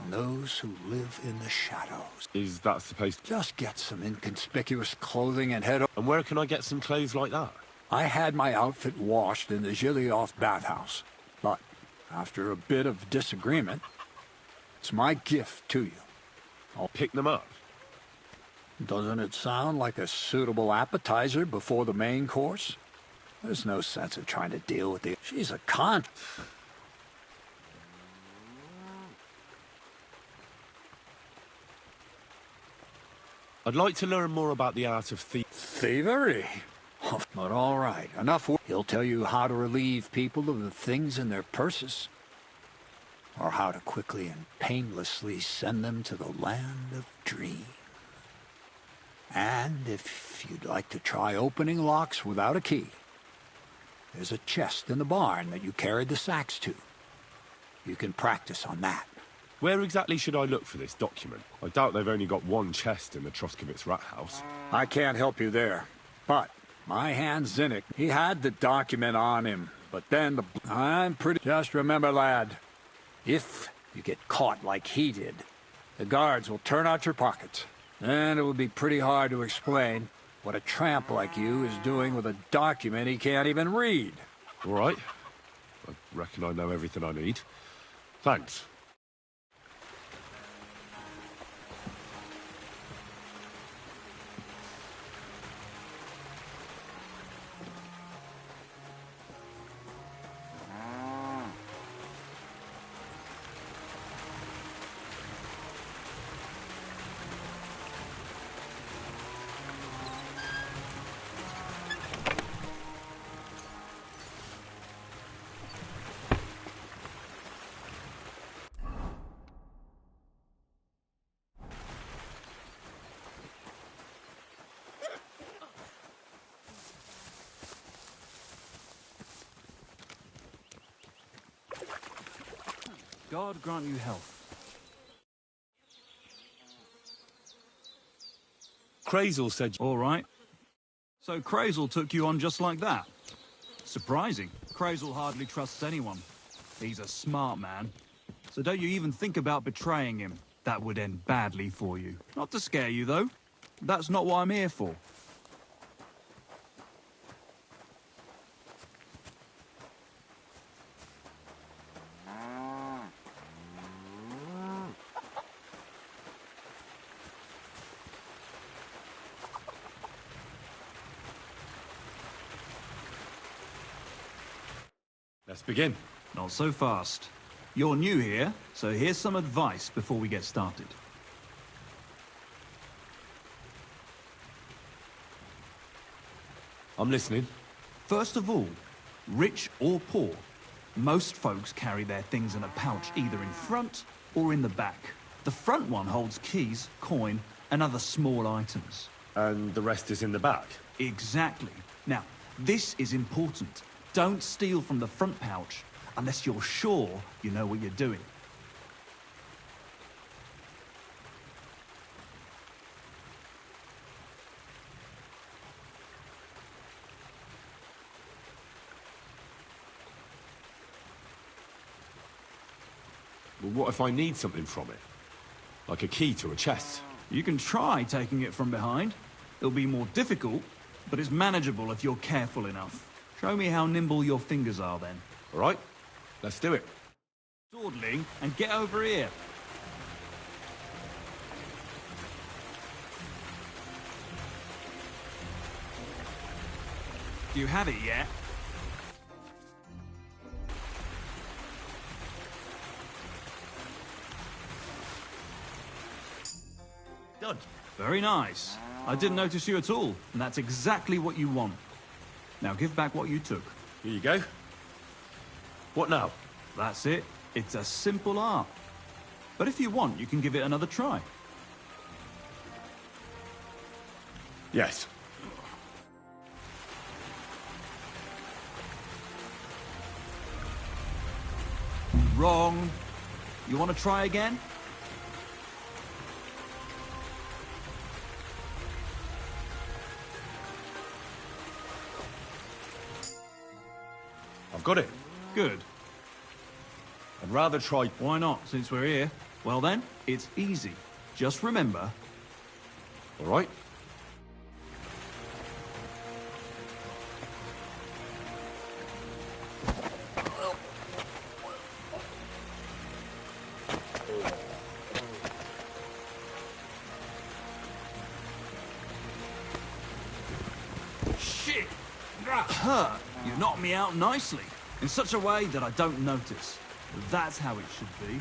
and those who live in the shadows. Is that supposed to... Just get some inconspicuous clothing and head... And where can I get some clothes like that? I had my outfit washed in the Gilioff bathhouse, but after a bit of disagreement, it's my gift to you. I'll pick them up. Doesn't it sound like a suitable appetizer before the main course? There's no sense of trying to deal with the... She's a con... I'd like to learn more about the art of thievery. But all right, enough. He'll tell you how to relieve people of the things in their purses, or how to quickly and painlessly send them to the land of dreams. And if you'd like to try opening locks without a key, there's a chest in the barn that you carried the sacks to. You can practice on that. Where exactly should I look for this document? I doubt they've only got one chest in the Troskowitz rat house. I can't help you there, but my hand Zinnik, he had the document on him, but then I'm pretty... Just remember, lad, if you get caught like he did, the guards will turn out your pockets. Then it will be pretty hard to explain what a tramp like you is doing with a document he can't even read. All right. I reckon I know everything I need. Thanks. God grant you health. Crazel said... All right. So Crazel took you on just like that? Surprising. Crazel hardly trusts anyone. He's a smart man. So don't you even think about betraying him. That would end badly for you. Not to scare you, though. That's not what I'm here for. Let's begin. Not so fast. You're new here, so here's some advice before we get started. I'm listening. First of all, rich or poor, most folks carry their things in a pouch either in front or in the back. The front one holds keys, coin, and other small items. And the rest is in the back? Exactly. Now, this is important. Don't steal from the front pouch unless you're sure you know what you're doing. Well, what if I need something from it? Like a key to a chest? You can try taking it from behind. It'll be more difficult, but it's manageable if you're careful enough. Show me how nimble your fingers are then. All right, let's do it. Dawdling, and get over here. Do you have it yet? Done. Very nice. I didn't notice you at all, and that's exactly what you want. Now give back what you took. Here you go. What now? That's it. It's a simple art. But if you want, you can give it another try. Yes. Wrong. You want to try again? I've got it. Good. I'd rather try... Why not, since we're here? Well then, it's easy. Just remember... All right. Shit! That hurt! You knocked me out nicely, in such a way that I don't notice. That's how it should be.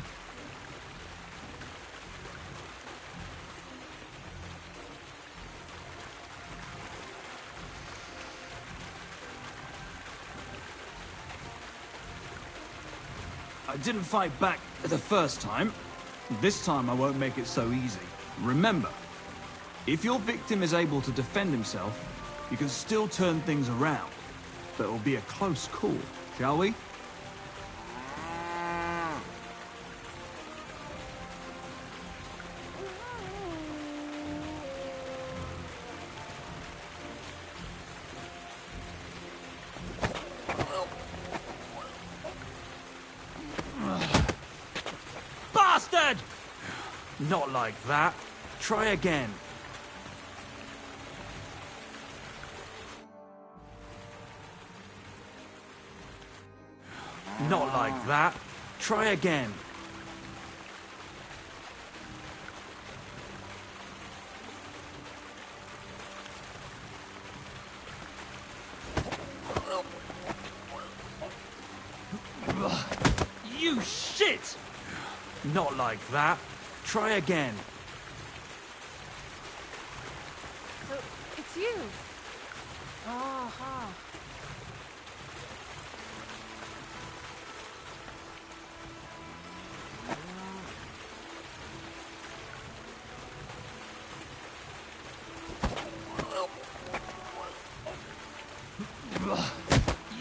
I didn't fight back the first time. This time I won't make it so easy. Remember, if your victim is able to defend himself, you can still turn things around. But it'll be a close call, shall we? Bastard! Not like that. Try again. Not like that. Try again. You shit! Not like that. Try again. So, it's you. Aha.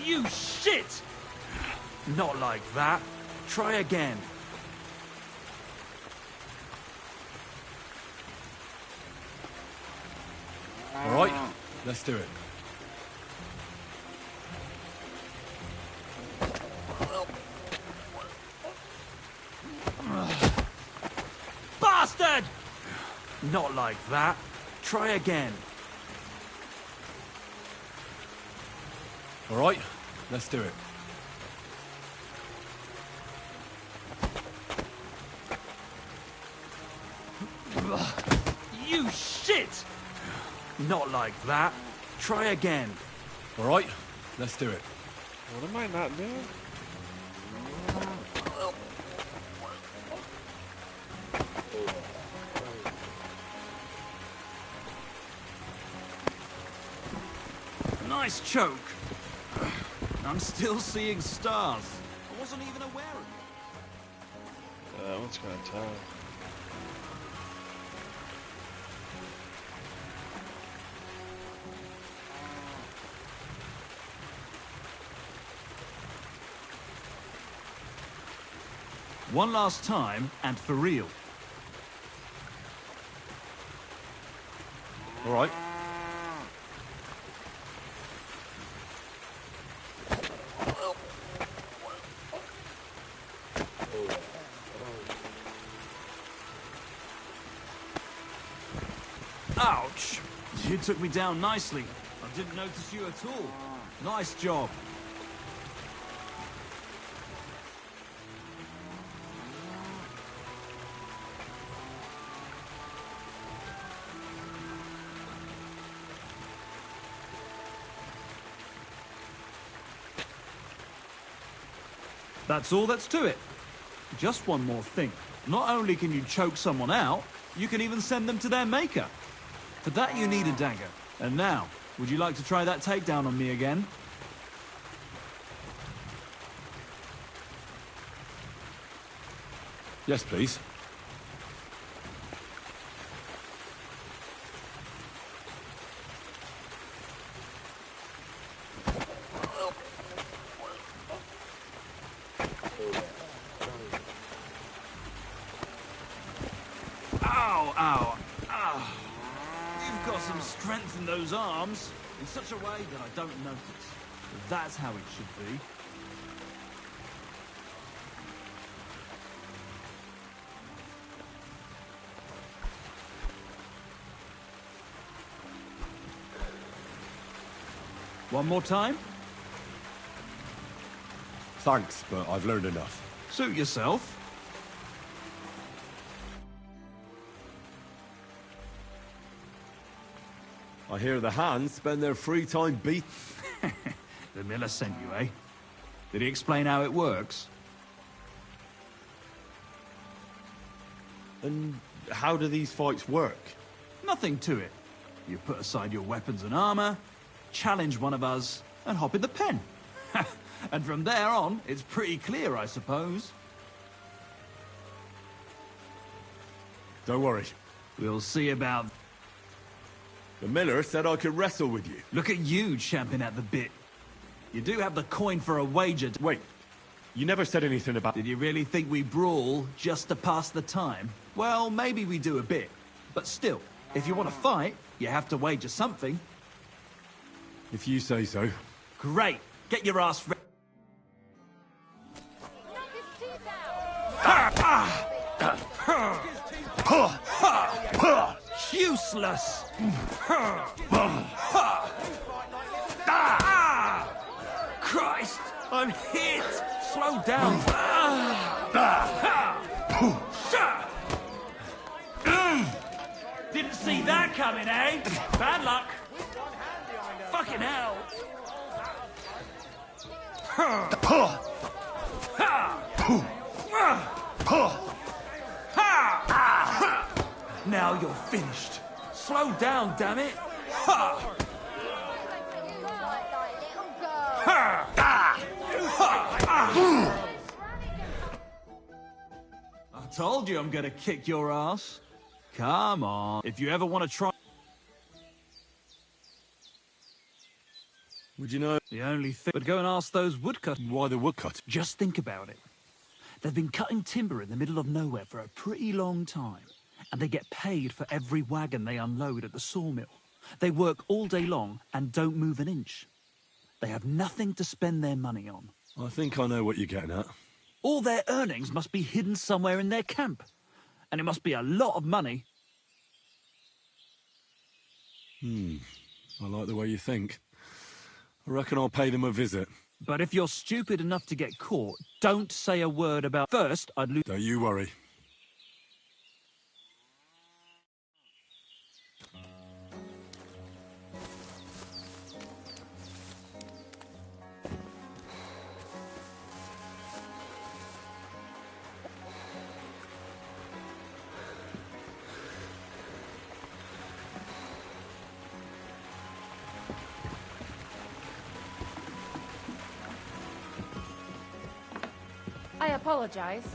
You shit! Not like that. Try again. All right, let's do it. Bastard! Not like that. Try again. All right, let's do it. You shit! Not like that. Try again. All right, let's do it. What am I not doing? Nice choke. I'm still seeing stars. I wasn't even aware of it. That one's kind of tough. One last time, and for real. All right. Ouch! You took me down nicely. I didn't notice you at all. Nice job. That's all that's to it. Just one more thing. Not only can you choke someone out, you can even send them to their maker. For that you need a dagger. And now, would you like to try that takedown on me again? Yes, please. Ow, ow, ow. You've got some strength in those arms, in such a way that I don't notice. But that's how it should be. One more time? Thanks, but I've learned enough. Suit yourself. I hear the hands spend their free time beat. The miller sent you, eh? Did he explain how it works? And how do these fights work? Nothing to it. You put aside your weapons and armor, challenge one of us, and hop in the pen. And from there on, it's pretty clear, I suppose. Don't worry. We'll see about... The miller said I could wrestle with you. Look at you, champing at the bit. You do have the coin for a wager. Wait, you never said anything about... Did you really think we brawl just to pass the time? Well, maybe we do a bit. But still, if you want to fight, you have to wager something. If you say so. Great. Get your ass ready. Useless! Christ! I'm hit! Slow down! Didn't see that coming, eh? Bad luck! Fucking hell! Now you're finished. Slow down, damn it! I told you I'm gonna kick your ass. Come on. If you ever want to try... Would you know... The only thing... But go and ask those woodcutters. Why the woodcutters? Just think about it. They've been cutting timber in the middle of nowhere for a pretty long time. And they get paid for every wagon they unload at the sawmill. They work all day long and don't move an inch. They have nothing to spend their money on. I think I know what you're getting at. All their earnings must be hidden somewhere in their camp. And it must be a lot of money. I like the way you think. I reckon I'll pay them a visit. But if you're stupid enough to get caught, don't say a word about... First, I'd lose... Don't you worry. I apologize.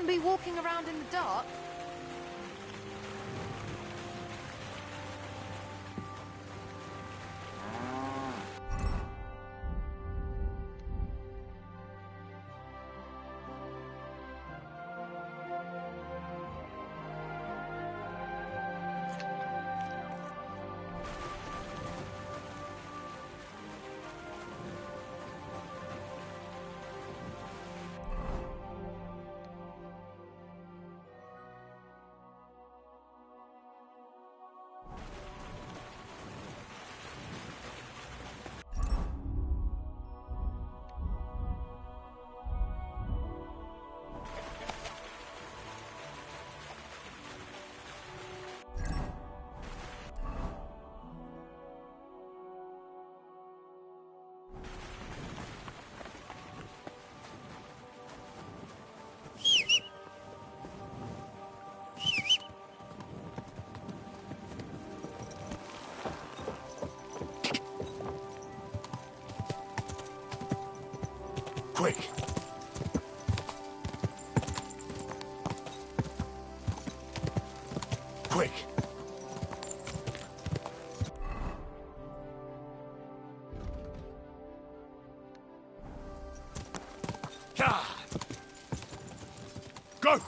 shouldn't be walking around in the dark. Quick! Quick! Go!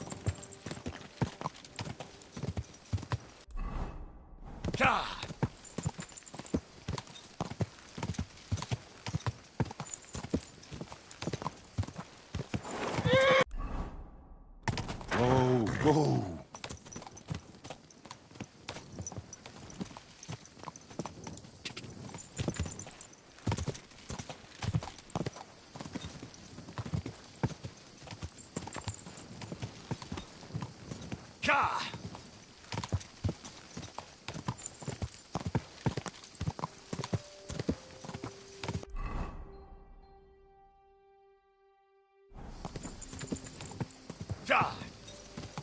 Whoa, whoa.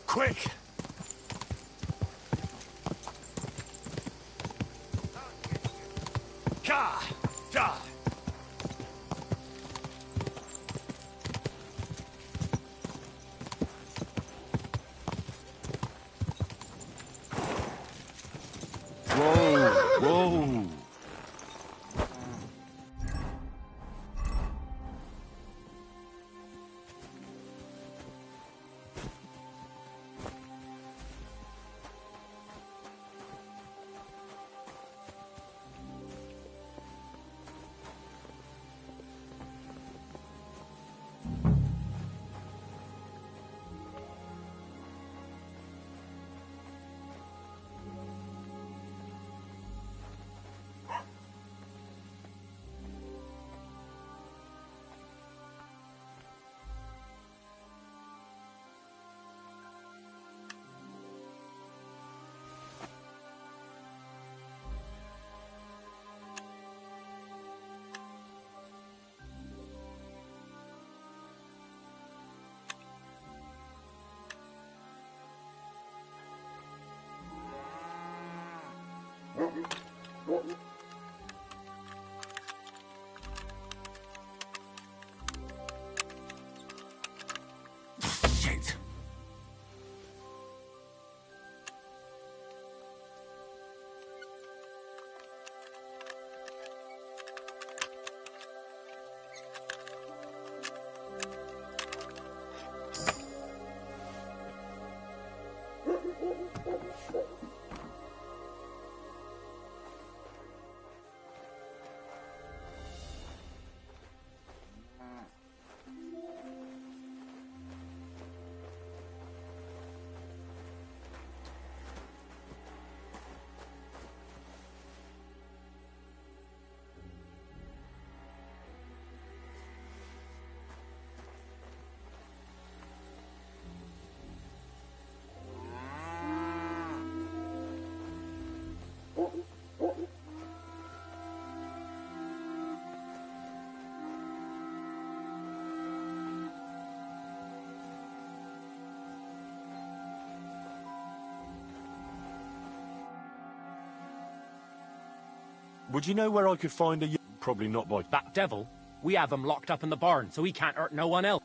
Quick! Whoa, whoa. Shit! Would you know where I could find a... Probably not by... That devil? We have him locked up in the barn, so he can't hurt no one else.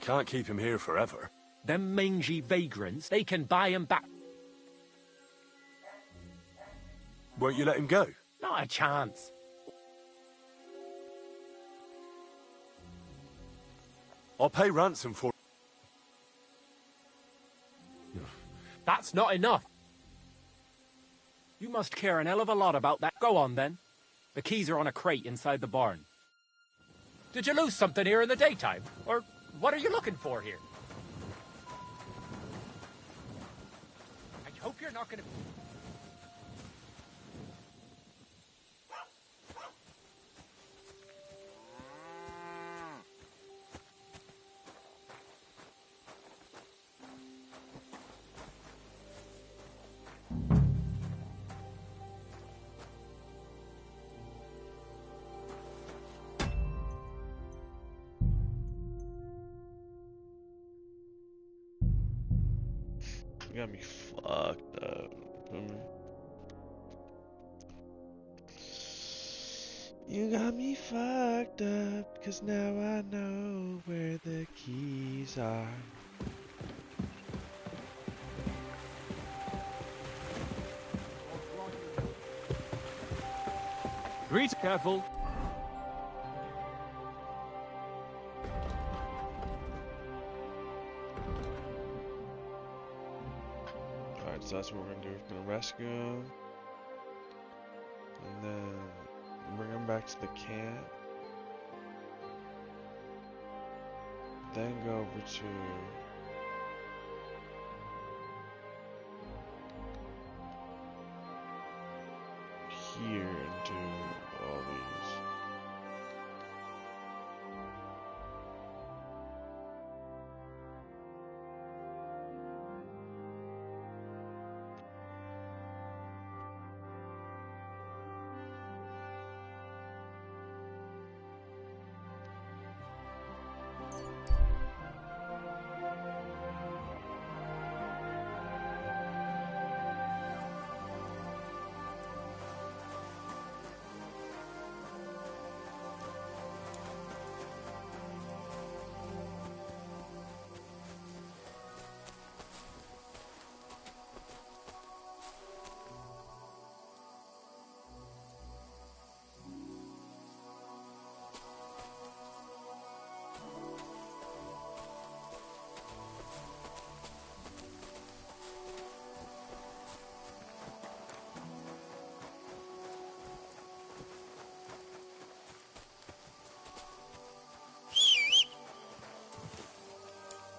can't keep him here forever. Them mangy vagrants, they can buy him back. Won't you let him go? Not a chance. I'll pay ransom for... That's not enough. You must care an hell of a lot about that. Go on, then. The keys are on a crate inside the barn. Did you lose something here in the daytime? Or what are you looking for here? I hope you're not gonna... You got me fucked up. You got me fucked up, 'cause now I know where the keys are. Greet, careful. Alright, so that's what we're gonna do. We're gonna rescue him. And then bring him back to the camp. Then go over to... here and do all these.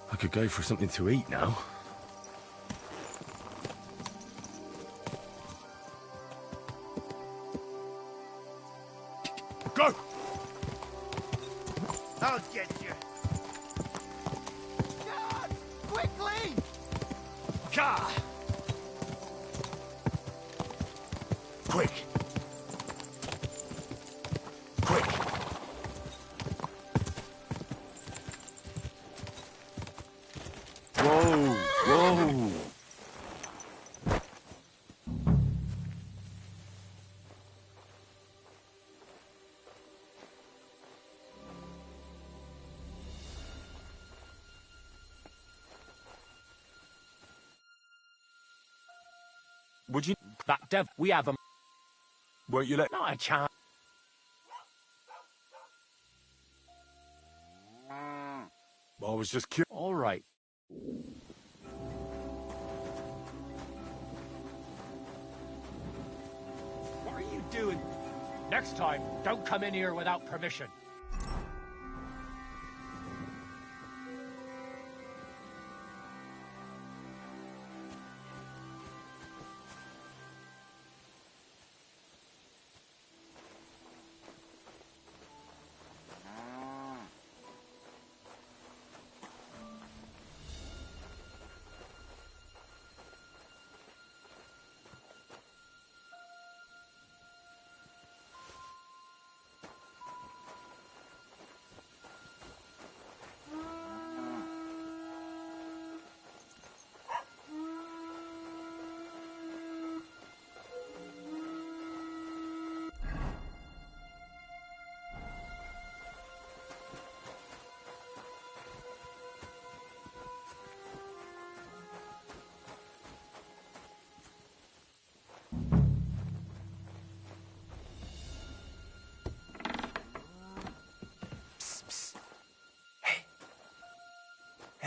I could go for something to eat now. Go! I'll get you. God! Quickly! Gah! Quick! Quick! Whoa! Whoa! Would you... That dev... We have him. Won't you let... Not a chance. I was just curious. All right. What are you doing? Next time, don't come in here without permission.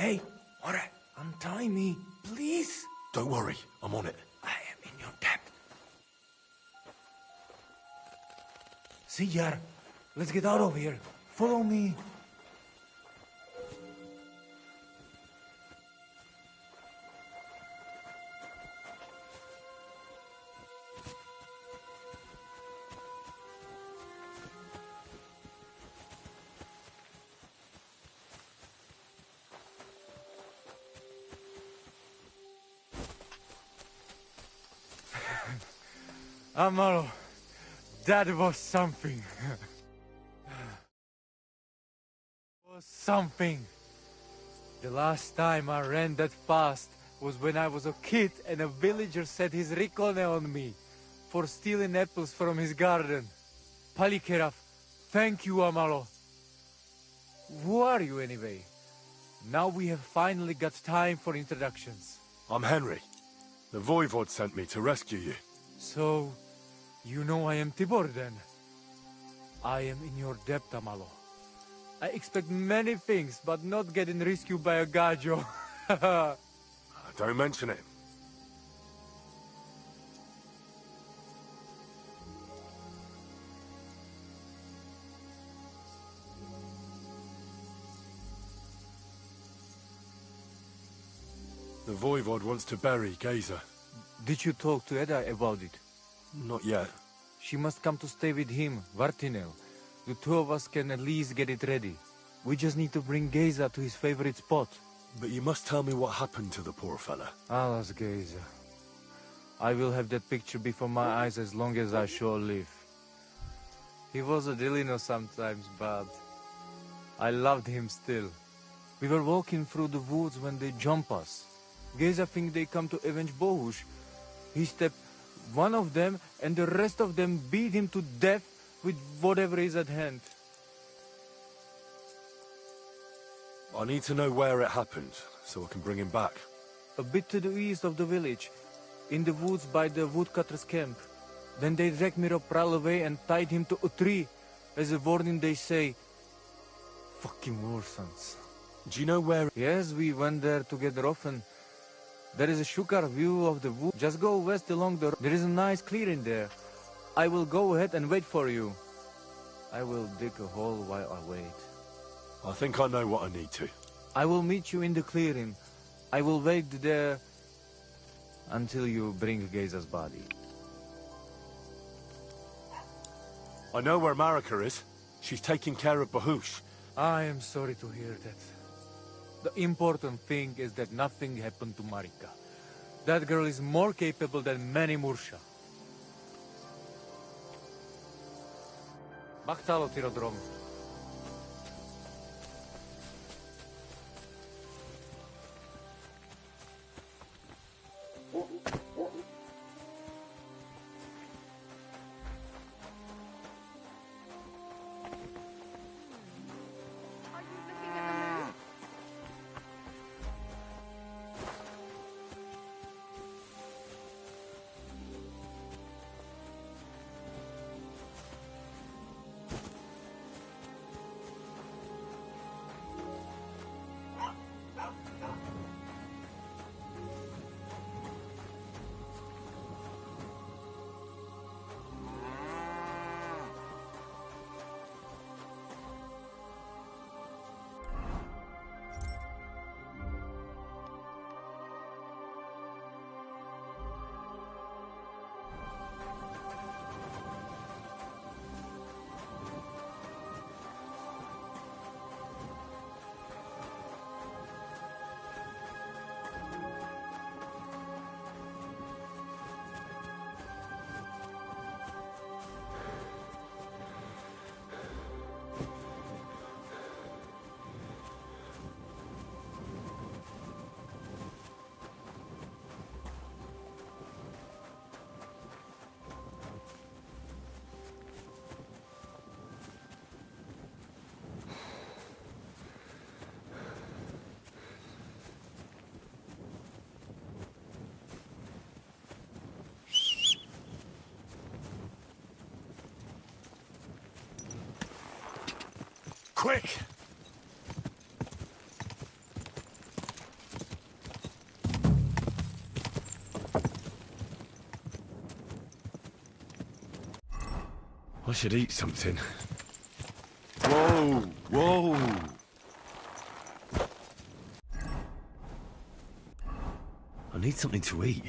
Hey, Ore, untie me, please. Don't worry, I'm on it. I am in your debt. Sijar, let's get out of here. Follow me. Amaro, that was something. Was something. The last time I ran that fast was when I was a kid and a villager set his ricone on me for stealing apples from his garden. Palikeraf, thank you, Amaro. Who are you anyway? Now we have finally got time for introductions. I'm Henry. The Voivod sent me to rescue you. So, you know I am Tibor then? I am in your debt, Amalo. I expect many things, but not getting rescued by a gajo. Don't mention it. The Voivod wants to bury Geza. Did you talk to Edda about it? Not yet. She must come to stay with him, Vartinel. The two of us can at least get it ready. We just need to bring Geza to his favorite spot. But you must tell me what happened to the poor fella. Alas, Geza. I will have that picture before my eyes as long as I shall live. He was a Delino sometimes, but I loved him still. We were walking through the woods when they jump us. Geza think they come to avenge Bohush. He stepped one of them, and the rest of them beat him to death with whatever is at hand. I need to know where it happened, so I can bring him back. A bit to the east of the village, in the woods by the woodcutter's camp. Then they dragged Miropral away and tied him to a tree. As a warning they say, fucking Warsons. Do you know where? Yes, we went there together often. There is a Shukar view of the wood. Just go west along the road. There is a nice clearing there. I will go ahead and wait for you. I will dig a hole while I wait. I think I know what I need to. I will meet you in the clearing. I will wait there until you bring Geza's body. I know where Marika is. She's taking care of Bahush. I am sorry to hear that. The important thing is that nothing happened to Marika. That girl is more capable than many Mursha. Bachtalo, Tirodrom. Quick! I should eat something. Whoa! Whoa! I need something to eat.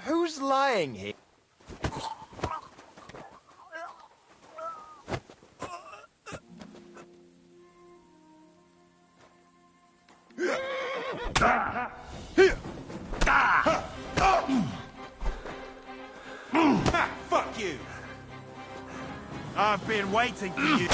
Who's lying here? Fuck you! I've been waiting for you.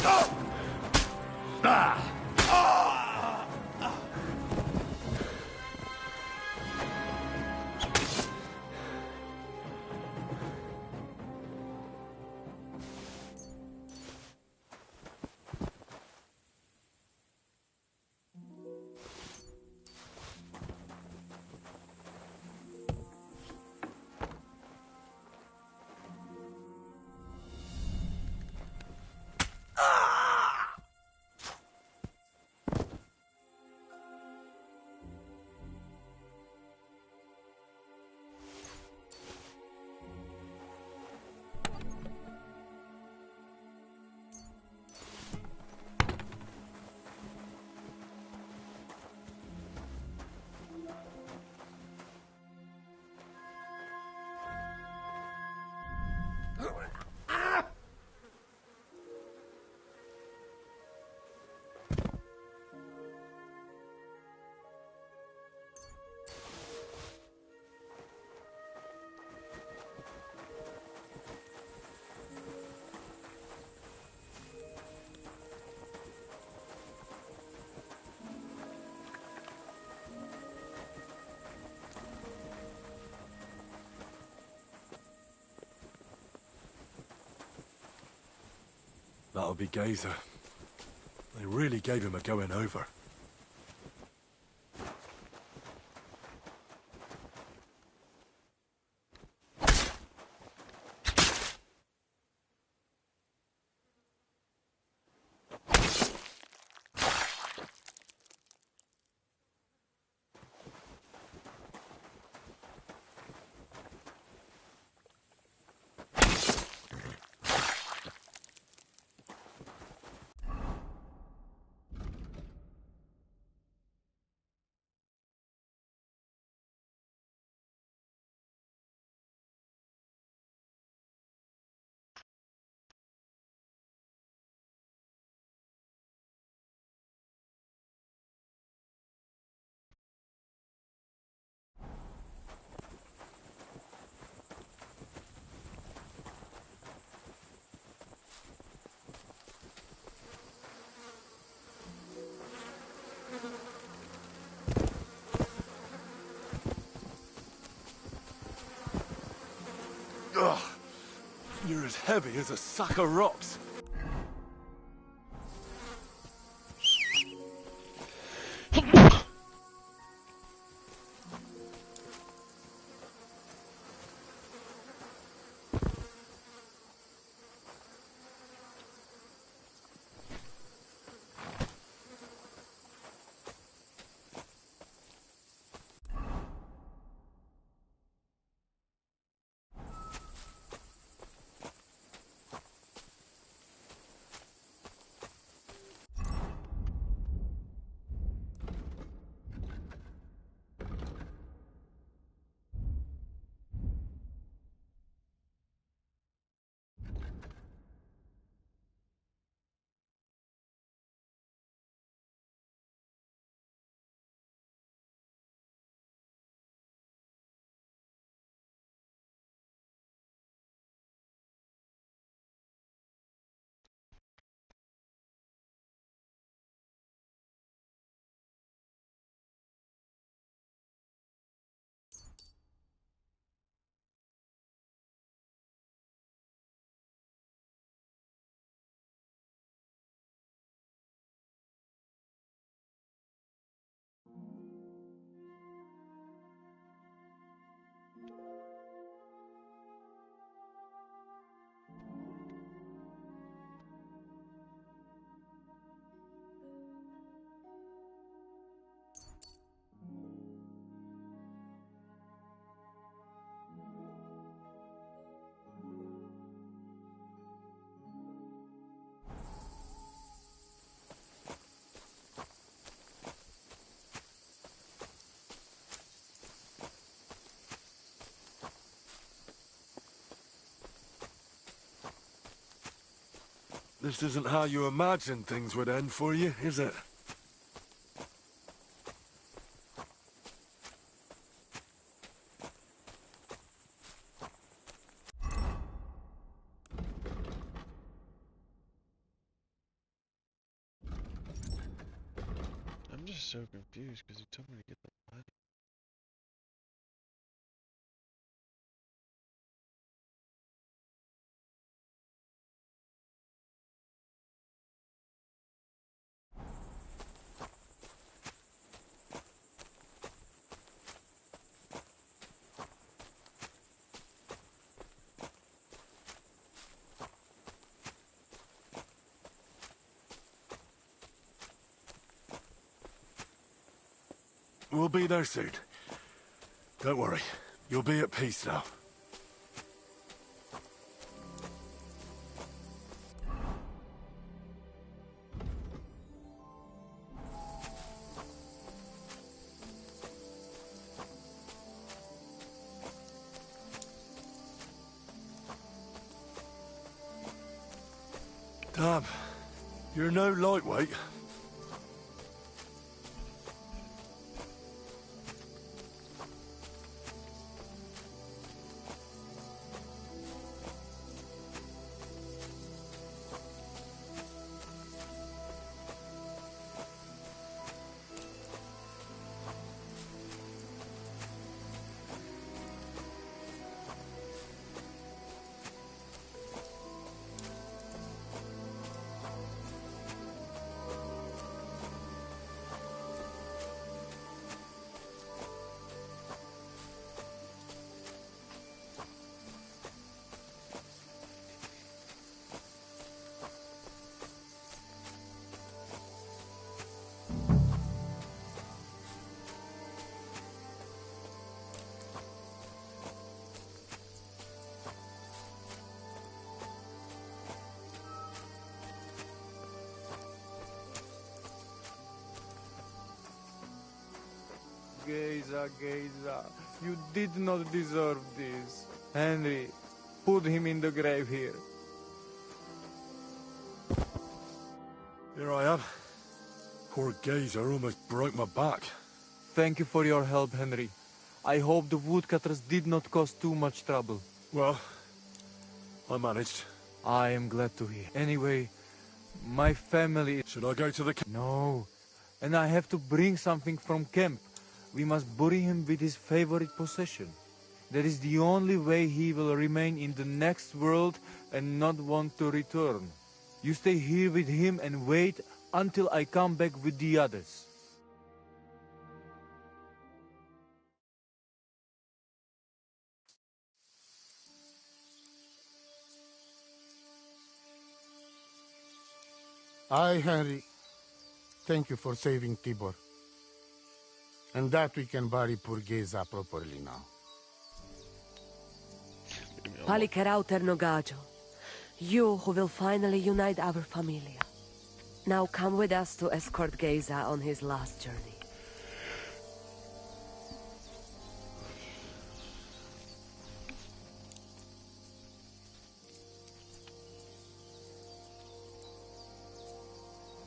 That'll be Gazer. They really gave him a going over. Ugh. You're as heavy as a sack of rocks. This isn't how you imagined things would end for you, is it? I'm just so confused because he told me to get the money. We'll be there soon. Don't worry. You'll be at peace now. Damn. You're no lightweight. Geza, you did not deserve this. Henry, put him in the grave here. Here I am. Poor Gazer almost broke my back. Thank you for your help, Henry. I hope the woodcutters did not cause too much trouble. Well, I managed. I am glad to hear. Anyway, my family... Should I go to the... No. And I have to bring something from camp. We must bury him with his favorite possession. That is the only way he will remain in the next world and not want to return. You stay here with him and wait until I come back with the others. I, Henry, thank you for saving Tibor. And that we can bury poor Geza properly now. Palikerauter Nogajo, you who will finally unite our familia. Now come with us to escort Geza on his last journey.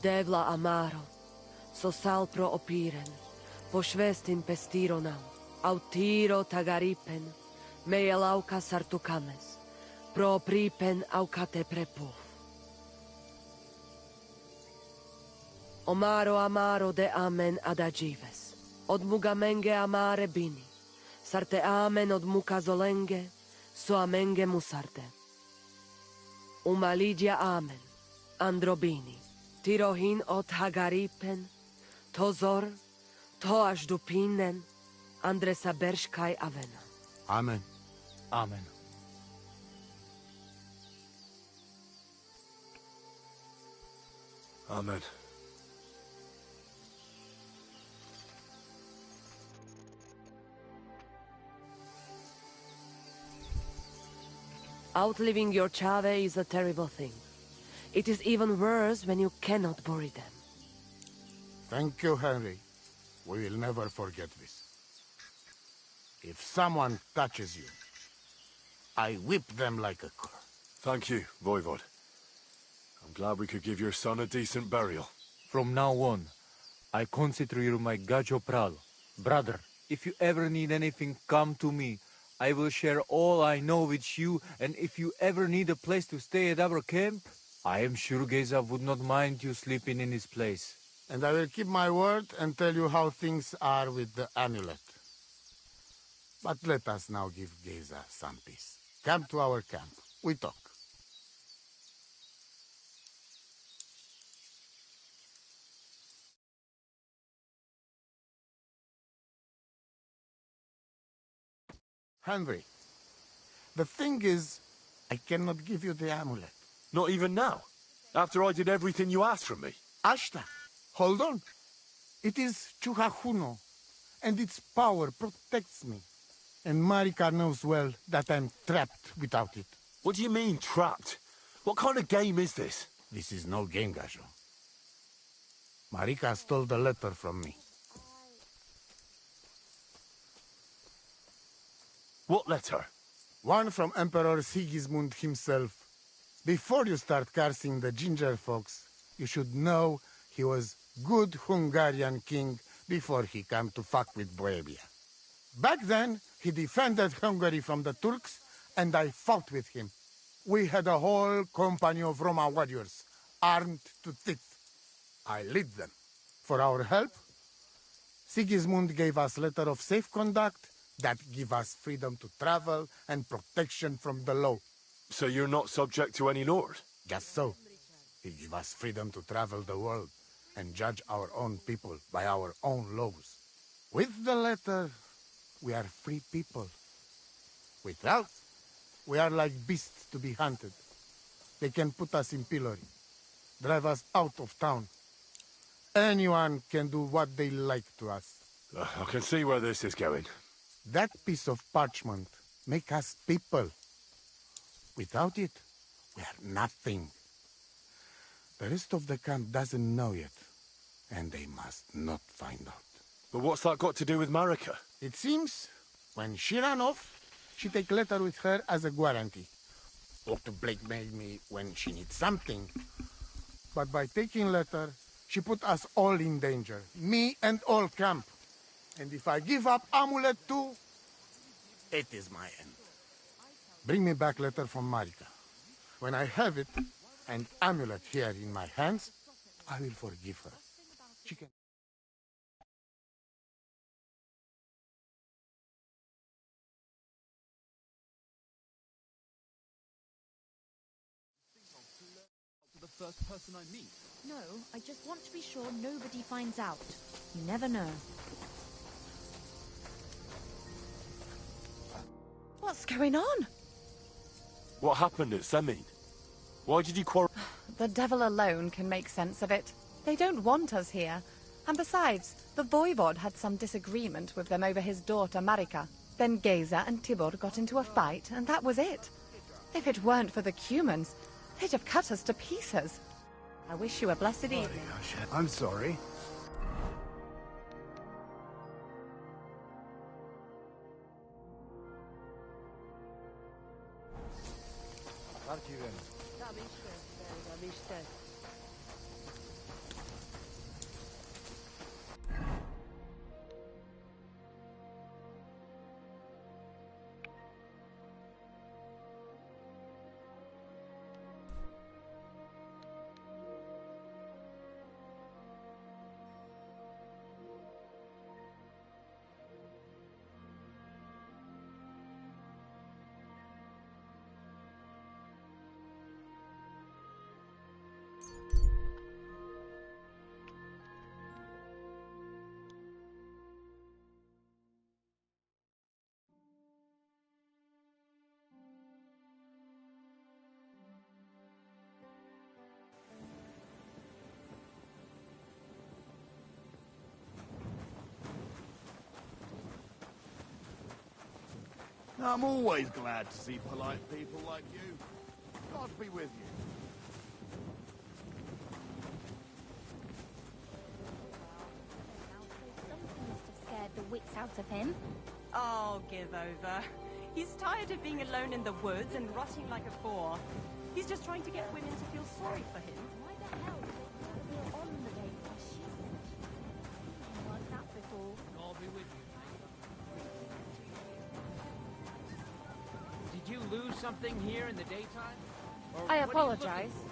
Devla amaro, so sal pro opiren, pošvestin pestironam, autiro tagaripen, mejelauka sartukames, pro pripen aukate prepuf. Omaro amaro de amen adagives, od mugamenge amare bini, sarte amen od mukazolenge, so amenge musarte. Umalidia amen, androbini. Tirohin od Hagaripen, Tozor, Toaš Dupinen, Andresa Berškaj Avena. Amen. Amen. Amen. Outliving your chave is a terrible thing. It is even worse when you cannot bury them. Thank you, Henry. We will never forget this. If someone touches you, I whip them like a cur. Thank you, Voivod. I'm glad we could give your son a decent burial. From now on, I consider you my Gajo Pral. Brother, if you ever need anything, come to me. I will share all I know with you, and if you ever need a place to stay at our camp, I am sure Geza would not mind you sleeping in his place. And I will keep my word and tell you how things are with the amulet. But let us now give Geza some peace. Come to our camp. We talk. Henry, the thing is, I cannot give you the amulet. Not even now? After I did everything you asked from me? Ashta, hold on. It is Chuhajuno, and its power protects me. And Marika knows well that I'm trapped without it. What do you mean, trapped? What kind of game is this? This is no game, Gajo. Marika stole the letter from me. What letter? One from Emperor Sigismund himself. Before you start cursing the ginger folks, you should know he was good Hungarian king before he came to fuck with Bohemia. Back then, he defended Hungary from the Turks, and I fought with him. We had a whole company of Roma warriors, armed to teeth. I lead them. For our help, Sigismund gave us letter of safe conduct that give us freedom to travel and protection from the law. So you're not subject to any lord? Just so. He give us freedom to travel the world and judge our own people by our own laws. With the letter, we are free people. Without, we are like beasts to be hunted. They can put us in pillory, drive us out of town. Anyone can do what they like to us. I can see where this is going. That piece of parchment make us people. Without it, we are nothing. The rest of the camp doesn't know yet, and they must not find out. But what's that got to do with Marika? It seems, when she ran off, she take letter with her as a guarantee. Or to blackmail me when she needs something. But by taking letter, she put us all in danger. Me and all camp. And if I give up amulet too, it is my end. Bring me back letter from Marika. When I have it, and amulet here in my hands, I will forgive her. She can... The first person I meet. No, I just want to be sure nobody finds out. You never know. What's going on? What happened at Semin? Why did you quarrel? The devil alone can make sense of it. They don't want us here. And besides, the Voivod had some disagreement with them over his daughter Marika. Then Geza and Tibor got into a fight, and that was it. If it weren't for the Cumans, they'd have cut us to pieces. I wish you a blessed evening. I'm sorry. I'm always glad to see polite people like you. God be with you. Something must have scared the wits out of him. Oh, give over. He's tired of being alone in the woods and rotting like a boar. He's just trying to get women to feel sorry for him. Why the hell did they put her on the date where she said she didn't like that before? I'll be with you. Did you lose something here in the daytime? Or I what are you looking apologize. for?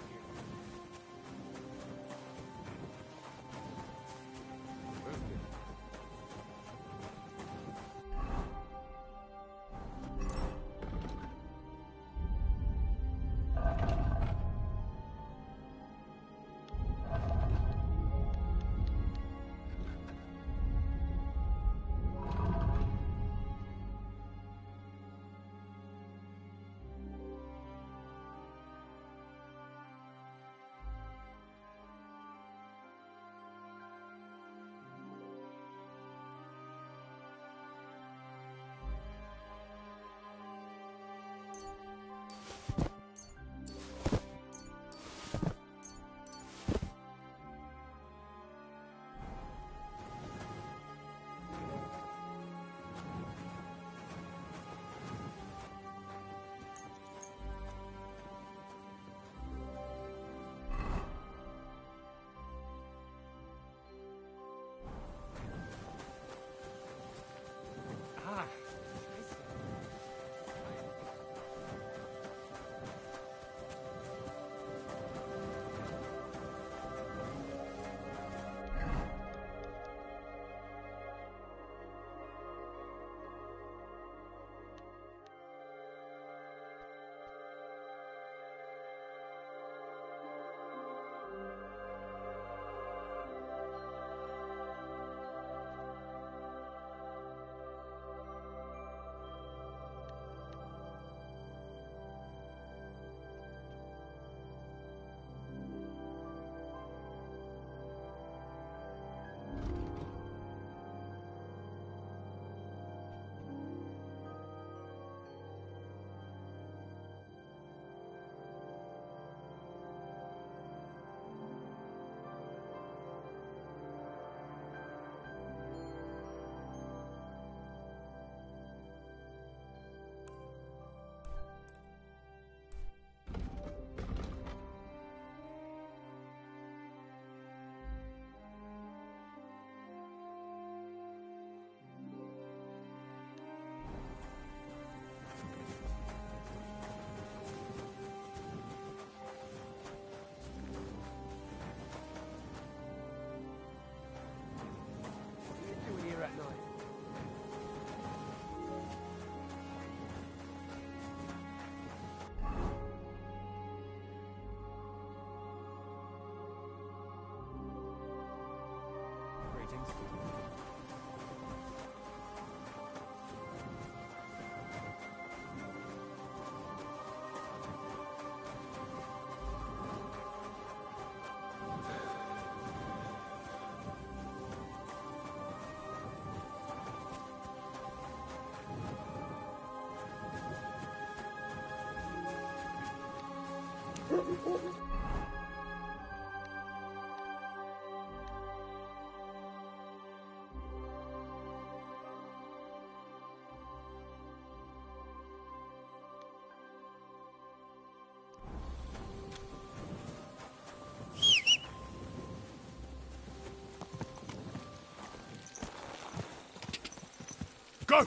Go!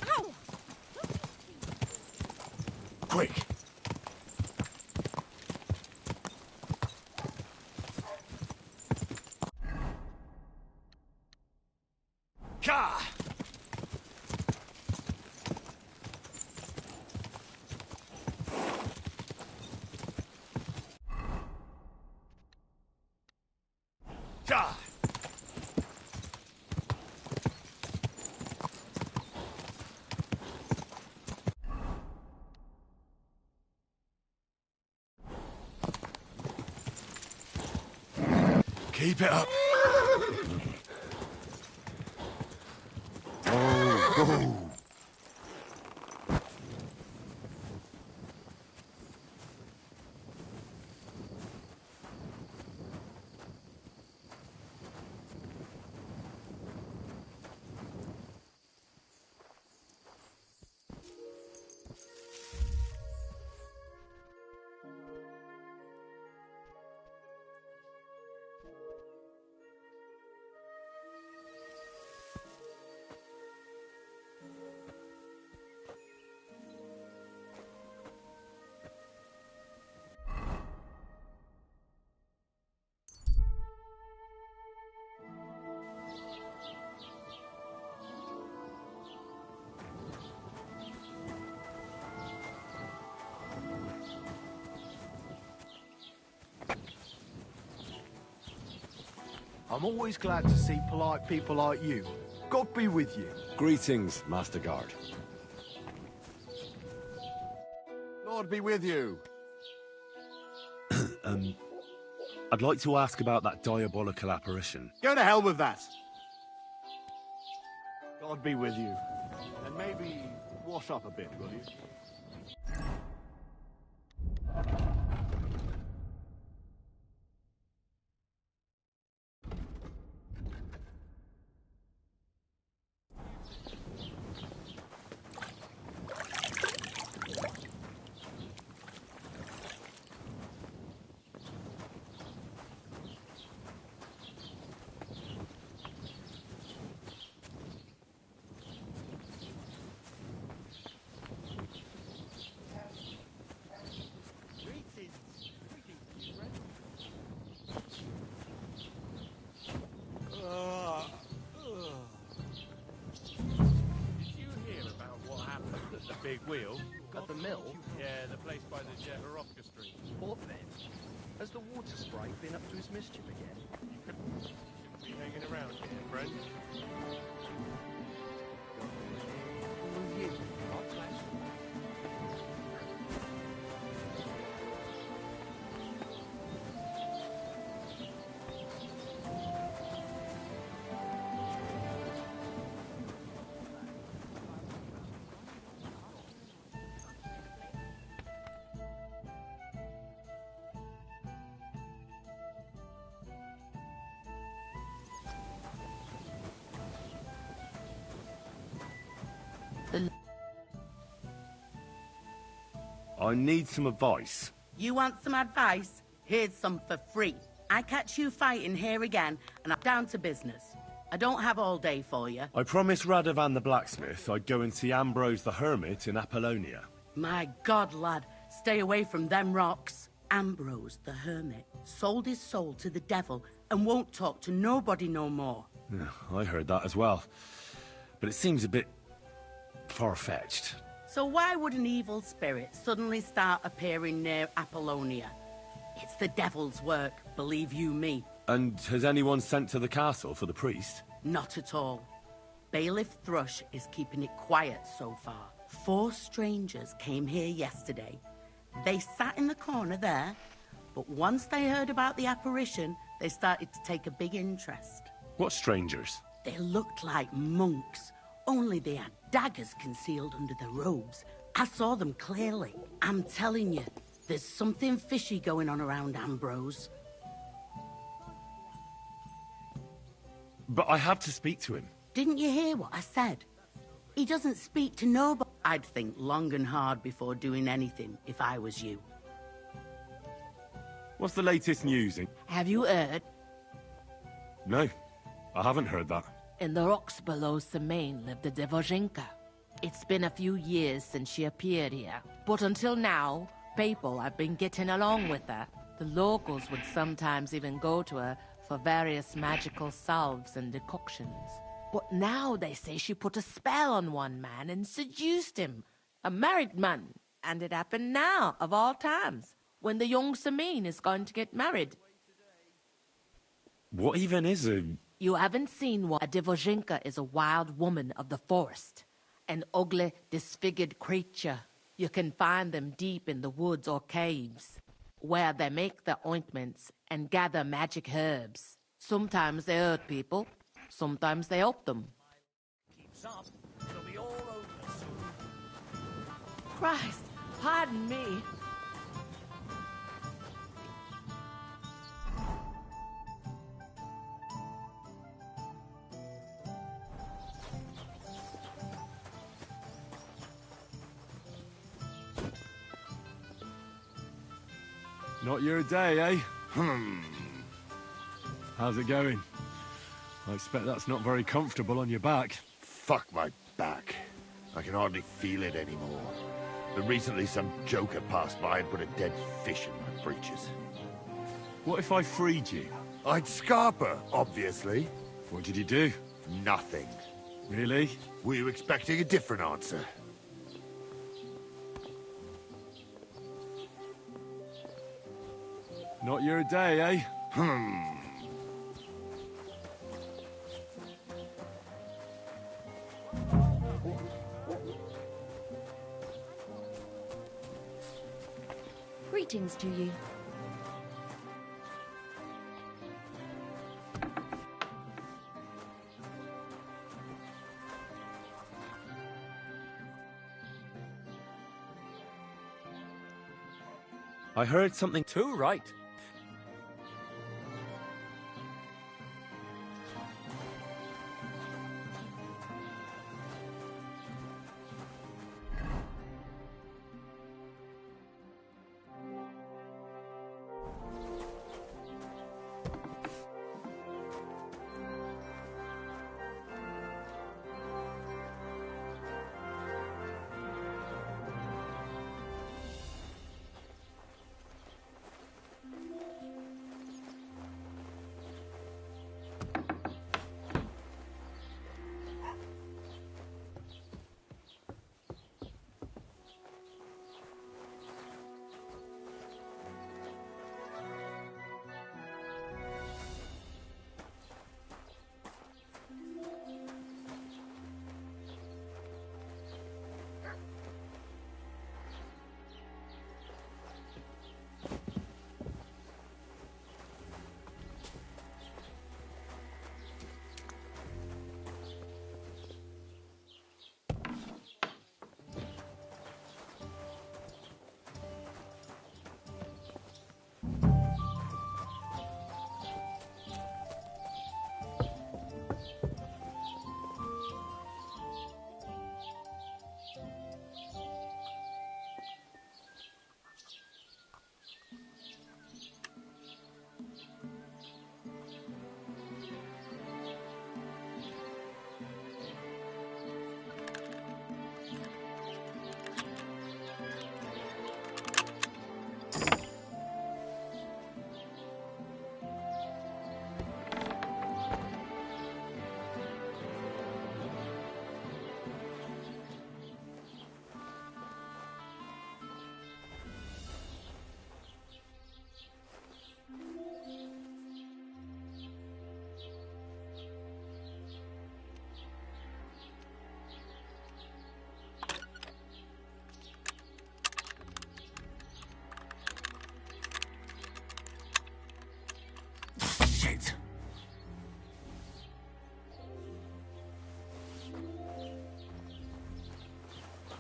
Ow! Quick! Ka! Ka! Keep it up. Oh. I'm always glad to see polite people like you. God be with you. Greetings, Master Guard. Lord be with you. I'd like to ask about that diabolical apparition. Go to hell with that. God be with you. And maybe wash up a bit, will you? Big wheel? Got the mill? Yeah, the place by the Jeverovka Street. What then? Has the water sprite been up to his mischief again? You shouldn't be hanging around here, friend. Who are you? I need some advice. You want some advice? Here's some for free. I catch you fighting here again, and I'm down to business. I don't have all day for you. I promised Radovan the blacksmith I'd go and see Ambrose the hermit in Apollonia. My God, lad, stay away from them rocks. Ambrose the hermit sold his soul to the devil and won't talk to nobody no more. Yeah, I heard that as well. But it seems a bit far-fetched. So why would an evil spirit suddenly start appearing near Apollonia? It's the devil's work, believe you me. And has anyone sent to the castle for the priest? Not at all. Bailiff Thrush is keeping it quiet so far. 4 strangers came here yesterday. They sat in the corner there, but once they heard about the apparition, they started to take a big interest. What strangers? They looked like monks, only they had daggers concealed under their robes. I saw them clearly. I'm telling you, there's something fishy going on around Ambrose. But I have to speak to him. Didn't you hear what I said? He doesn't speak to nobody. I'd think long and hard before doing anything if I was you. What's the latest news? Have you heard? No, I haven't heard that. In the rocks below Semaine lived the Devozhenka. It's been a few years since she appeared here, but until now, people have been getting along with her. The locals would sometimes even go to her for various magical salves and decoctions. But now they say she put a spell on one man and seduced him, a married man. And it happened now, of all times, when the young Semaine is going to get married. What even is a... You haven't seen what a Devozhenka is. A wild woman of the forest. An ugly, disfigured creature. You can find them deep in the woods or caves, where they make their ointments and gather magic herbs. Sometimes they hurt people, sometimes they help them. Keeps up, it'll be all over soon. Christ, pardon me. Not your day, eh? How's it going? I expect that's not very comfortable on your back. Fuck my back. I can hardly feel it anymore. But recently some joker passed by and put a dead fish in my breeches. What if I freed you? I'd scarp her, obviously. What did you do? Nothing. Really? Were you expecting a different answer? Not your day, eh? Greetings to you. I heard something. Too right.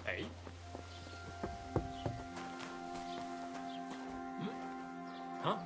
Hey. Huh?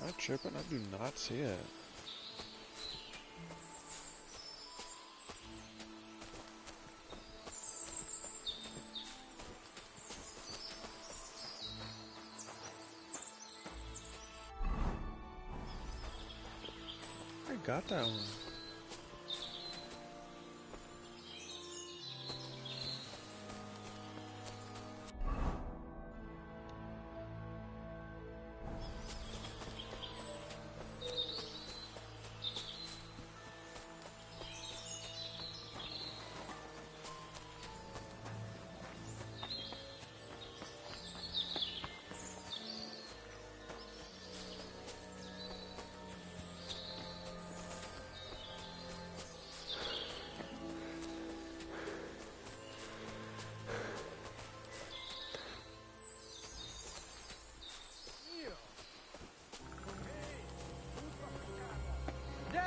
Am I tripping? I do not see it. I got that one.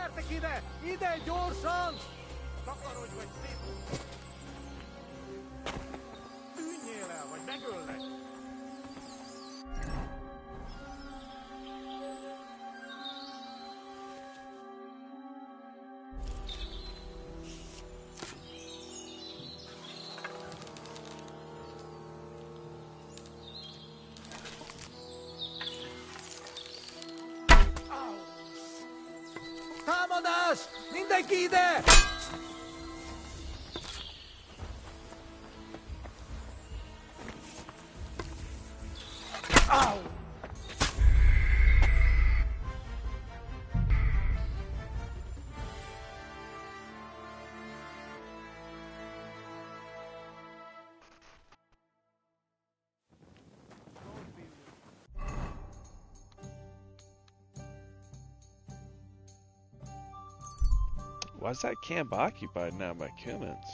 Értek ide! Ide, gyorsan! Takarodj, vagy szép! Tűnjél el, vagy megöllek! Támadás! Mindenki ide! Au! Why is that camp occupied now by Cumans?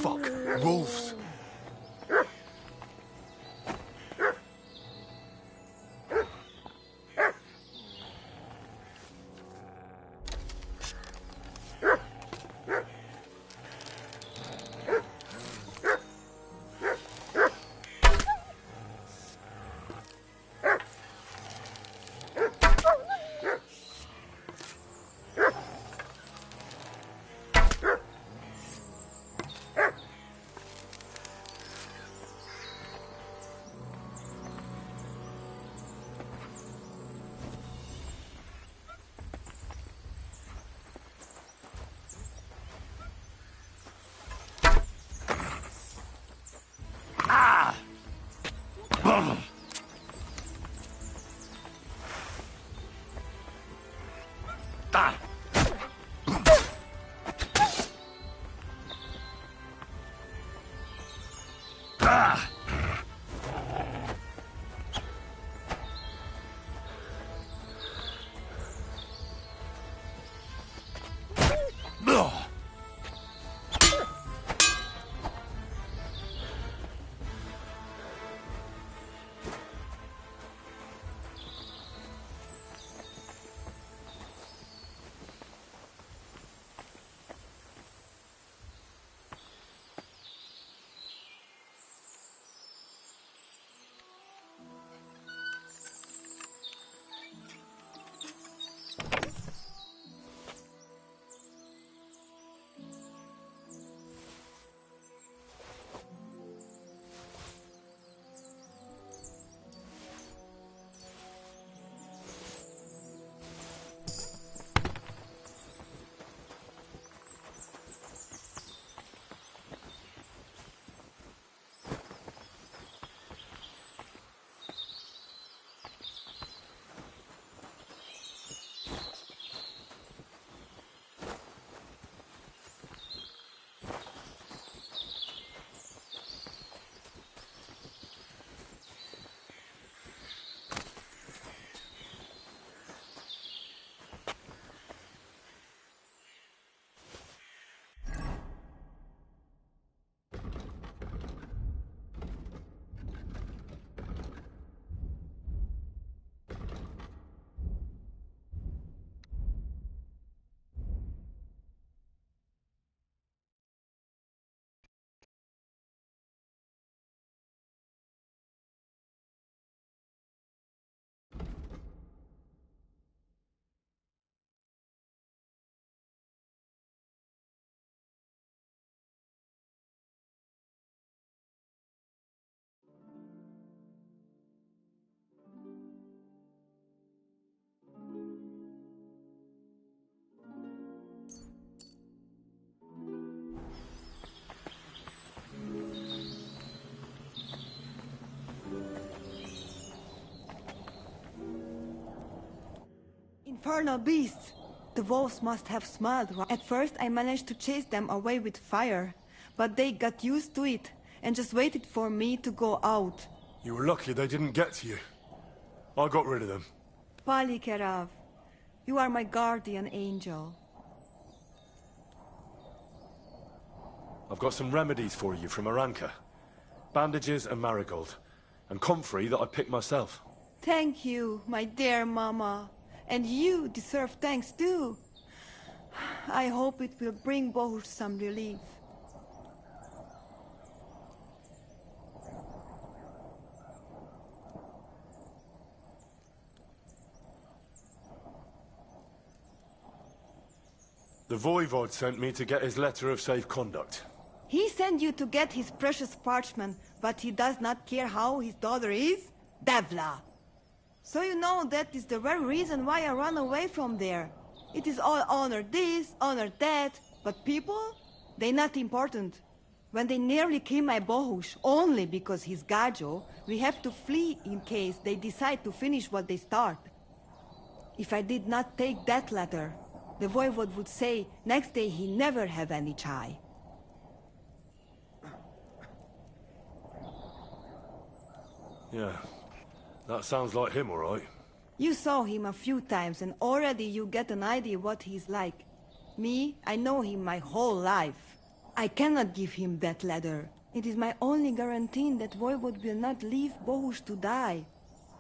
Fuck, wolves. infernal beasts! The wolves must have smelled. At first, I managed to chase them away with fire, but they got used to it and just waited for me to go out. You were lucky they didn't get to you. I got rid of them. Palikerav, you are my guardian angel. I've got some remedies for you from Aranka. Bandages and marigold. And comfrey that I picked myself. Thank you, my dear Mama. And you deserve thanks too. I hope it will bring Bohush some relief. The Voivod sent me to get his letter of safe conduct. He sent you to get his precious parchment, but he does not care how his daughter is? Devla! So you know that is the very reason why I run away from there. It is all honor this, honor that, but people? They not important. When they nearly kill my Bohush, only because he's Gajo, we have to flee in case they decide to finish what they start. If I did not take that letter, the Voivod would say next day he never have any chai. Yeah, that sounds like him, all right. You saw him a few times and already you get an idea what he's like. Me, I know him my whole life. I cannot give him that letter. It is my only guarantee that Voivod will not leave Bohush to die.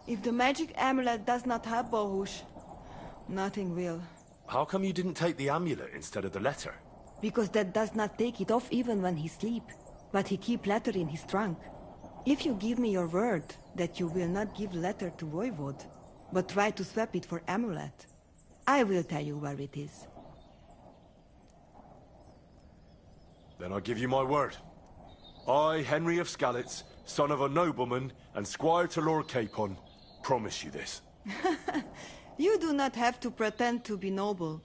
If the magic amulet does not help Bohush, nothing will. How come you didn't take the amulet instead of the letter? Because that does not take it off even when he sleep. But he keep letter in his trunk. If you give me your word that you will not give letter to Voivod, but try to swap it for amulet, I will tell you where it is. Then I give you my word. I, Henry of Skalitz, son of a nobleman and squire to Lord Capon, promise you this. You do not have to pretend to be noble.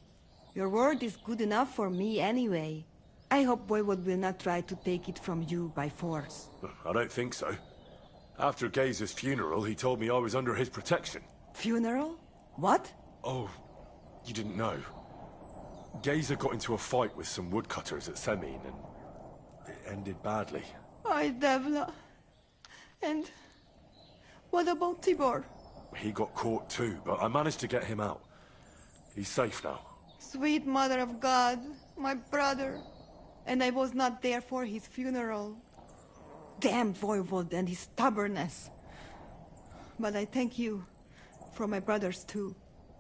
Your word is good enough for me anyway. I hope Voivod will not try to take it from you by force. I don't think so. After Gaze's funeral, he told me I was under his protection. Funeral? What? Oh, you didn't know. Gazer got into a fight with some woodcutters at Semin, and it ended badly. Ay, Devla. And what about Tibor? He got caught too, but I managed to get him out. He's safe now. Sweet Mother of God, my brother. And I was not there for his funeral. Damn Voivod and his stubbornness. But I thank you for my brothers too.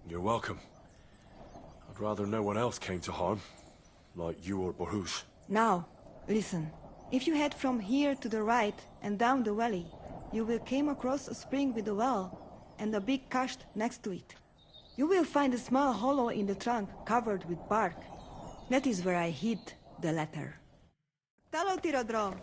You're welcome. I'd rather no one else came to harm, like you or Bohush. Now, listen. If you head from here to the right and down the valley, you will come across a spring with a well and a big kasht next to it. You will find a small hollow in the trunk covered with bark. That is where I hid the letter. Talo Tirodrom.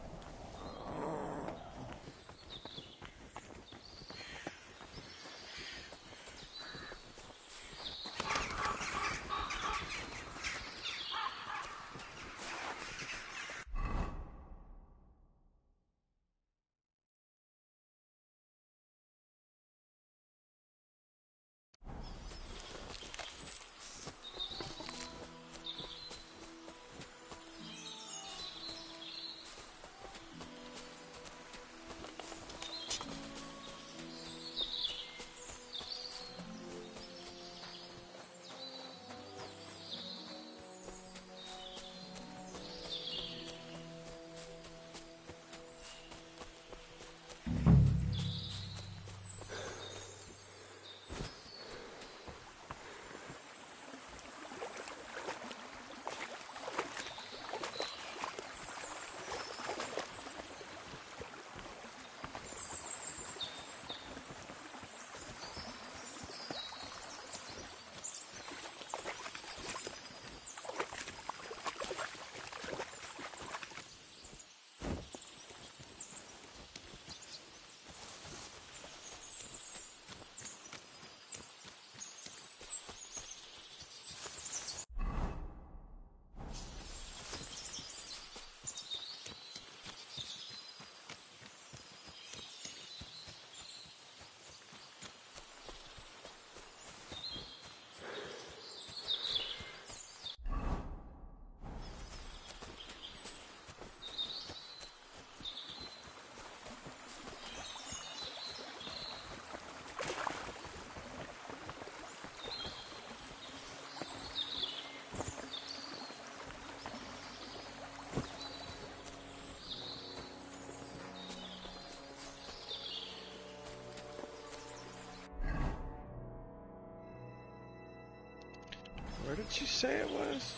did you say it was?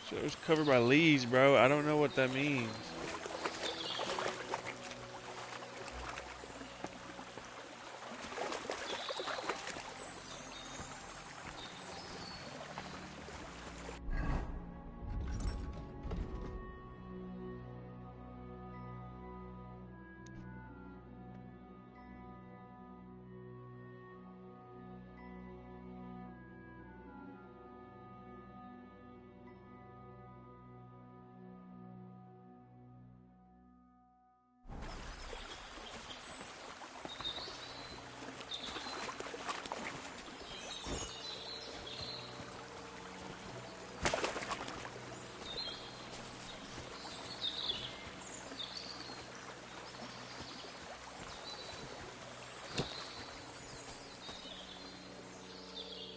So it was covered by leaves, bro. I don't know what that means.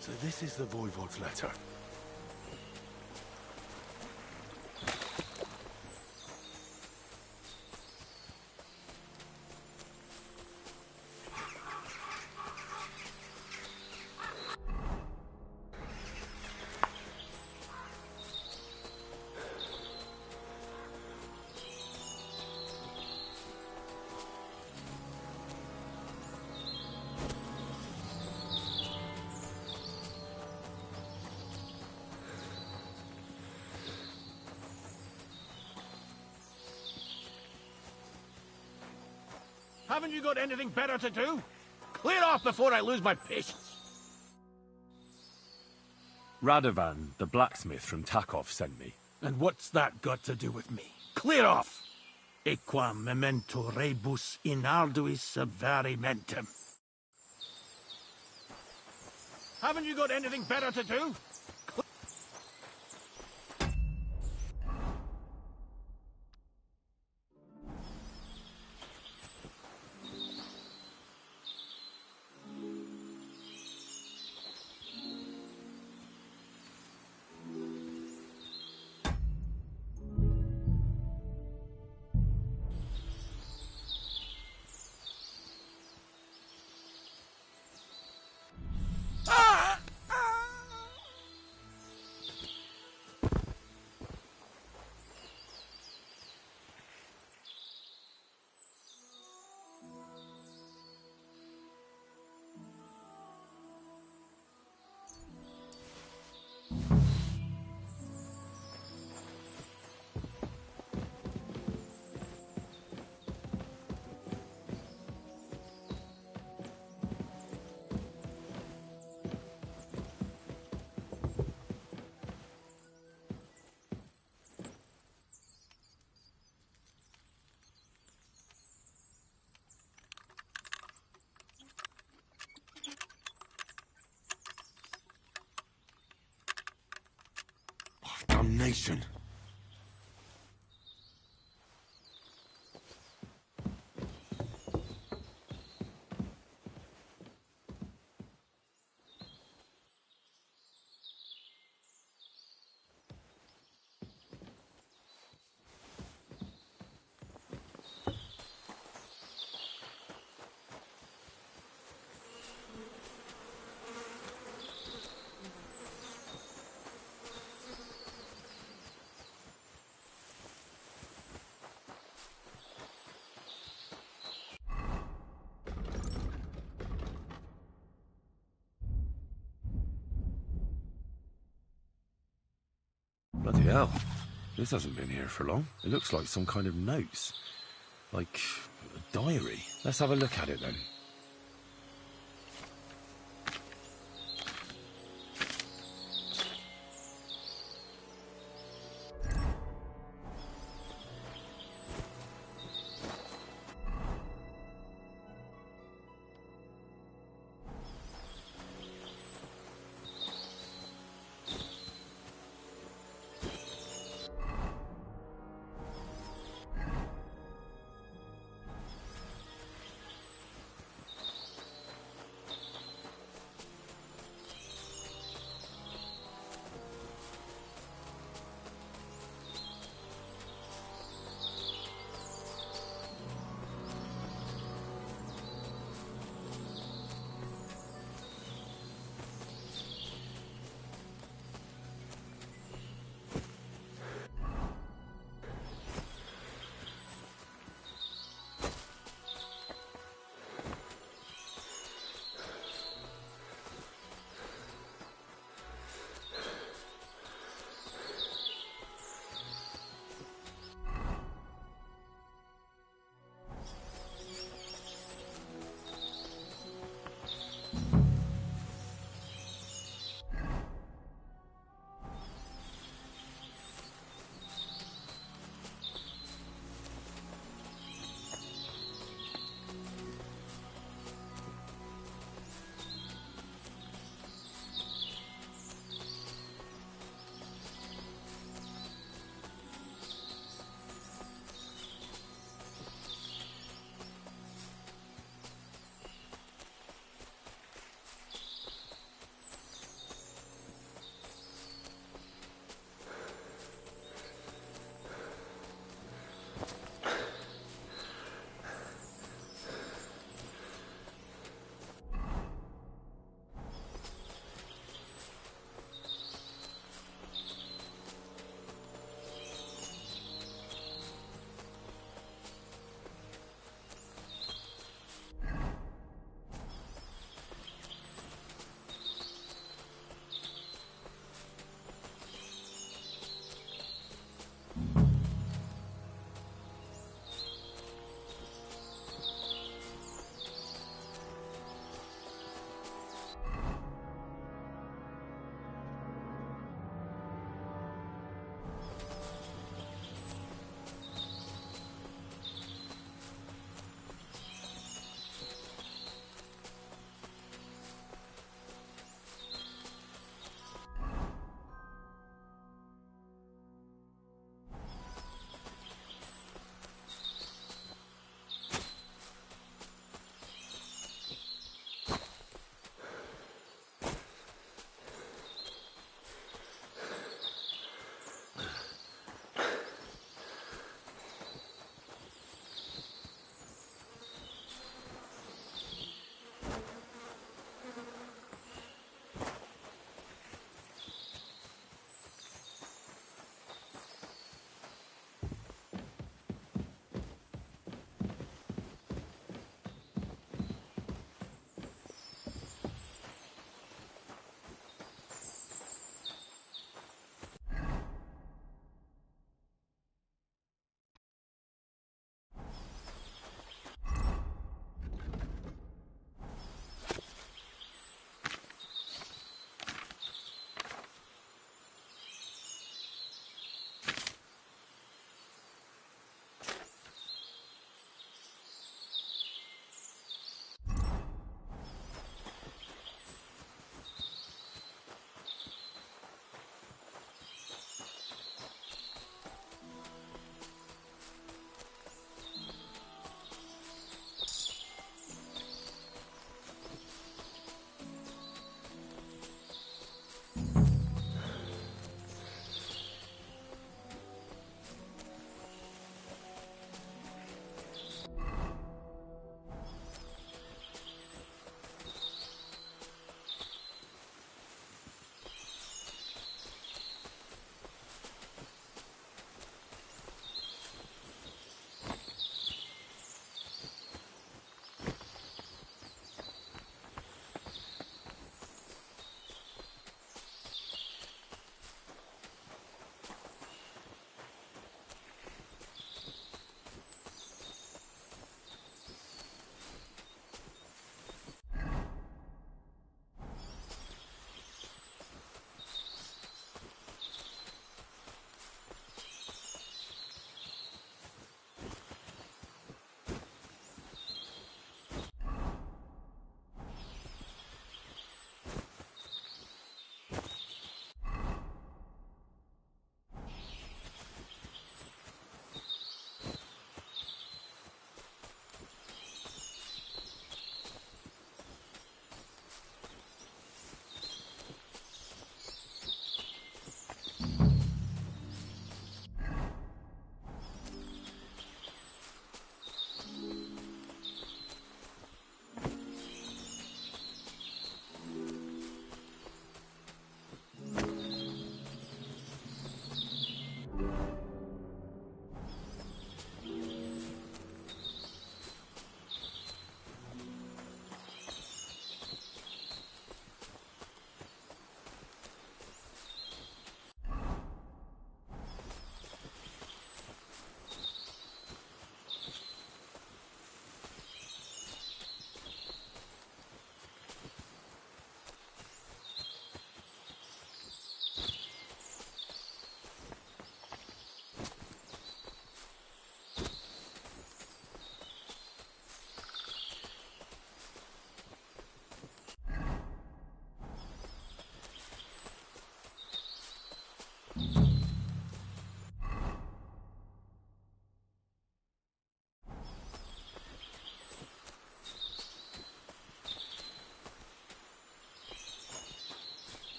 So this is the Voivod's letter. Haven't you got anything better to do? Clear off before I lose my patience. Radovan, the blacksmith from Takov, sent me. And what's that got to do with me? Clear off! Equam memento rebus in arduis severimentem. Haven't you got anything better to do? Damnation. Bloody hell. This hasn't been here for long. It looks like some kind of notes. Like a diary. Let's have a look at it then.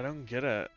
I don't get it.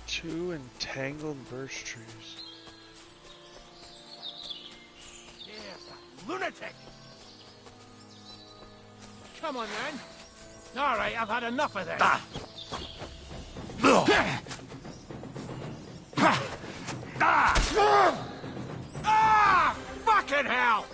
Two entangled birch trees. Yes, lunatic! Come on, man. All right, I've had enough of this. Fucking hell!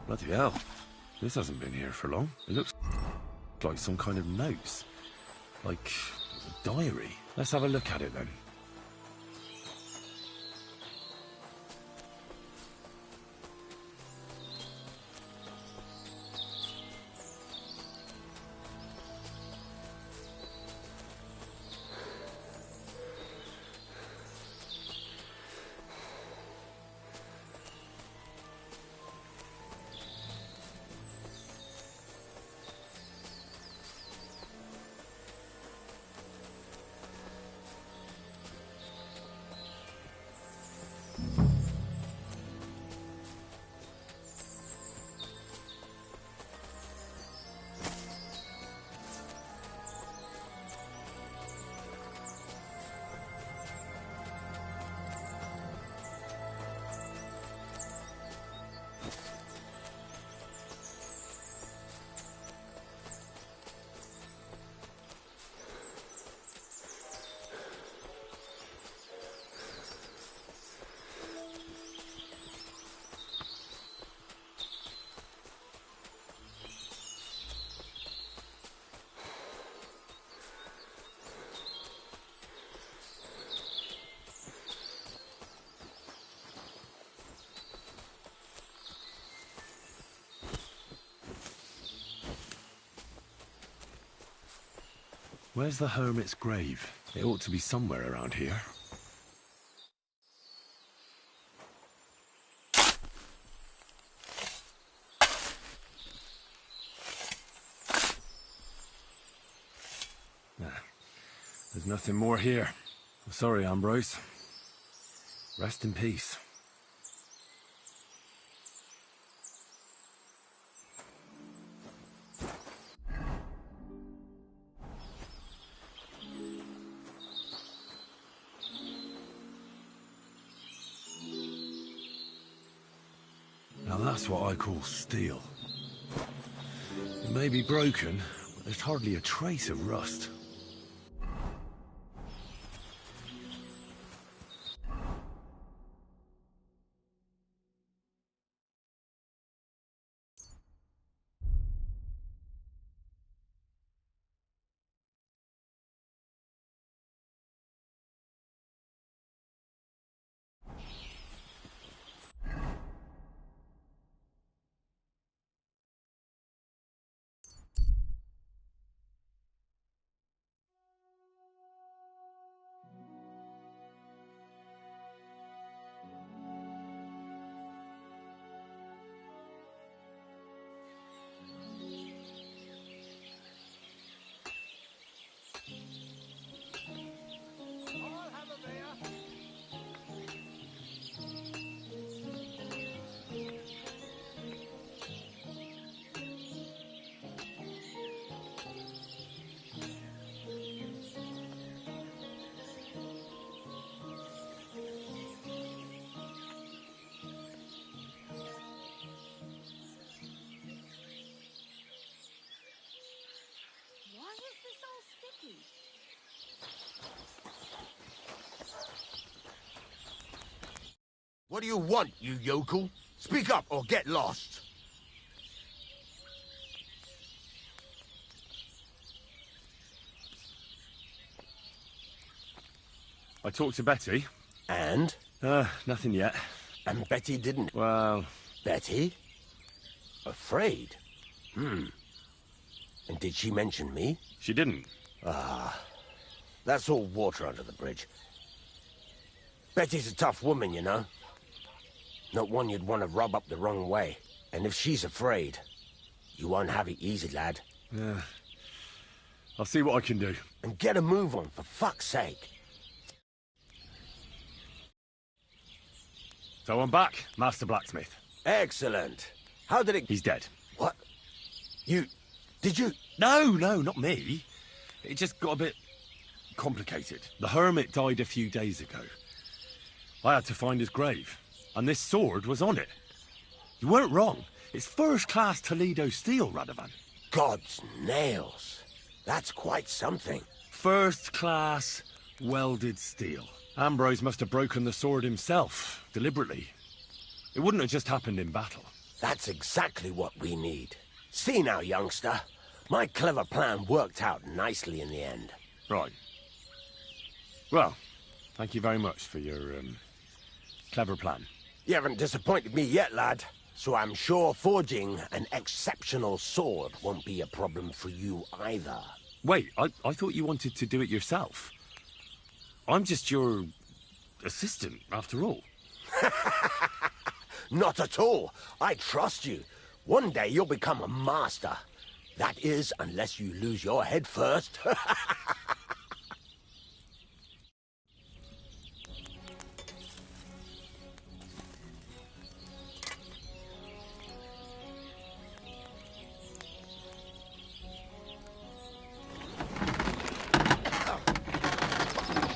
Bloody hell. This hasn't been here for long. It looks like some kind of notes. Like a diary. Let's have a look at it then. Where's the hermit's grave? It ought to be somewhere around here. There's nothing more here. Sorry, Ambrose. Rest in peace. Now that's what I call steel. It may be broken, but there's hardly a trace of rust. What do you want, you yokel? Speak up or get lost. I talked to Betty. And? Nothing yet. And Betty didn't? Well... Betty? Afraid? And did she mention me? She didn't. That's all water under the bridge. Betty's a tough woman, you know. Not one you'd want to rub up the wrong way. And if she's afraid, you won't have it easy, lad. Yeah. I'll see what I can do. And get a move on, for fuck's sake. So I'm back, Master Blacksmith. Excellent. How did it... He's dead. What? Did you... No, not me. It just got a bit complicated. The hermit died a few days ago. I had to find his grave, and this sword was on it. You weren't wrong. It's first-class Toledo steel, Radovan. God's nails. That's quite something. First-class welded steel. Ambrose must have broken the sword himself, deliberately. It wouldn't have just happened in battle. That's exactly what we need. See now, youngster. My clever plan worked out nicely in the end. Right. Well, thank you very much for your, clever plan. You haven't disappointed me yet, lad. So I'm sure forging an exceptional sword won't be a problem for you either. Wait, I thought you wanted to do it yourself. I'm just your assistant, after all. Not at all. I trust you. One day you'll become a master. That is, unless you lose your head first.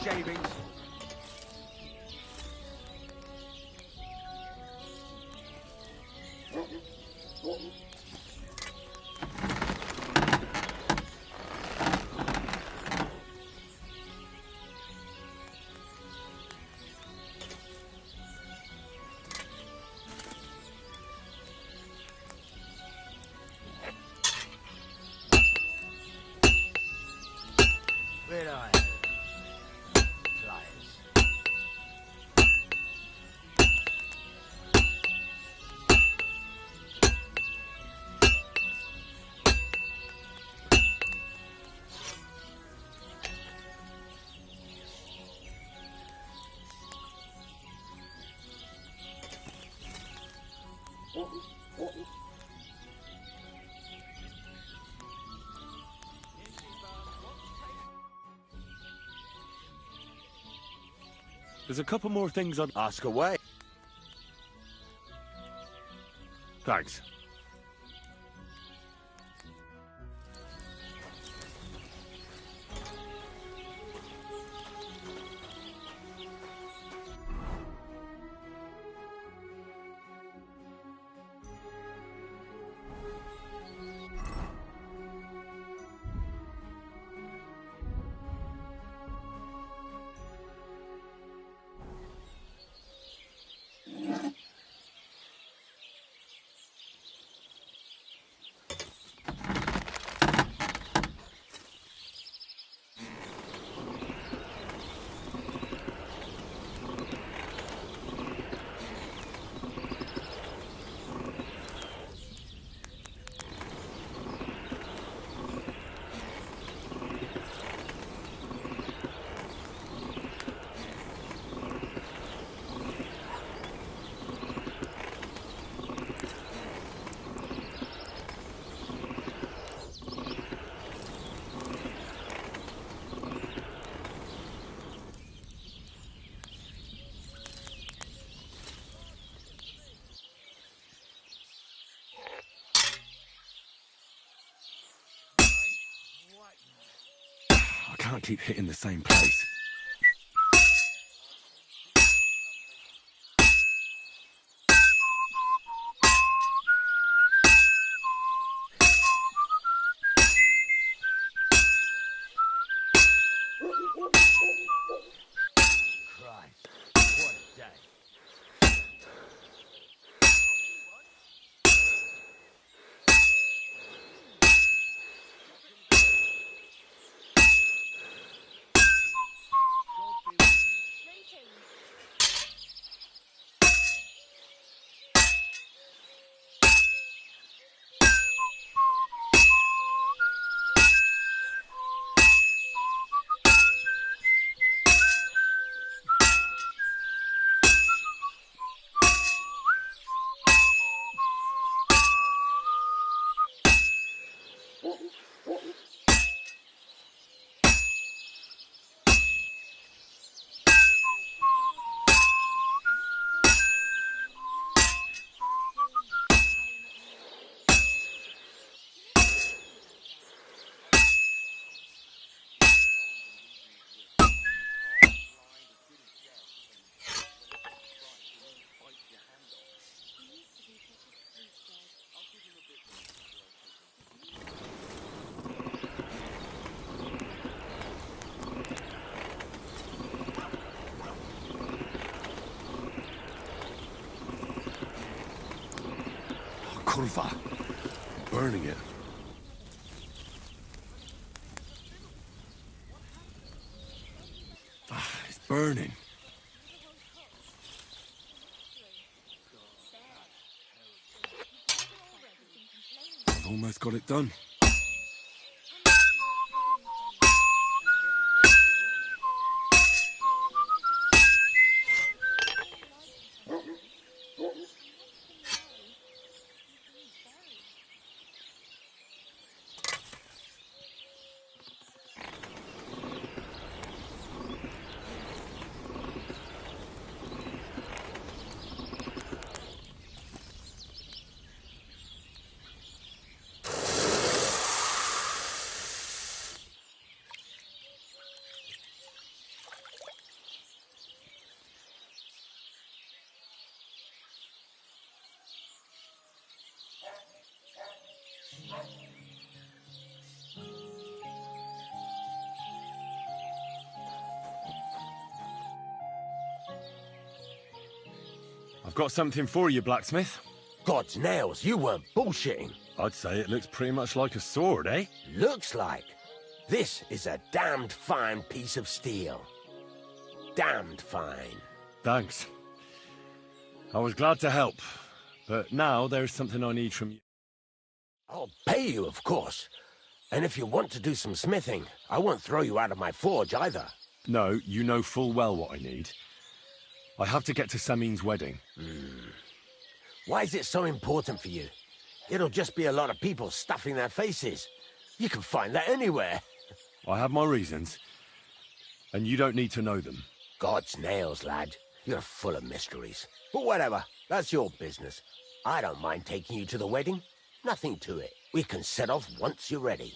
Shavings. Where are There's a couple more things I'd... Ask away. Thanks. I can't keep hitting the same place. Christ, what a day. Kurva. Burning it. It's burning. I've almost got it done. I've got something for you, blacksmith. God's nails, you weren't bullshitting. I'd say it looks pretty much like a sword, eh? Looks like. This is a damned fine piece of steel. Damned fine. Thanks. I was glad to help, but now there's something I need from you. I'll pay you, of course. And if you want to do some smithing, I won't throw you out of my forge either. No, you know full well what I need. I have to get to Samin's wedding. Why is it so important for you? It'll just be a lot of people stuffing their faces. You can find that anywhere. I have my reasons, and you don't need to know them. God's nails, lad. You're full of mysteries. But whatever, that's your business. I don't mind taking you to the wedding. Nothing to it. We can set off once you're ready.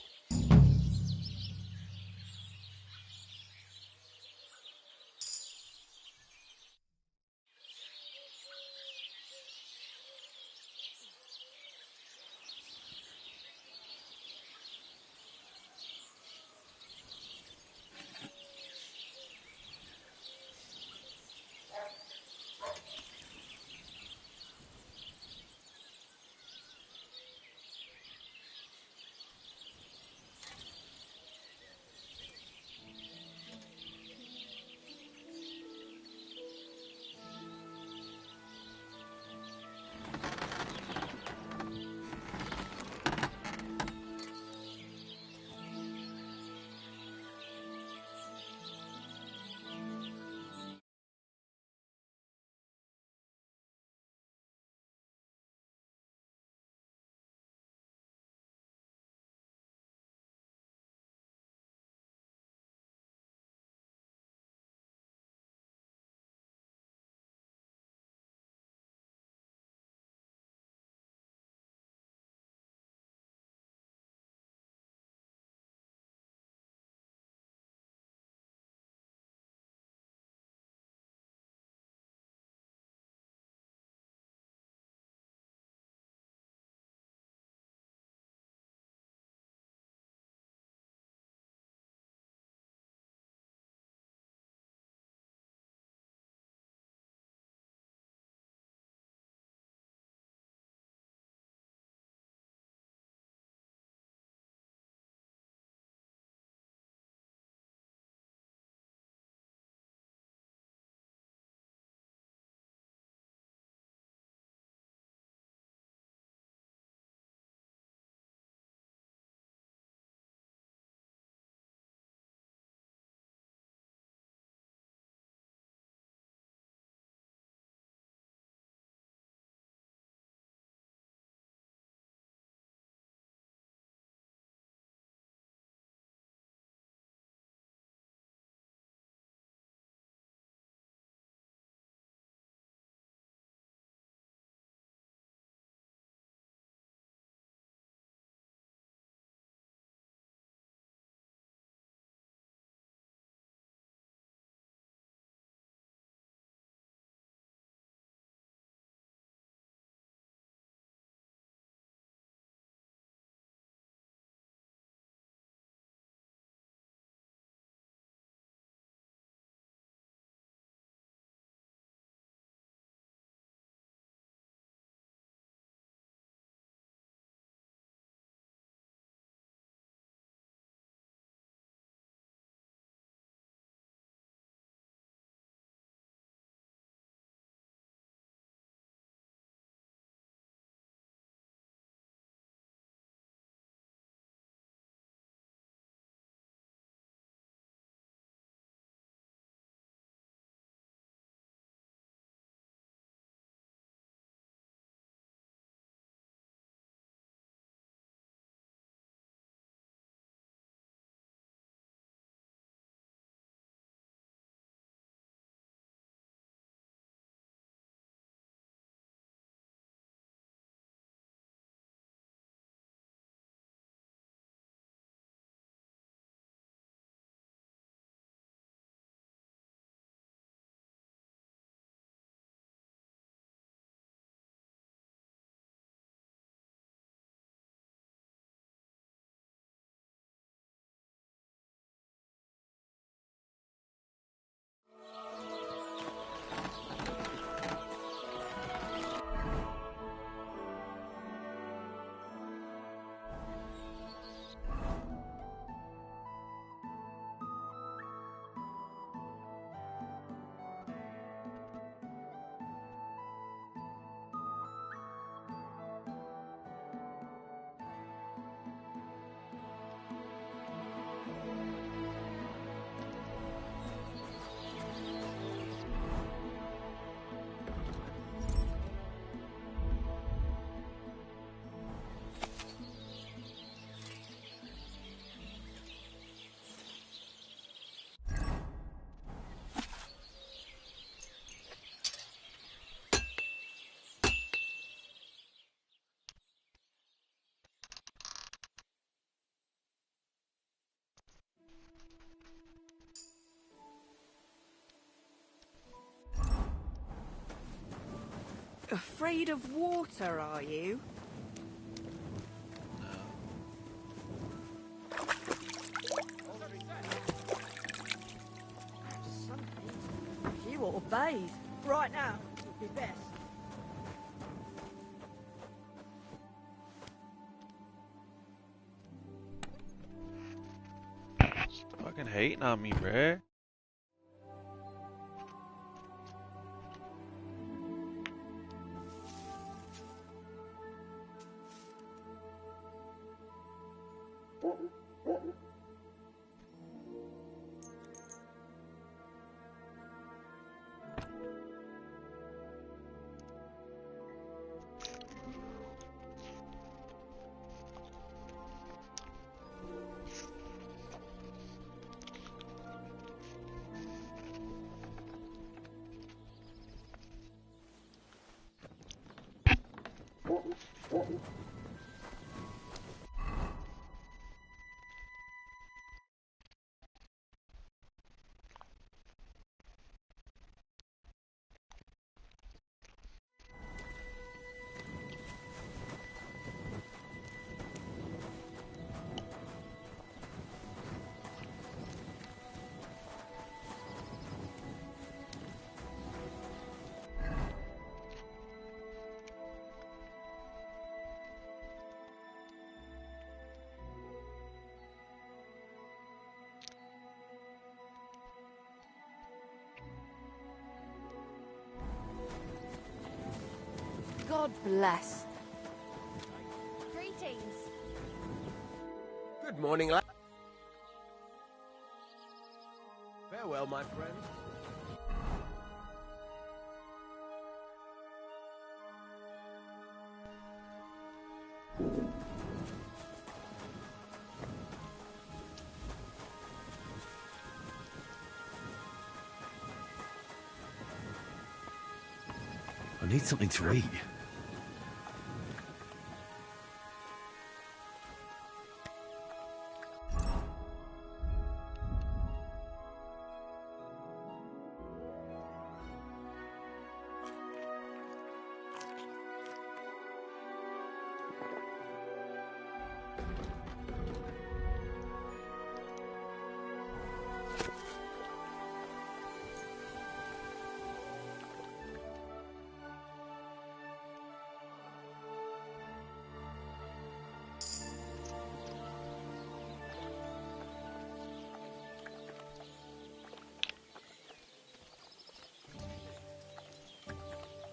Afraid of water, are you? You ought to bathe. Right now would be best. Fucking hating on me, bruh. God bless. Greetings. Good morning, lad. Farewell, my friend. I need something to eat.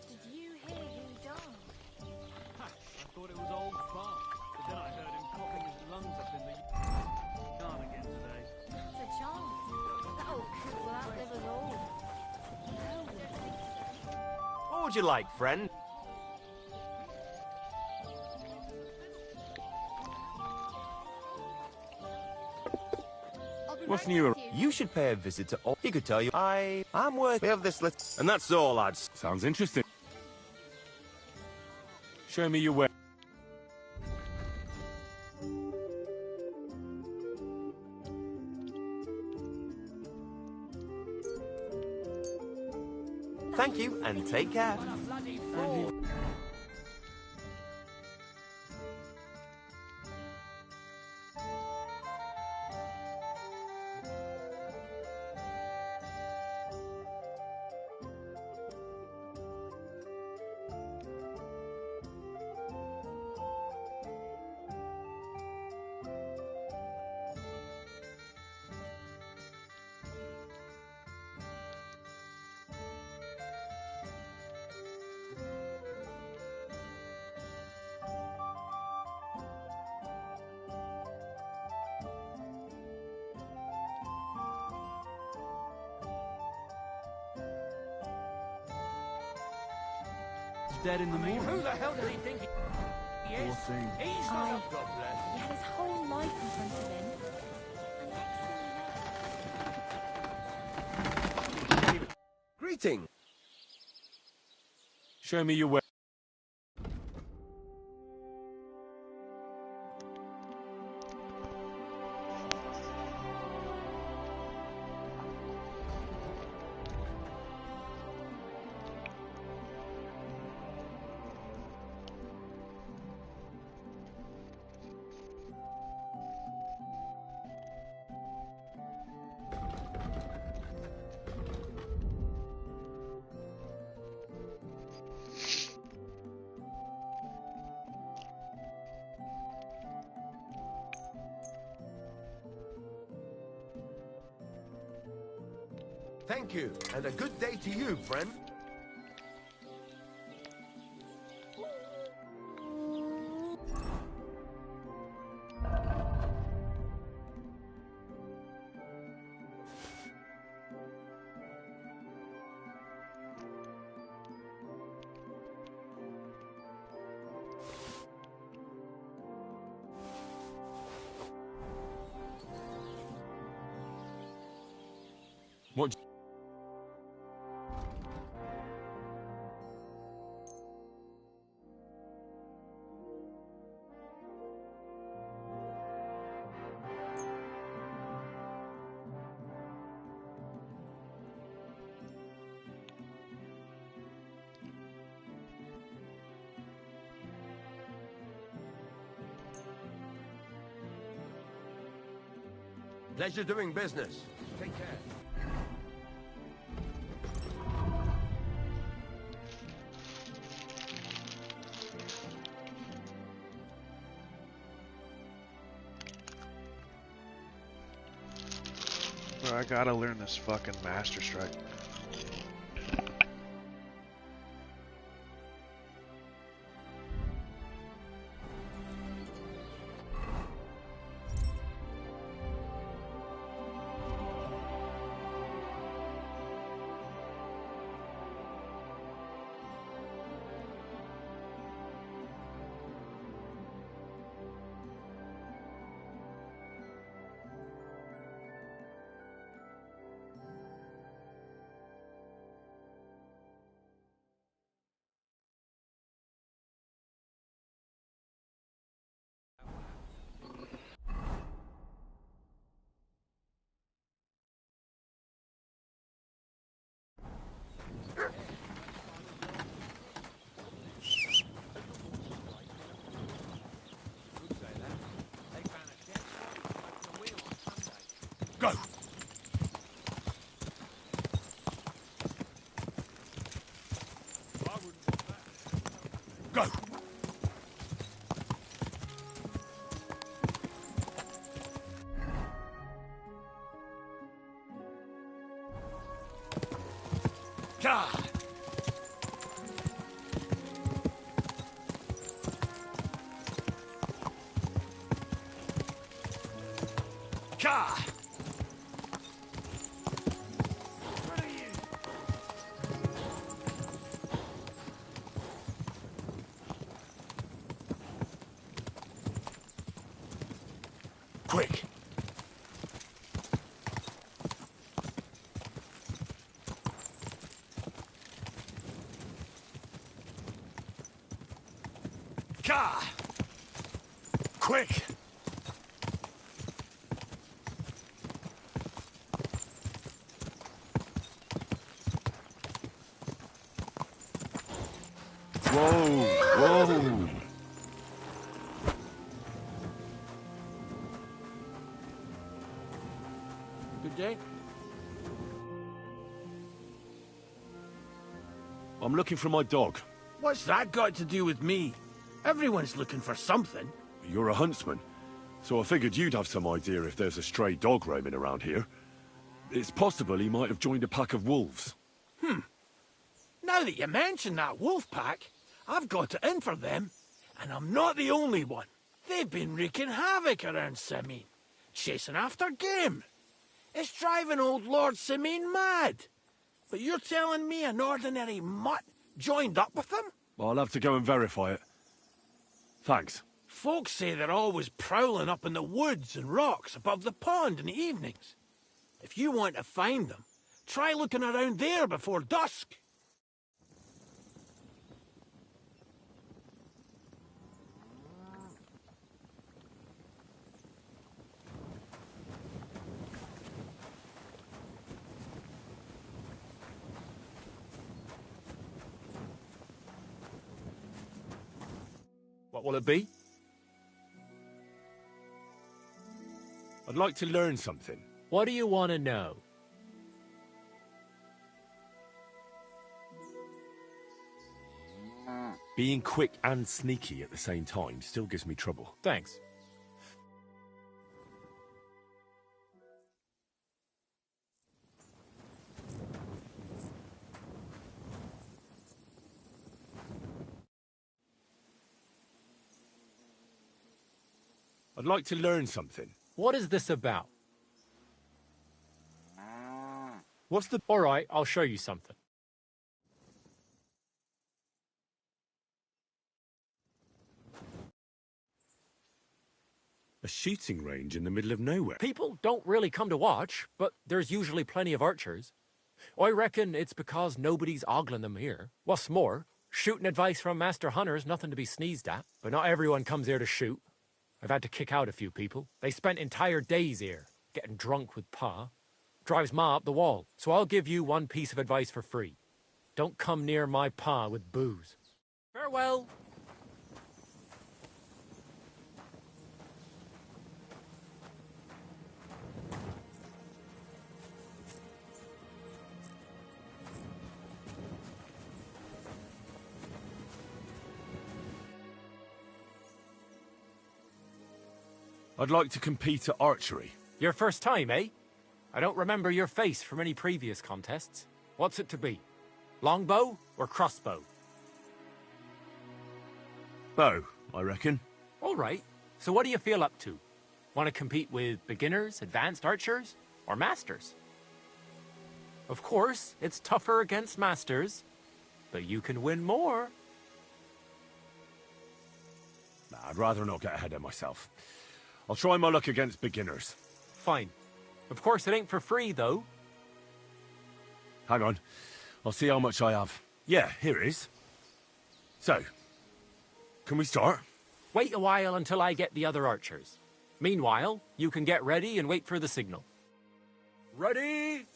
Did you hear who died? I thought it was old Bart, but then I heard him coughing his lungs up in the yarn again today. Not a chance. That old coot will outlive us all. No one thinks so. What would you like, friend? What's new? You should pay a visit to all. He could tell you. I'm worthy of this list. And that's all, lads. Sounds interesting. Show me your way. Thank you, and take care. Dead in the morning. Who the hell does he think he is? Poor thing. He's not a God bless. He had his whole life in front of him. And next thing you know... Greeting. Show me your way. Thank you, and a good day to you, friend. What? Pleasure doing business. Take care. Bro, I gotta learn this fucking Master Strike. Go! Go! God! God! Quick! God! Quick! Whoa! Whoa! Good day. I'm looking for my dog. What's that got to do with me? Everyone's looking for something. You're a huntsman, so I figured you'd have some idea if there's a stray dog roaming around here. It's possible he might have joined a pack of wolves. Now that you mention that wolf pack, I've got it in for them. And I'm not the only one. They've been wreaking havoc around Simine, chasing after game. It's driving old Lord Simine mad. But you're telling me an ordinary mutt joined up with them? I'll have to go and verify it. Thanks. Folks say they're always prowling up in the woods and rocks above the pond in the evenings. If you want to find them, try looking around there before dusk. What will it be? I'd like to learn something. What do you want to know? Being quick and sneaky at the same time still gives me trouble. Thanks. I'd like to learn something. What is this about? What's the... All right, I'll show you something. A shooting range in the middle of nowhere. People don't really come to watch, but there's usually plenty of archers. I reckon it's because nobody's ogling them here. What's more, shooting advice from Master Hunter's nothing to be sneezed at, but not everyone comes here to shoot. I've had to kick out a few people. They spent entire days here, getting drunk with Pa. Drives Ma up the wall, so I'll give you one piece of advice for free. Don't come near my Pa with booze. Farewell! I'd like to compete at archery. Your first time, eh? I don't remember your face from any previous contests. What's it to be? Longbow or crossbow? Bow, I reckon. All right. So what do you feel up to? Want to compete with beginners, advanced archers, or masters? Of course, it's tougher against masters, but you can win more. Nah, I'd rather not get ahead of myself. I'll try my luck against beginners. Fine. Of course, it ain't for free, though. Hang on. I'll see how much I have. Yeah, here it is. So, can we start? Wait a while until I get the other archers. Meanwhile, you can get ready and wait for the signal. Ready?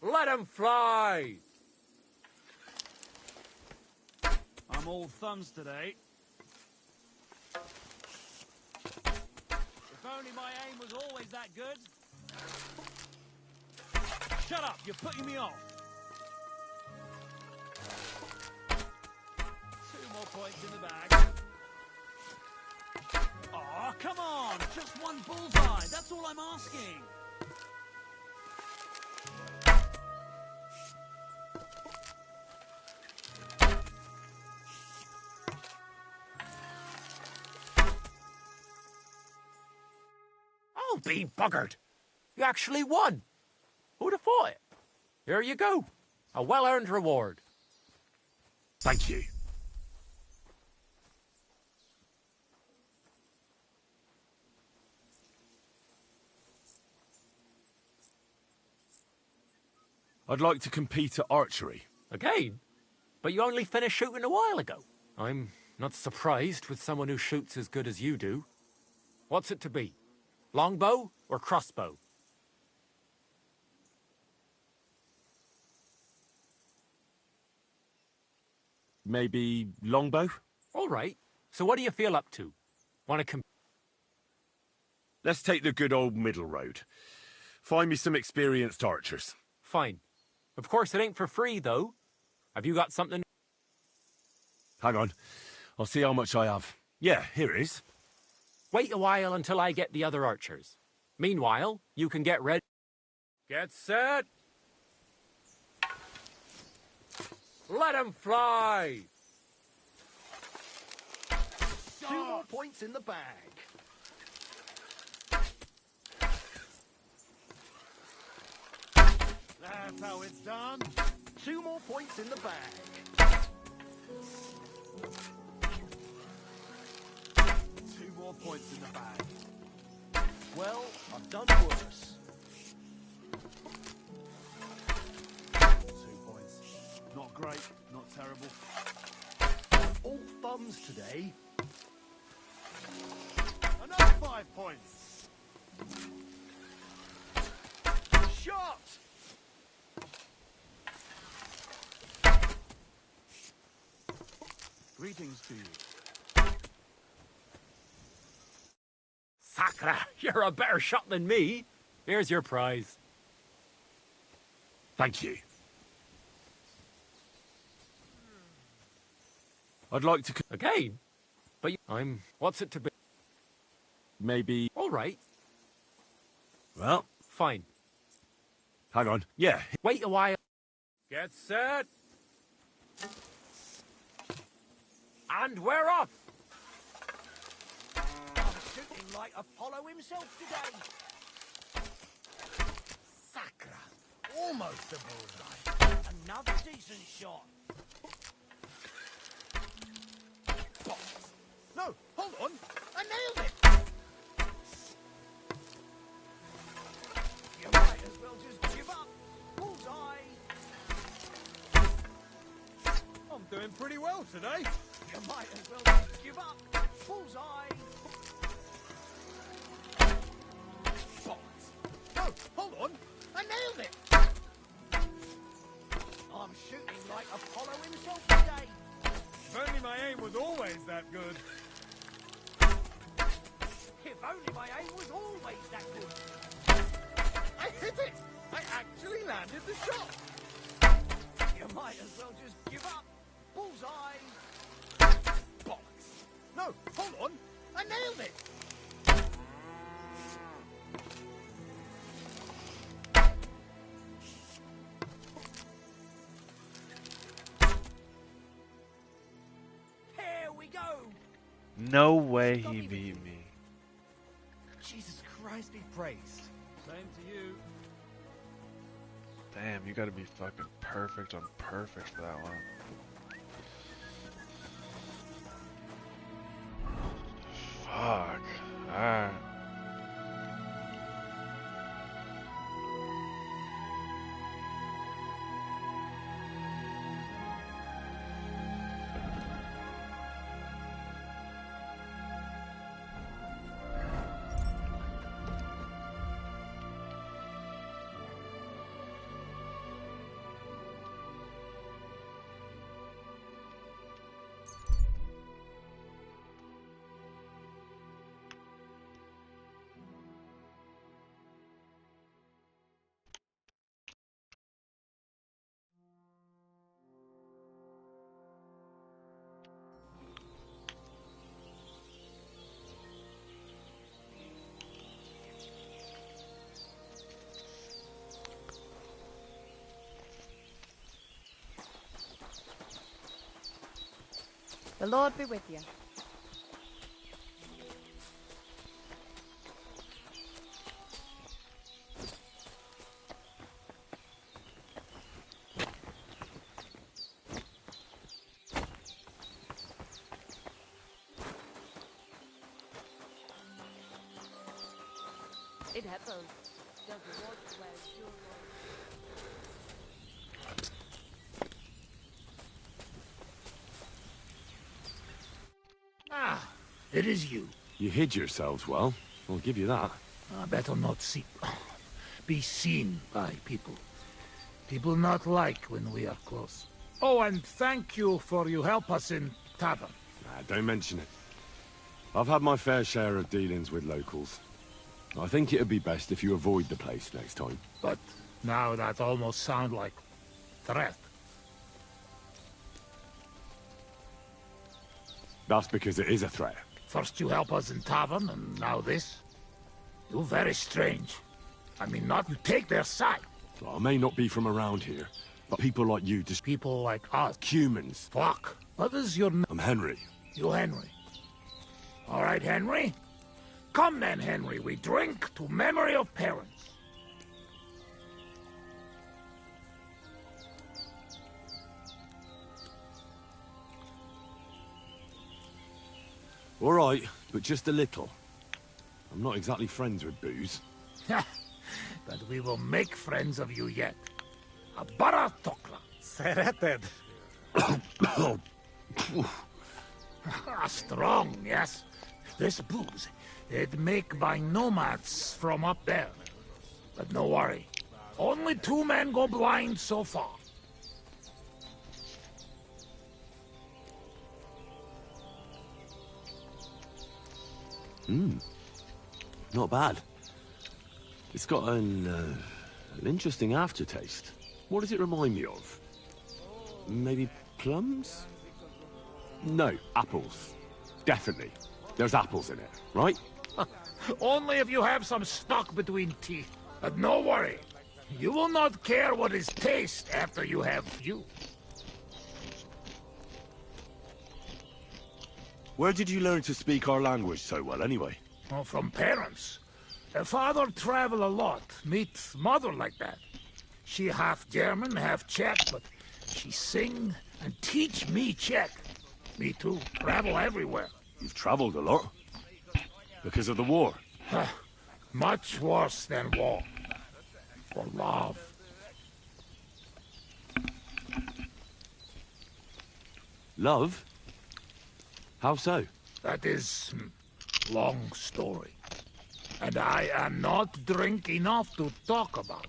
Let 'em fly! I'm all thumbs today. If only my aim was always that good. Shut up, you're putting me off. 2 more points in the bag. Aw, come on! Just one bullseye, that's all I'm asking. I'll be buggered. You actually won. Who'd have thought it? Here you go. A well-earned reward. Thank you. I'd like to compete at archery. Again? But you only finished shooting a while ago. I'm not surprised with someone who shoots as good as you do. What's it to be? Longbow or crossbow? Maybe longbow? All right. So what do you feel up to? Want to Let's take the good old middle road. Find me some experienced archers. Fine. Of course, it ain't for free, though. Have you got something? Hang on. I'll see how much I have. Yeah, here it is. Wait a while until I get the other archers. Meanwhile, you can get ready. Get set. Let 'em fly. 2 more points in the bag. That's how it's done. 2 more points in the bag. 2 more points in the bag. Well, I've done worse. 2 points. Not great, not terrible. All thumbs today. Another 5 points. Shot! Greetings to you. Sacra, you're a better shot than me. Here's your prize. Thank you. I'd like to... Again? But what's it to be? Maybe... All right. Well... Fine. Hang on. Yeah. Wait a while. Get set. And we're off. like Apollo himself today. Sacra. Almost a bullseye. Another decent shot. No, hold on. I nailed it. You might as well just give up. Bullseye. I'm doing pretty well today. You might as well just give up. Bullseye. No, hold on. I nailed it. I'm shooting like Apollo himself today. If only my aim was always that good. If only my aim was always that good. I hit it. I actually landed the shot. You might as well just give up. Bullseye. Bollocks. No, hold on. I nailed it. Here we go. No way he beat me. Jesus Christ be praised. Same to you. Damn, you gotta be fucking perfect on perfect for that one. Fuck. Alright. The Lord be with you. It happens. Does the Lord bless you? Ah, it is you. You hid yourselves well. I'll give you that. Better not be seen by people. People not like when we are close. Oh, and thank you for you help us in tavern. Nah, don't mention it. I've had my fair share of dealings with locals. I think it'd be best if you avoid the place next time. But now that almost sound like threat. That's because it is a threat. First you help us in tavern, and now this? You very strange. I mean, not you take their side. Well, I may not be from around here, but people like you just... People like us? Humans. Fuck. What is your name? I'm Henry. You Henry. All right, Henry. Come then, Henry. We drink to memory of parents. All right, but just a little. I'm not exactly friends with booze. But we will make friends of you yet. A baratokla. Sereted. Strong, yes. This booze, it make by nomads from up there. But no worry. Only 2 men go blind so far. Not bad. It's got an interesting aftertaste. What does it remind me of? Maybe plums? No, apples. Definitely. There's apples in it, right? Only if you have some stuck between teeth. But no worry. You will not care what is taste after you have you. Where did you learn to speak our language so well, anyway? Oh, from parents. Father travel a lot. Meet mother like that. She half German, half Czech, but she sing and teach me Czech. Me too. Travel everywhere. You've traveled a lot. Because of the war. Much worse than war. For love. Love? How so? That is long story. And I am not drink enough to talk about.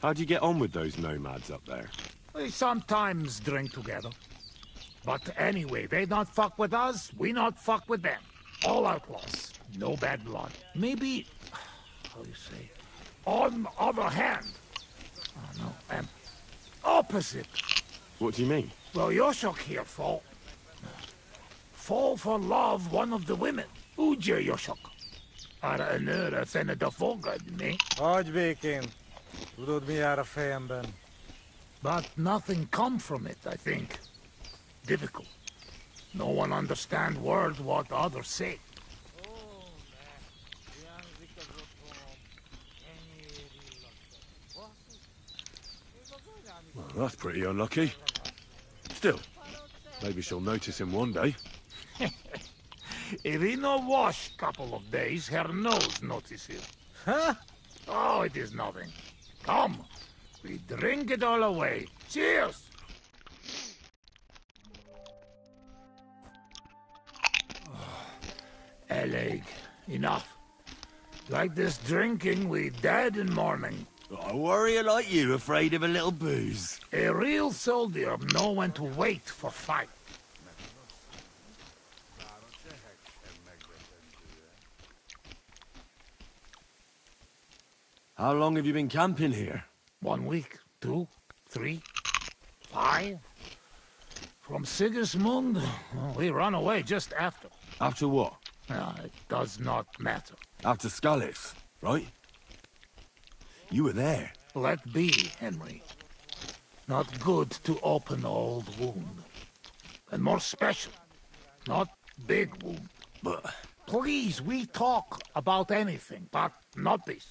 How'd you get on with those nomads up there? We sometimes drink together. But anyway, they not fuck with us, we not fuck with them. All outlaws. No bad blood. Maybe, how you say, on the other hand. Oh no, opposite. What do you mean? Well, Yoshok here fall for love one of the women. Uje Yoshok. Ara enöra fenne da fogad, me. Oddbekin. Doet me out of fan, Ben. But nothing come from it, I think. Difficult. No one understand word what others say. Well, that's pretty unlucky. Still, maybe she'll notice him one day. If he no wash couple of days, her nose notice him. Huh? Oh, it is nothing. Come, we drink it all away. Cheers! Eleg, enough. Like this drinking, we dead in morning. A warrior like you, afraid of a little booze. A real soldier know when to wait for fight. How long have you been camping here? 1 week, 2, 3, 5. From Sigismund, we run away just after. After what? It does not matter. After Skalitz, right? You were there. Let be, Henry. Not good to open old wound. And more special, not big wound. But... Please, we talk about anything, but not this.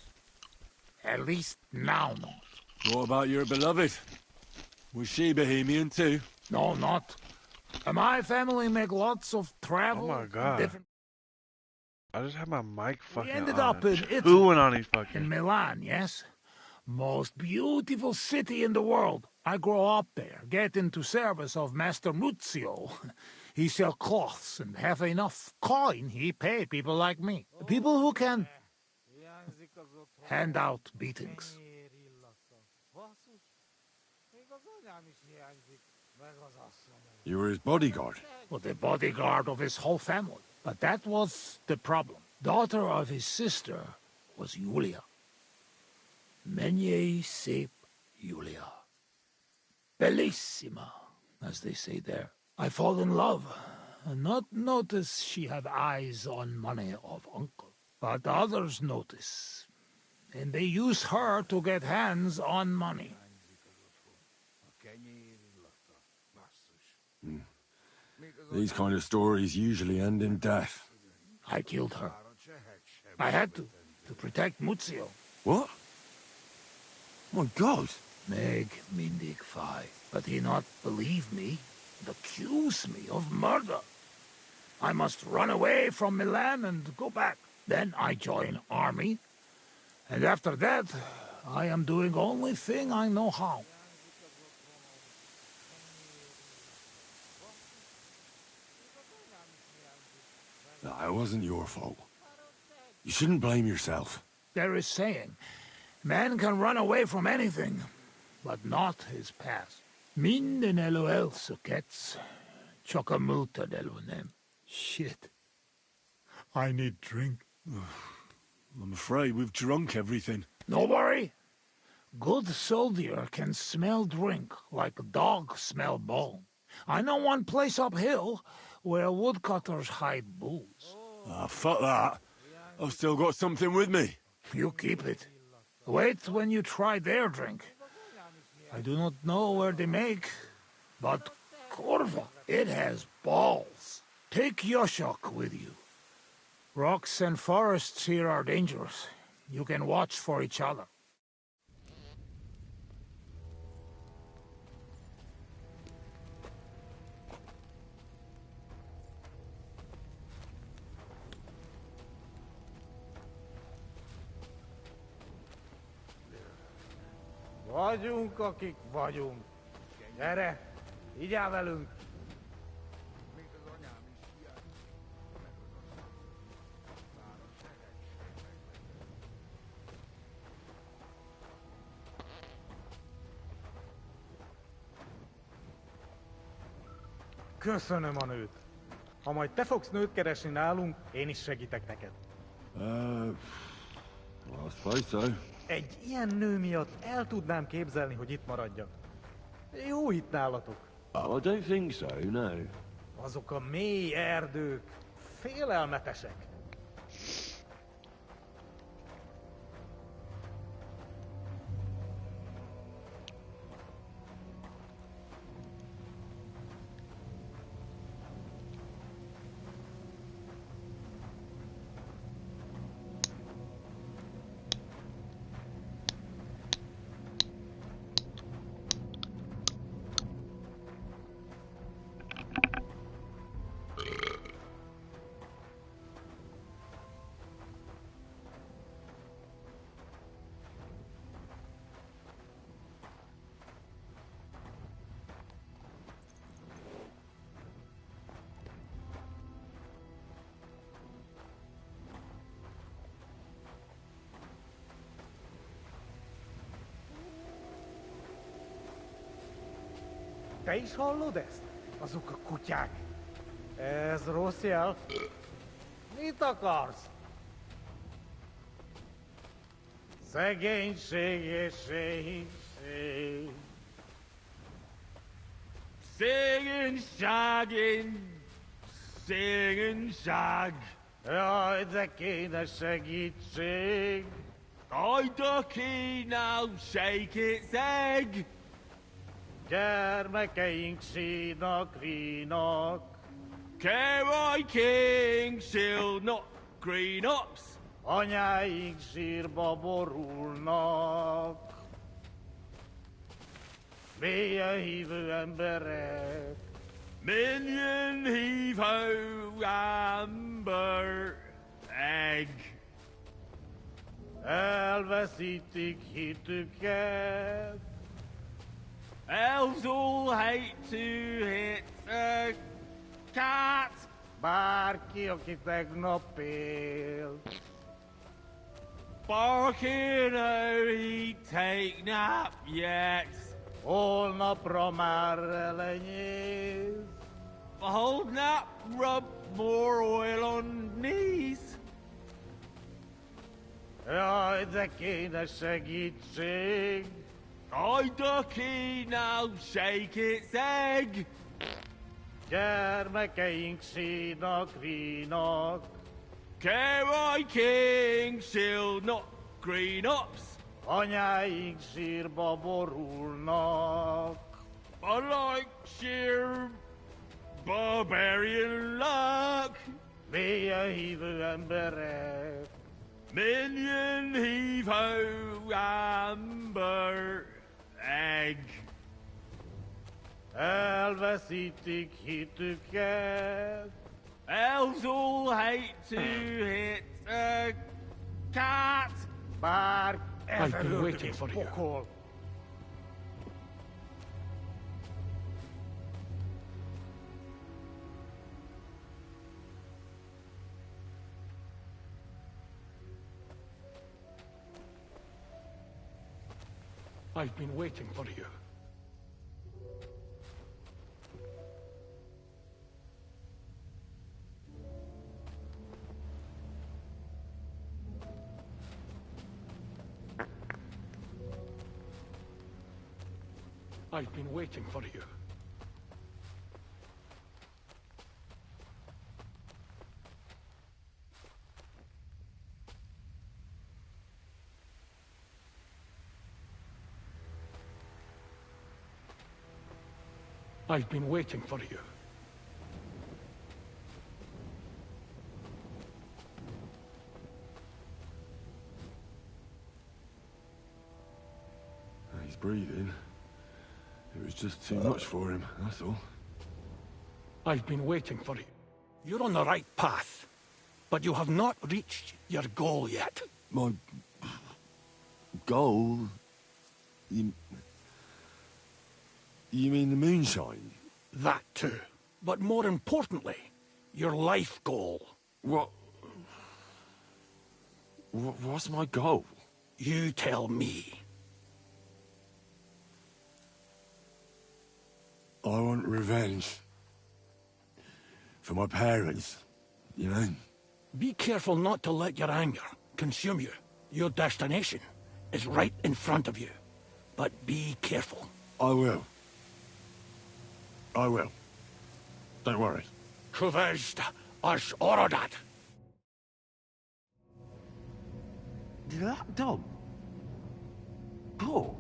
At least now not. What about your beloved? Was she Bohemian too? No, not. My family make lots of travel. Oh my god. Different... I just had my mic fucking We ended on. up in Italy. Booing on these fucking... In Milan, yes? Most beautiful city in the world. I grow up there, get into service of Master Muzio. He sell cloths and have enough coin he pay people like me. People who can hand out beatings. You were his bodyguard? Well, the bodyguard of his whole family. But that was the problem. Daughter of his sister was Julia. Menie sep Julia. Bellissima, as they say there. I fall in love, and not notice she have eyes on money of uncle. But others notice, and they use her to get hands on money. These kind of stories usually end in death. I killed her. I had to protect Muzio. What? My God. Meg mindig fi, but he not believe me and accuse me of murder. I must run away from Milan and go back. Then I join army, and after that, I am doing only thing I know how. It wasn't your fault. You shouldn't blame yourself. There is saying, man can run away from anything, but not his past. Min den LOL suckets, chokamulta delonem. Shit. I need drink. I'm afraid we've drunk everything. No worry. Good soldier can smell drink like a dog smell bone. I know one place uphill where woodcutters hide booze. Ah, fuck that. I've still got something with me. You keep it. Wait when you try their drink. I do not know where they make, but Corva, it has balls. Take Yoshok with you. Rocks and forests here are dangerous. You can watch for each other. Vagyunk, akik vagyunk. Gyere, igyál velünk! Köszönöm a nőt. Ha majd te fogsz nőt keresni nálunk, én is segítek neked. I suppose so. Egy ilyen nő miatt el tudnám képzelni, hogy itt maradjak. Jó itt nálatok. Oh, I don't think so, no. Azok a mély erdők félelmetesek. Te is hallod ezt? Azok a kutyák. Ez rossz jel. Mit akarsz? Szegénység és szegénység. Szegénység. Jaj, de kéne segítség. Jaj, de kéne segítség. Gyermekeink sínak, rínak. Gyermekeink sínak, rínak. Anyáink sírba borulnak. Mélyen hívő emberek. Mélyen hívő emberek. Elveszítik hitüket. Elves all hate to hit a cat. Bárki, aki tegnap élt. Barking he take nap yet. Holnapra már elenyész. Hold nap, rub more oil on knees. Jaj, de kéne segítség. Jaj, de kéne segítség. Gyermekeink sínak, rínak. Gyermekeink sínak, rínak. Anyáink sírba borulnak. I like sheer barbarian luck. Mélyen hívő emberek. Minion heave-ho amber egg. Elveszítik hitüket. Elves all hate to hit a cat. Bár I've been waiting for you. Pokol. I've been waiting for you. I've been waiting for you. I've been waiting for you. He's breathing. It was just too much for him, that's all. I've been waiting for you. You're on the right path, but you have not reached your goal yet. My... goal? You mean the moonshine? That too. But more importantly, your life goal. What's my goal? You tell me. I want revenge. For my parents, you know? Be careful not to let your anger consume you. Your destination is right in front of you. But be careful. I will. I will. Don't worry. Kuvest as Orodat. Did that dog talk?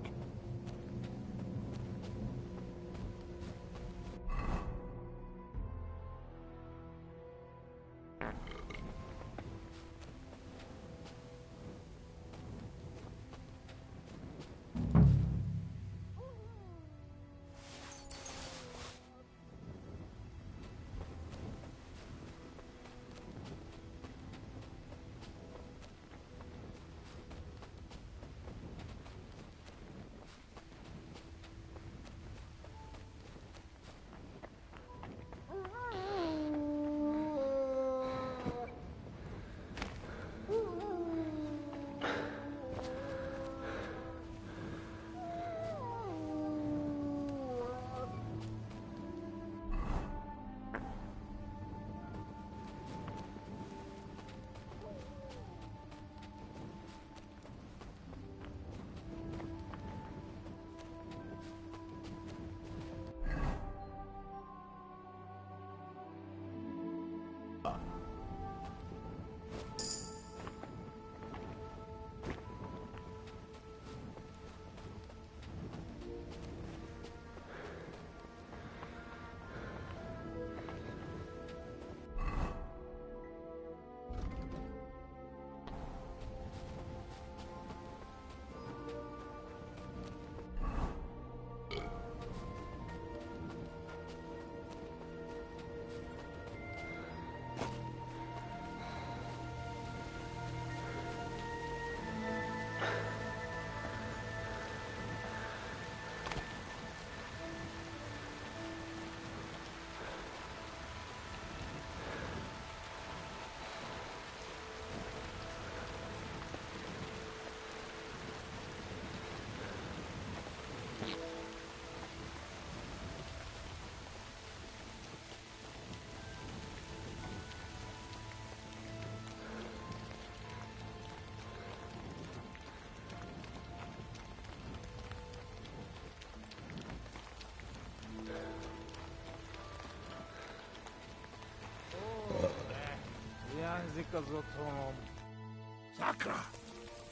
Sakra.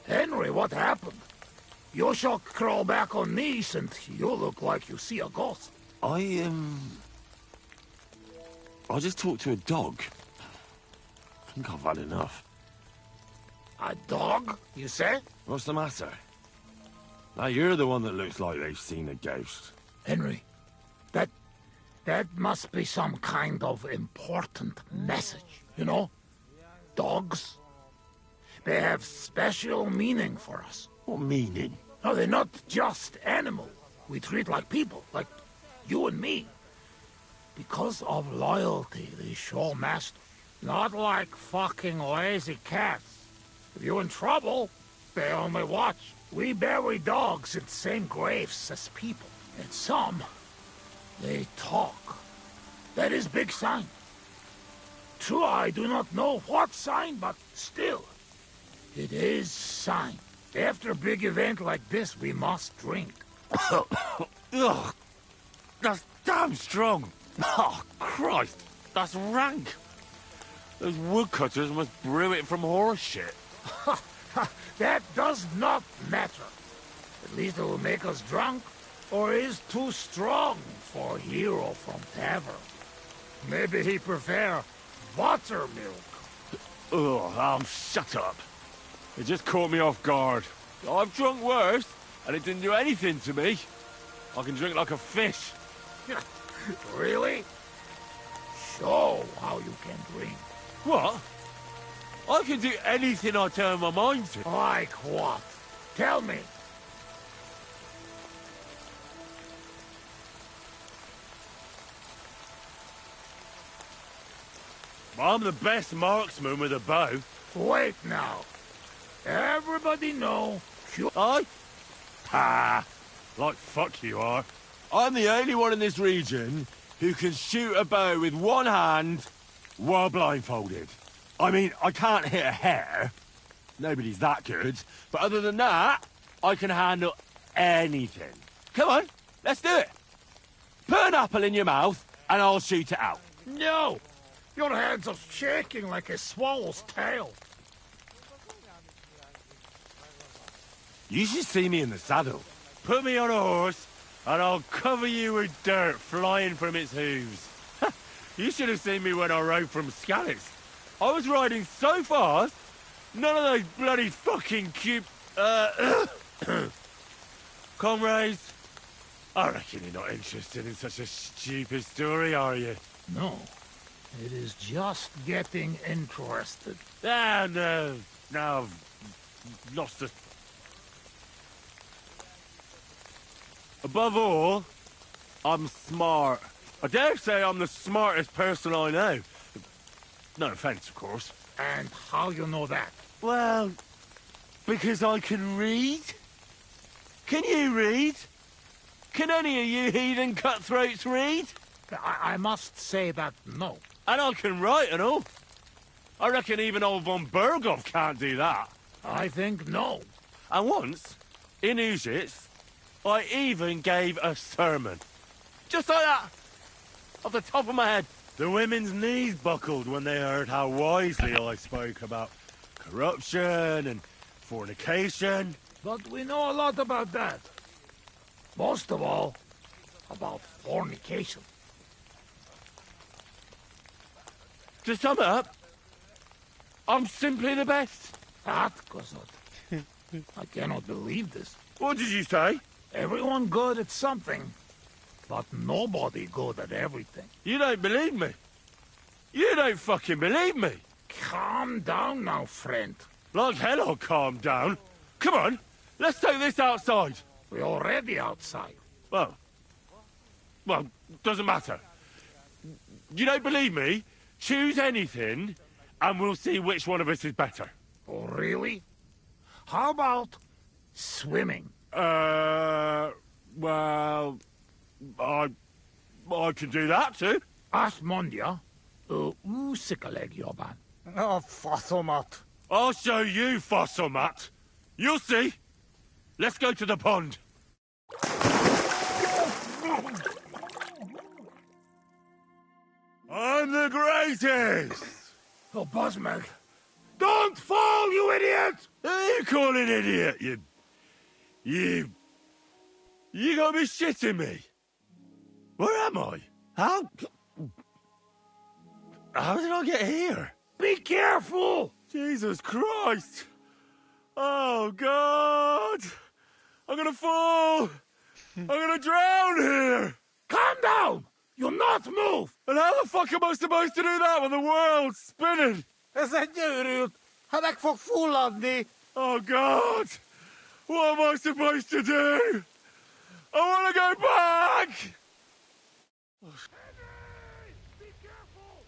Henry, what happened? You shall crawl back on knees and you look like you see a ghost. I just talked to a dog. I think I've had enough. A dog, you say? What's the matter? Now you're the one that looks like they've seen a ghost. Henry, that must be some kind of important message, you know? Dogs, they have special meaning for us. What meaning? No, they're not just animals. We treat like people, like you and me. Because of loyalty they show master. Not like fucking lazy cats. If you're in trouble, they only watch. We bury dogs in the same graves as people. And some, they talk. That is big sign. True, I do not know what sign, but still, it is sign. After a big event like this, we must drink. Ugh, that's damn strong. Oh, Christ, that's rank. Those woodcutters must brew it from horse shit. That does not matter. At least it will make us drunk, Or is too strong for a hero from Tavern? Maybe he prefer buttermilk. Oh, shut up. It just caught me off guard. I've drunk worse, and it didn't do anything to me. I can drink like a fish. Really? Show how you can drink. What? I can do anything I turn my mind to. Like what? Tell me. I'm the best marksman with a bow. Wait now. Everybody know you... Ha! Like fuck you are. I'm the only one in this region who can shoot a bow with one hand while blindfolded. I mean, I can't hit a hare. Nobody's that good. But other than that, I can handle anything. Come on, let's do it. Put an apple in your mouth, and I'll shoot it out. No! Your hands are shaking like a swallow's tail. You should see me in the saddle. Put me on a horse, and I'll cover you with dirt flying from its hooves. You should have seen me when I rode from Scallis. I was riding so fast, none of those bloody fucking comrades. I reckon you're not interested in such a stupid story, are you? No. It is just getting interested. Ah, no. Now I've lost it. Above all, I'm smart. I dare say I'm the smartest person I know. No offence, of course. And how you know that? Well, because I can read. Can you read? Can any of you heathen cutthroats read? I must say that no. And I can write and all. I reckon even old von Berghoff can't do that. I think no. And once, in Uzhitz, I even gave a sermon. Just like that. Off the top of my head. The women's knees buckled when they heard how wisely I spoke about corruption and fornication. But we know a lot about that. Most of all, about fornication. To sum it up, I'm simply the best. That, Kosot. I cannot believe this. What did you say? Everyone good at something, but nobody good at everything. You don't believe me? You don't fucking believe me? Calm down now, friend. Like hell I'll calm down. Come on, let's take this outside. We're already outside. Well, doesn't matter. You don't believe me? Choose anything, and we'll see which one of us is better. Oh, really? How about swimming? Well, I can do that too. Asmondia, usikaleg joban. Oh, Fossilmat. I'll show you, Fossilmat. You'll see. Let's go to the pond. I'm the greatest! Oh, Buzzmag. Don't fall, you idiot! Who are you calling idiot, You gotta be shitting me. Where am I? How did I get here? Be careful! Jesus Christ! Oh, God! I'm gonna fall! I'm gonna drown here! Calm down! You'll not move! And how the fuck am I supposed to do that when the world's spinning? Ez egy gyűrűt! Ha meg fog fulladni! Oh, God! What am I supposed to do? I want to go back! Be careful!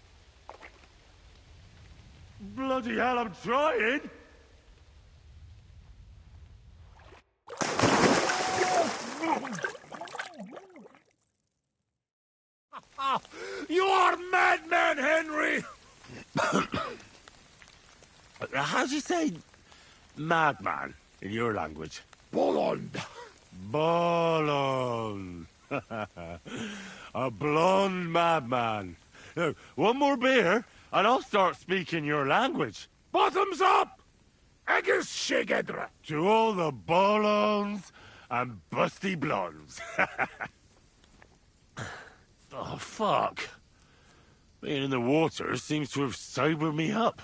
Bloody hell, I'm trying! You are madman, Henry! How do you say madman in your language? Bolond. Bolond. A blonde madman. Now, one more beer, and I'll start speaking your language. Bottoms up! Agus Shigedra. To all the Bolonds and busty blondes. Oh, fuck. Being in the water seems to have sobered me up.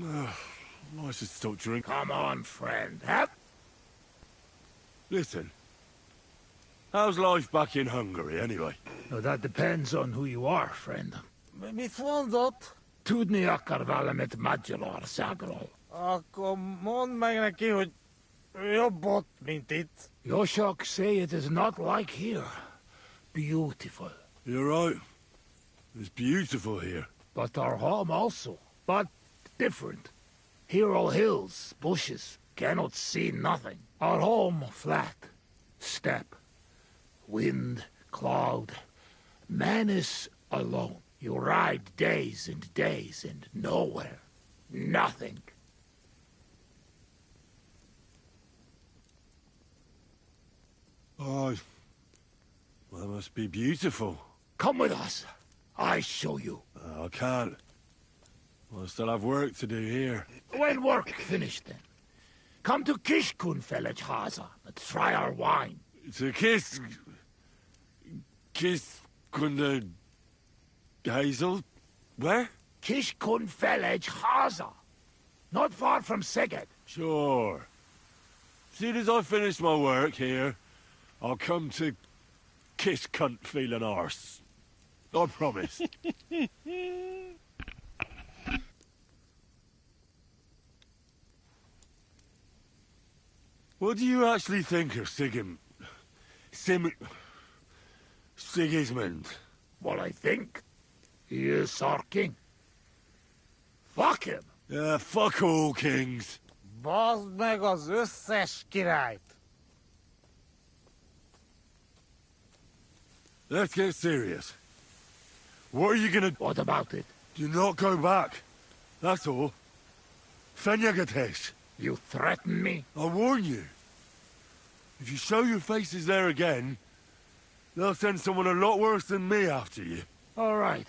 I should stop drinking. Come on, friend. Have... Listen. How's life back in Hungary, anyway? No, that depends on who you are, friend. Mit mondott? Tudni akar valamit Magyarországról. Akkor mondd meg neki, hogy jobb ott, mint itt. Yoshok say it is not like here. Beautiful. You're right. It's beautiful here. But our home also. But different. Here all hills, bushes, cannot see nothing. Our home flat. Steppe. Wind, cloud. Man is alone. You ride days and days and nowhere. Nothing. Oh, well, that must be beautiful. Come with us. I show you. I can't. I still have work to do here. When work finished then, come to Kishkunfelej Haza and try our wine. It's a kiss Kunde Hazel? Where? Kishkunfelej Haza. Not far from Szeged. Sure. Soon as I finish my work here, I'll come to kiss cunt feeling arse. I promise. What do you actually think of Sigismund? What I think? He is our king. Fuck him! Yeah, fuck all kings. Bazd meg az összes királyt! Let's get serious. What are you gonna... What about it? Do not go back. That's all. Fenyagetesh. You threaten me? I warn you. If you show your faces there again, they'll send someone a lot worse than me after you. All right.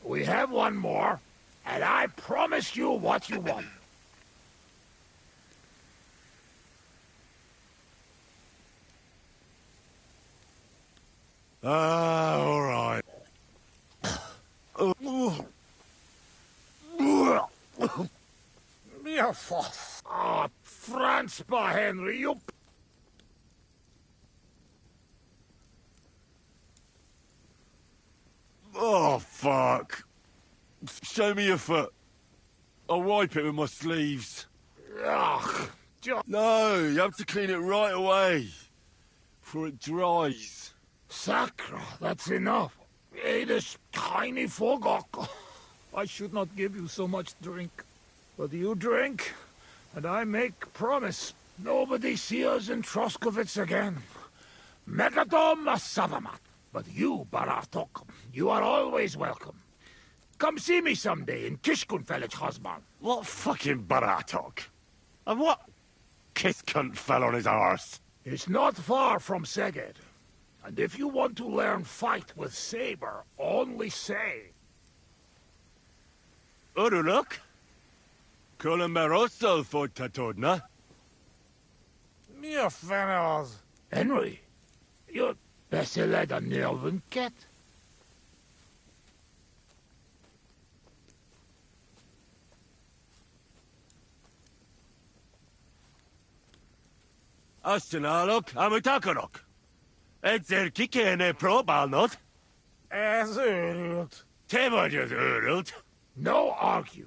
We have one more, and I promise you what you want. All right. Mi a fasz? Ah, francba, Henry, you... Oh, fuck. Show me your foot. I'll wipe it with my sleeves. Ugh. No, you have to clean it right away. Before it dries. Sacra, that's enough. Hey, this tiny fogok. I should not give you so much drink. But you drink, and I make promise. Nobody see us in Troskovitz again. Megadom Savamat. But you, Baratok, you are always welcome. Come see me someday in Kishkunfelej Hosman. What fucking Baratok? And what kiss cunt fell on his arse? It's not far from Szeged. And if you want to learn fight with saber, only say... Uruluk? Kolomerosso Fortatodna? Mi a fene az? Henry, you're beszéled a nyelvünket? Azt csinálok, amit akarok. Egyszer ki kéne próbálnod. Ez őrült. Te vagy az őrült. No argue.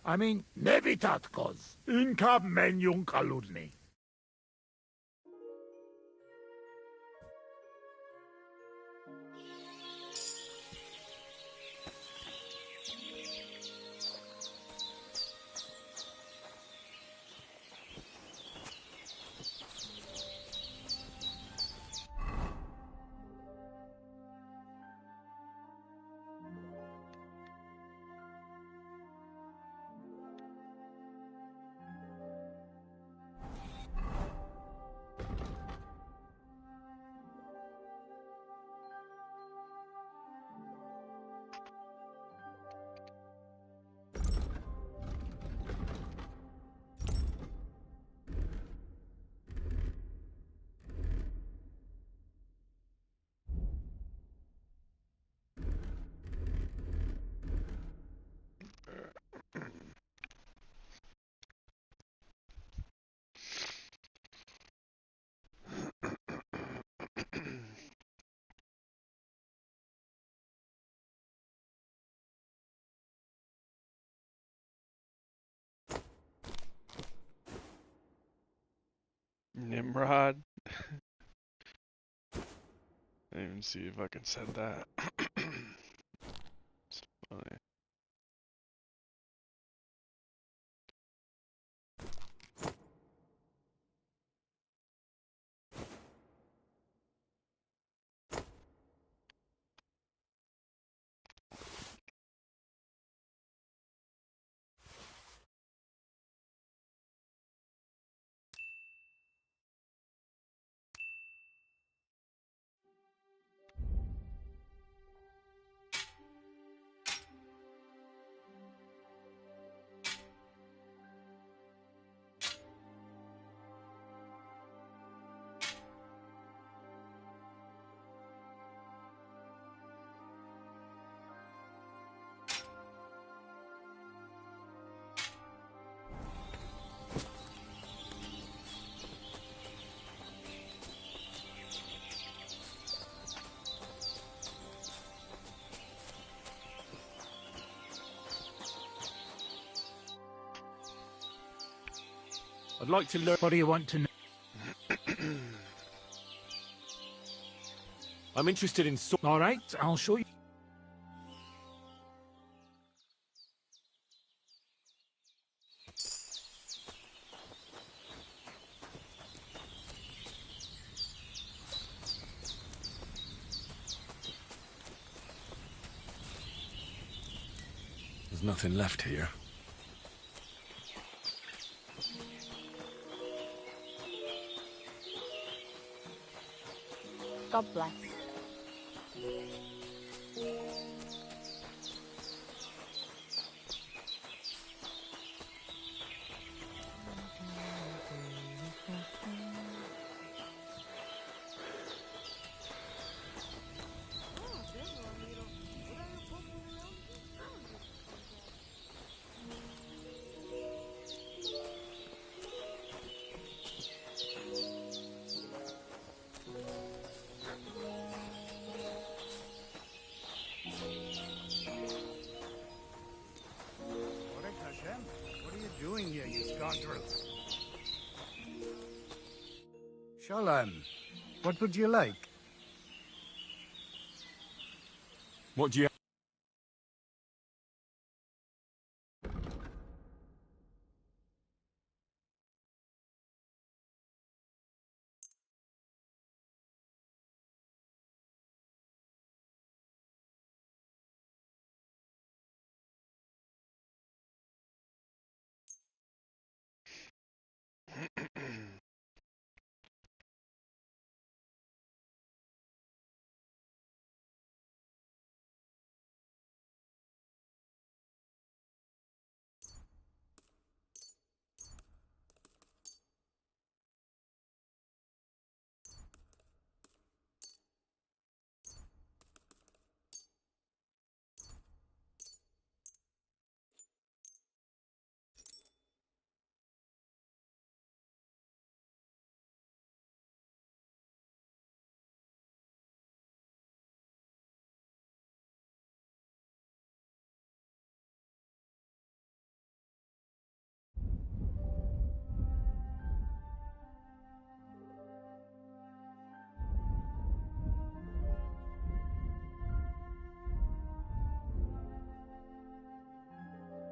I mean, ne vitatkozz. Inkább menjünk aludni. Nimrod. I didn't even see if I can send that. It's funny. I'd like to learn. What do you want to know? I'm interested in. All right, I'll show you. There's nothing left here. God bless. What are you doing here, you scoundrel? Shalom. What would you like? What do you...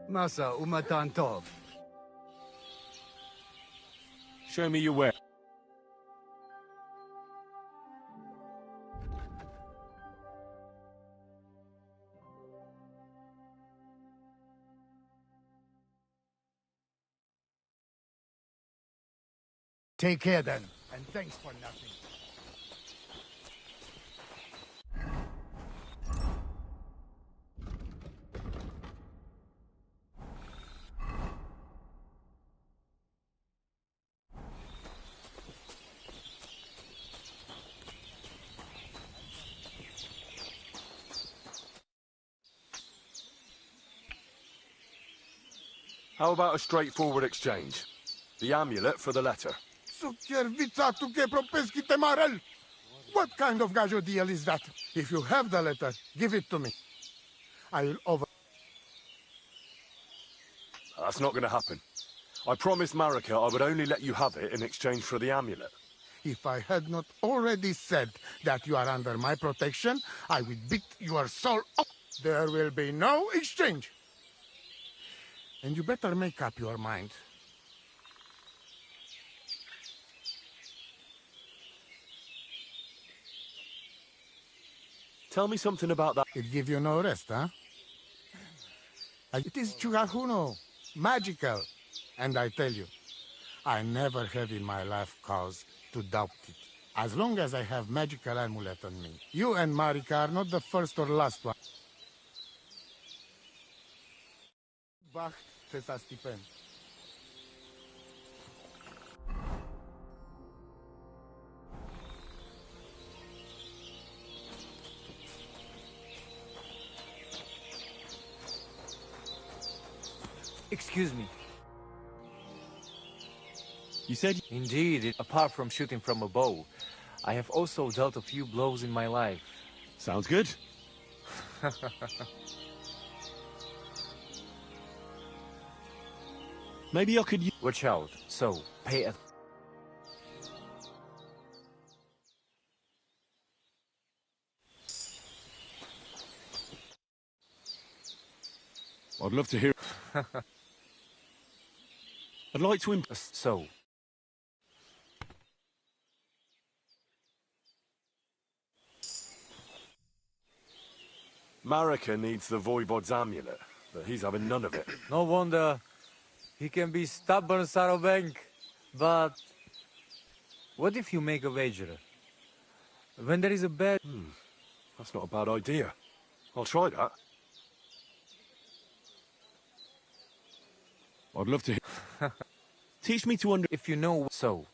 Masa umatan tov. Show me your way. Take care then, and thanks for nothing. How about a straightforward exchange? The amulet for the letter. What kind of gajo deal is that? If you have the letter, give it to me. I'll over... That's not going to happen. I promised Marika I would only let you have it in exchange for the amulet. If I had not already said that you are under my protection, I would beat your soul up. There will be no exchange. And you better make up your mind. Tell me something about that. It give you no rest, huh? It is Chugahuno, magical. And I tell you, I never have in my life cause to doubt it. As long as I have magical amulet on me. You and Marika are not the first or last one. Bach, Cesa Stipen. Excuse me. You said... Indeed, apart from shooting from a bow, I have also dealt a few blows in my life. Sounds good. Maybe I could... Watch out. So, pay attention. I'd love to hear... I'd like to... So... Marika needs the Voivod's amulet, but he's having none of it. No wonder. He can be stubborn, Sarobank. But... what if you make a wager? When there is a bad... That's not a bad idea. I'll try that. I'd love to hear... Teach me to under... If you know... So...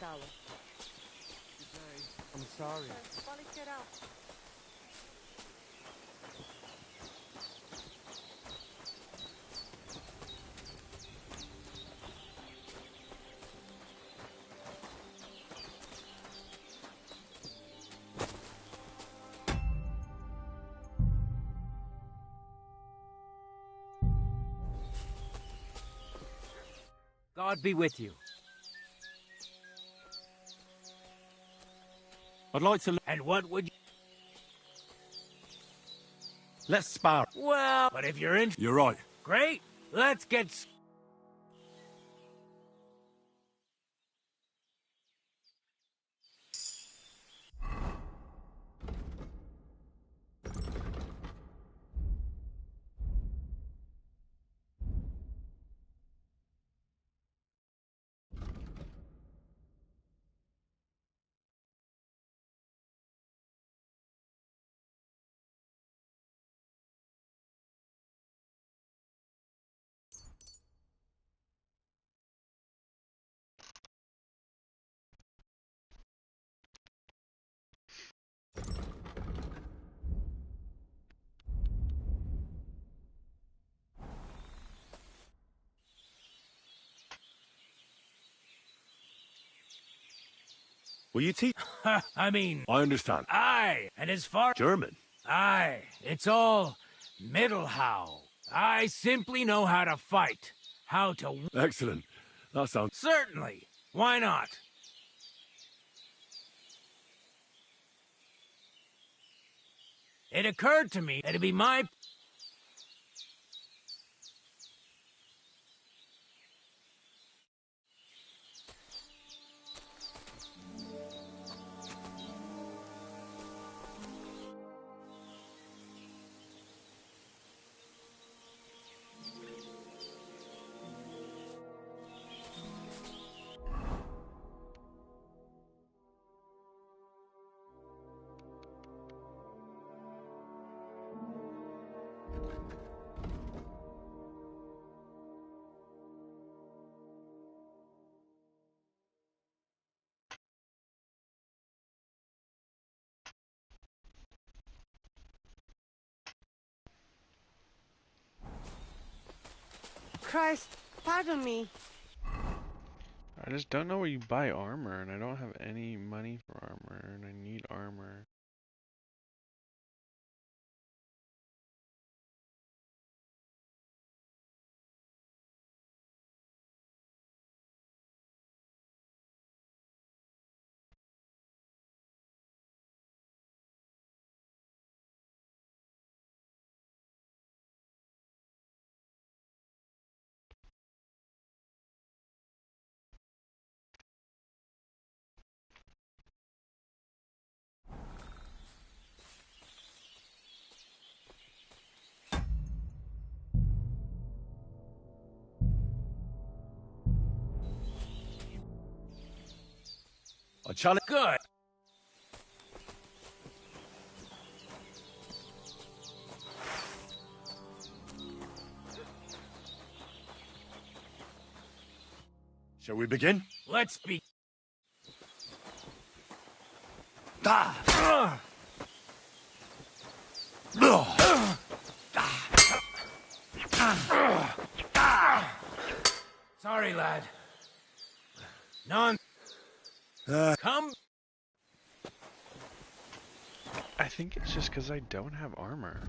towel. I'm sorry. Well, get out. God be with you. I'd like to... And what would you... Let's spar. Well, but if you're in... You're right. Great. Let's get... Will you teach? I mean... I understand. Aye, and as far... German? Aye, it's all... Mittelhow. I simply know how to fight. How to... Excellent. That sounds... Certainly. Why not? It occurred to me that it'd be my... Christ, pardon me. I just don't know where you buy armor, and I don't have any money for armor, and I need armor. I challenge... Good. Shall we begin? Let's be... Sorry, lad. None. Come. I think it's just because I don't have armor.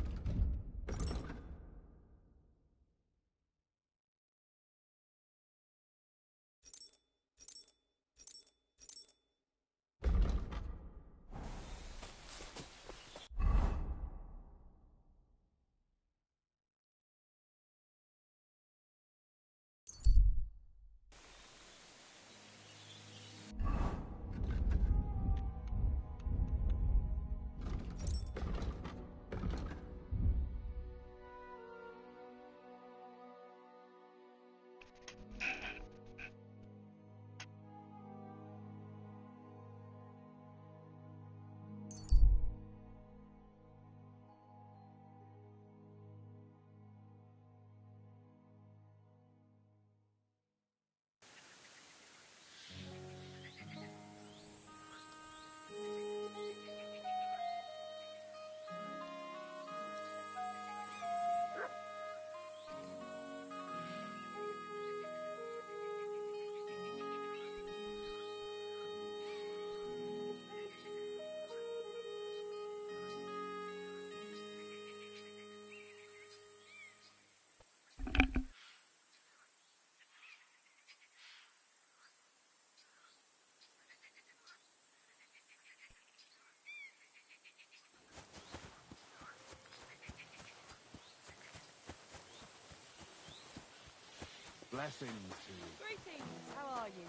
Blessings to you. Greetings. How are you?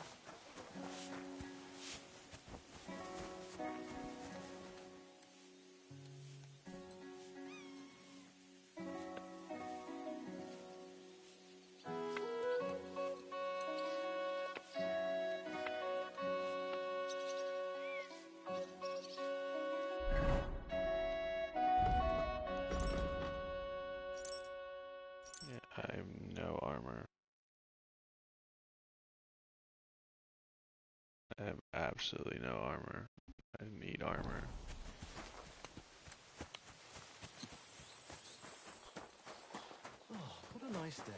Yeah, I have no armor. I have absolutely no armor. I need armor. Oh, what a nice day.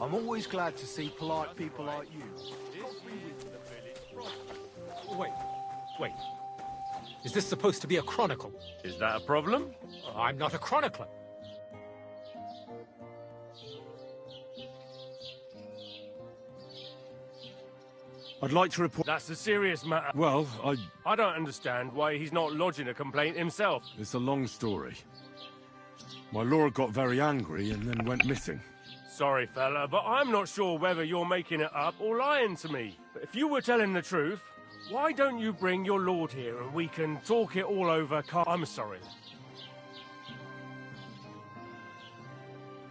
I'm always glad to see polite people like you. Wait. Is this supposed to be a chronicle? Is that a problem? I'm not a chronicler. I'd like to report... That's a serious matter. Well, I don't understand why he's not lodging a complaint himself. It's a long story. My lord got very angry and then went missing. Sorry, fella, but I'm not sure whether you're making it up or lying to me. But if you were telling the truth, why don't you bring your lord here and we can talk it all over? I'm sorry.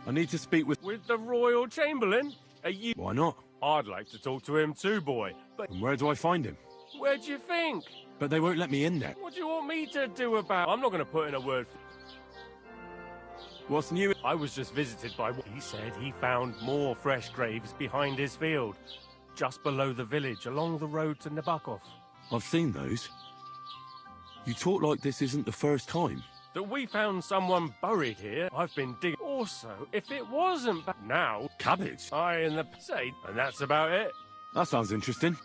I need to speak with... With the Royal Chamberlain? Are you... Why not? I'd like to talk to him too, boy. But And where do I find him? where do you think? But they won't let me in there. What do you want me to do about... I'm not going to put in a word for... What's new? I was just visited by what he said he found more fresh graves behind his field, just below the village, along the road to Nabokov. I've seen those. You talk like this isn't the first time. That we found someone buried here. I've been digging. Also, if it wasn't now... Cabbage? I and the... say, and that's about it. That sounds interesting.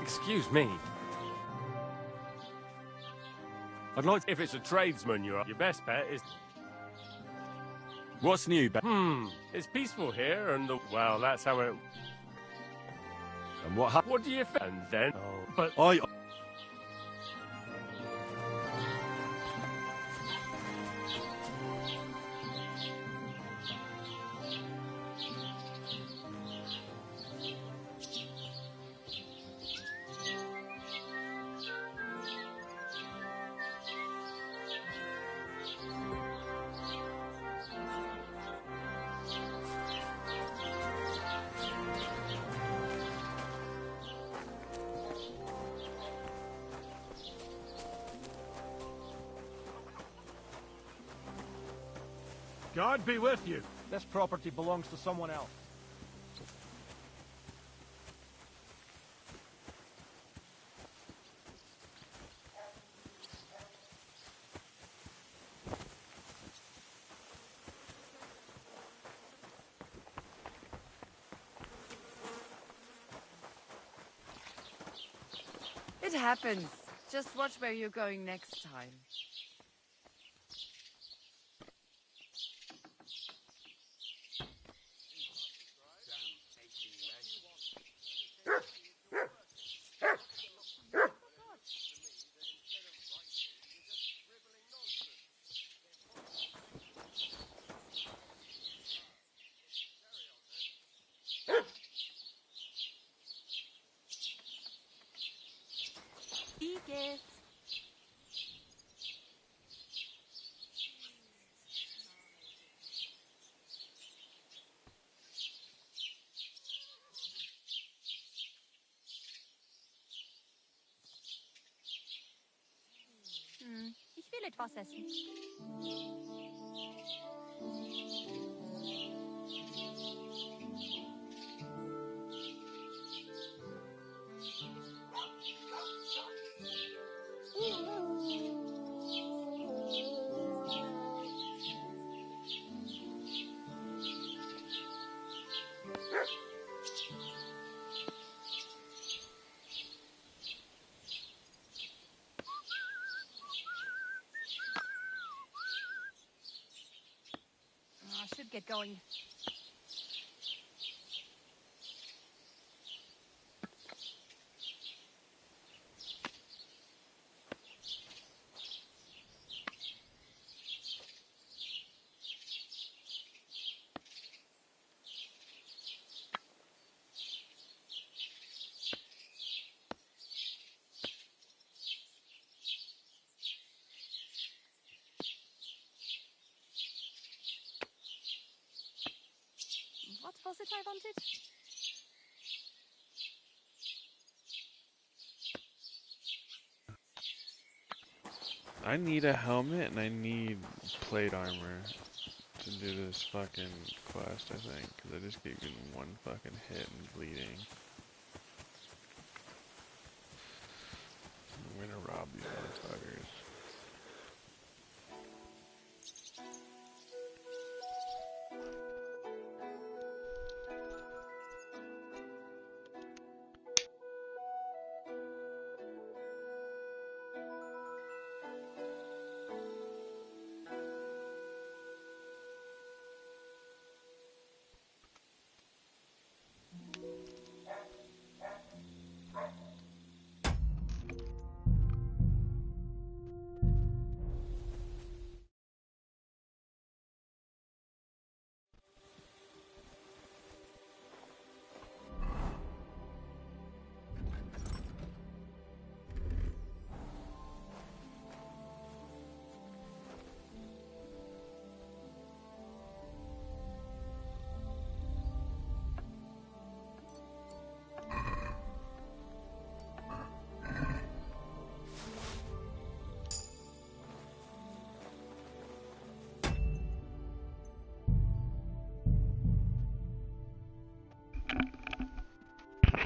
Excuse me. I'd like... If it's a tradesman, your best bet is... What's new, It's peaceful here, and well, that's how it... And what happened? What do you think? And then... Oh, but... God be with you. This property belongs to someone else. It happens. Just watch where you're going next time. etwas essen? I should get going. What was it I wanted? I need a helmet and I need plate armor to do this fucking quest, I think, because I just keep getting one fucking hit and bleeding. I'm gonna rob these motherfuckers.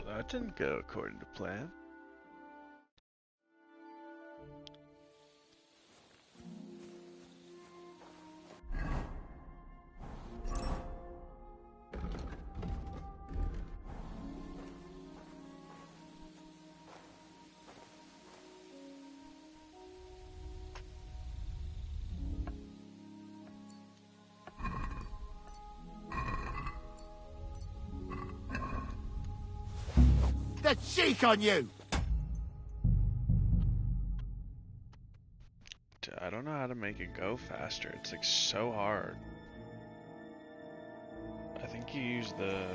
That didn't go according to plan. The cheek on you! I don't know how to make it go faster. It's like so hard. I think you use the...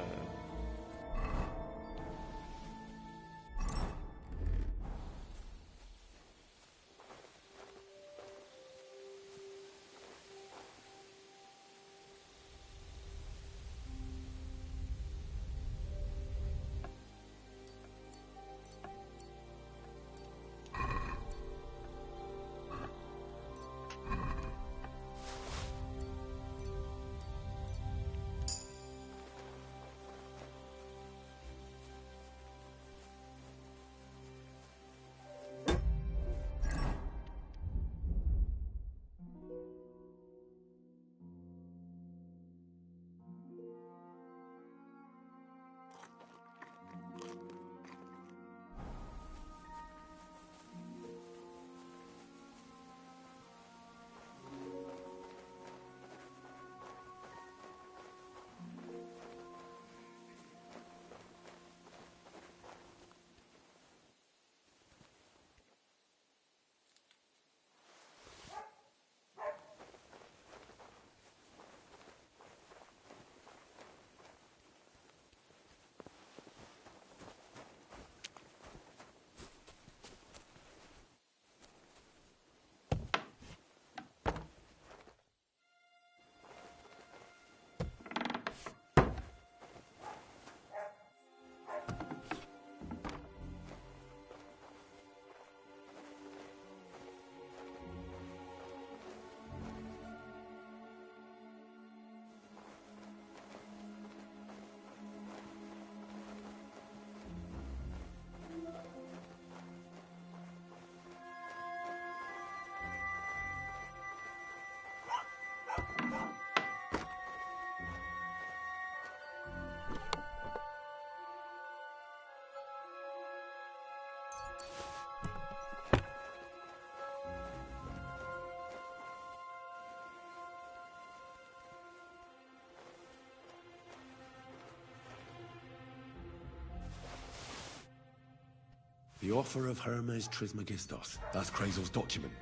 The offer of Hermes Trismegistos. That's Krazel's document.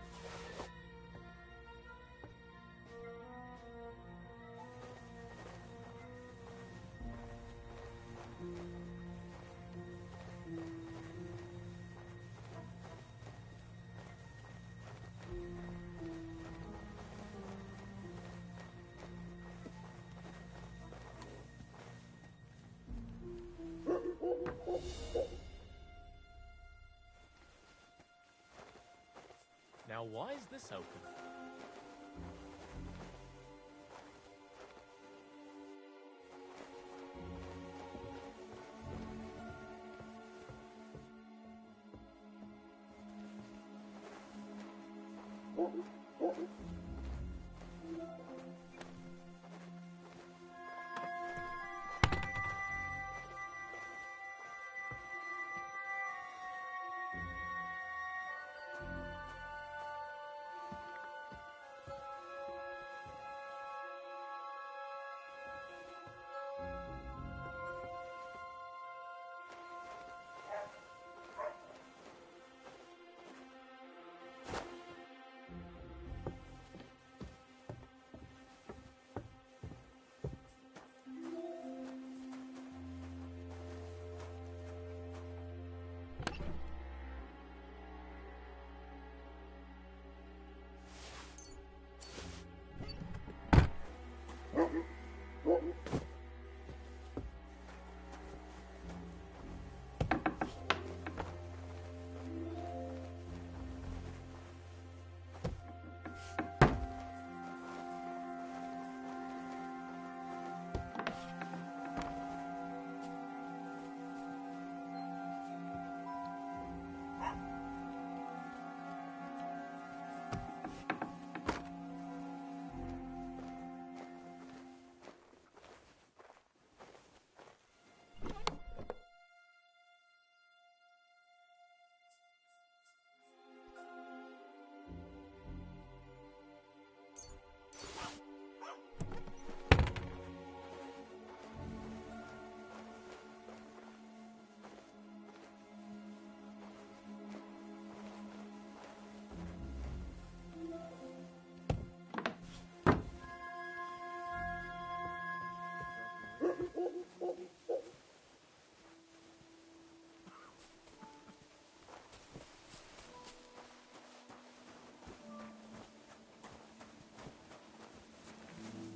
Now, why is this open?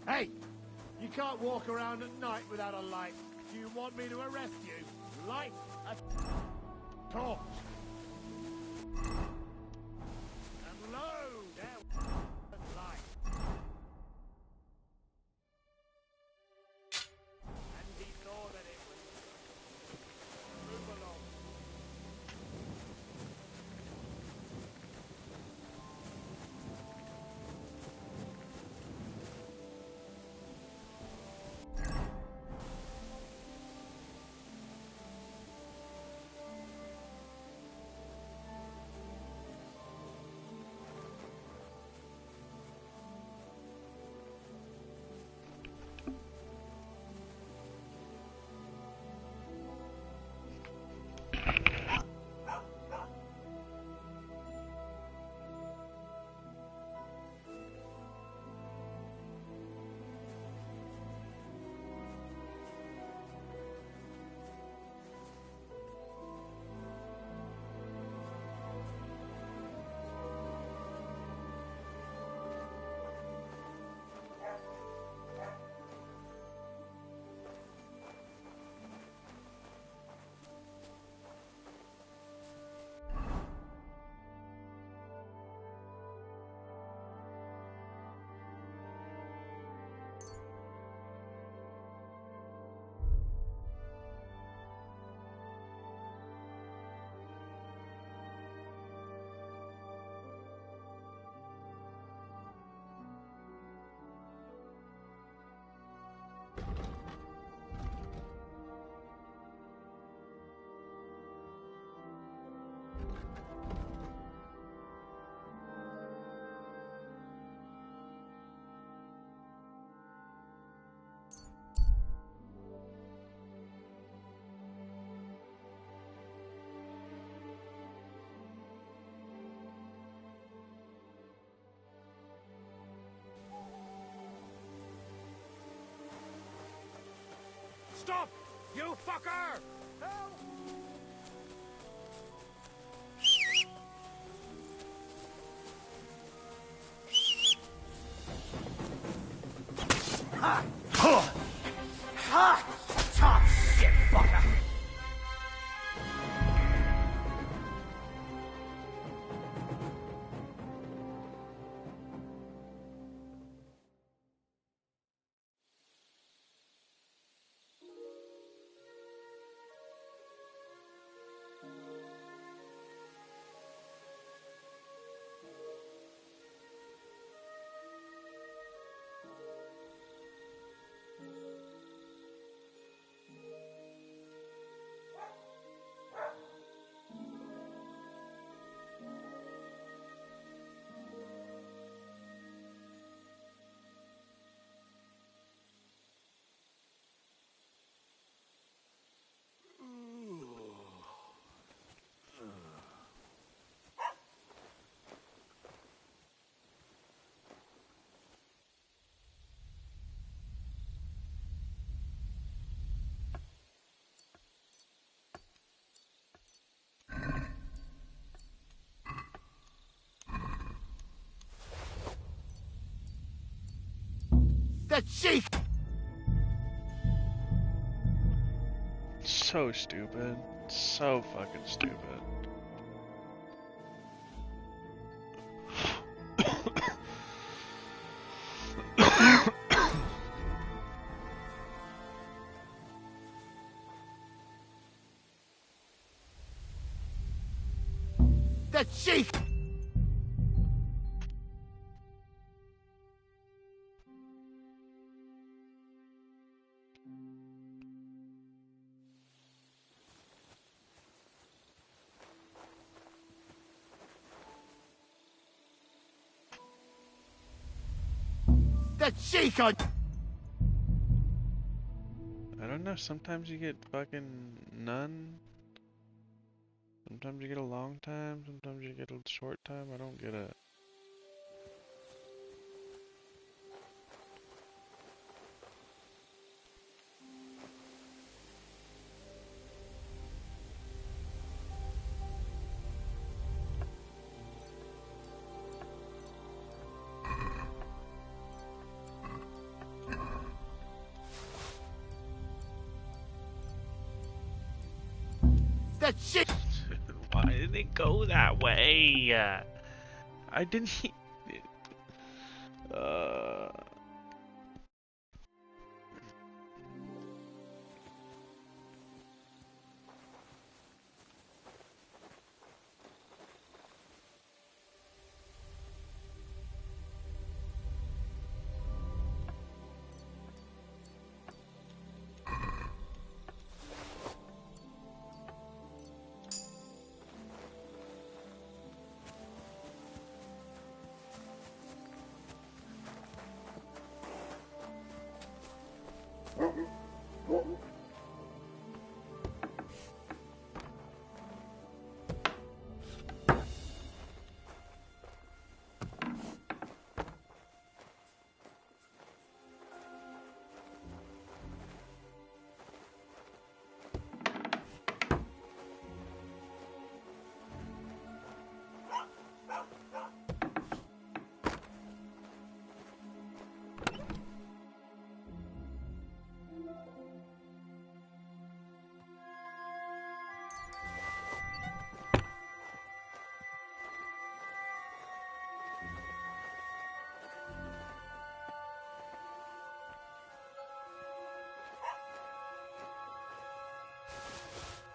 Hey! You can't walk around at night without a light. Do you want me to arrest you? Light a torch! And low down the light. And he saw that it was... Move along. Stop! You fucker! Help! Ha! Ha! Ha! Tough shit, fucker! The chief! So stupid. So fucking stupid. The chief! The cheek on. I don't know, sometimes you get fucking none. Sometimes you get a long time, sometimes you get a short time, I don't get it. The chick. Why did it go that way? I didn't.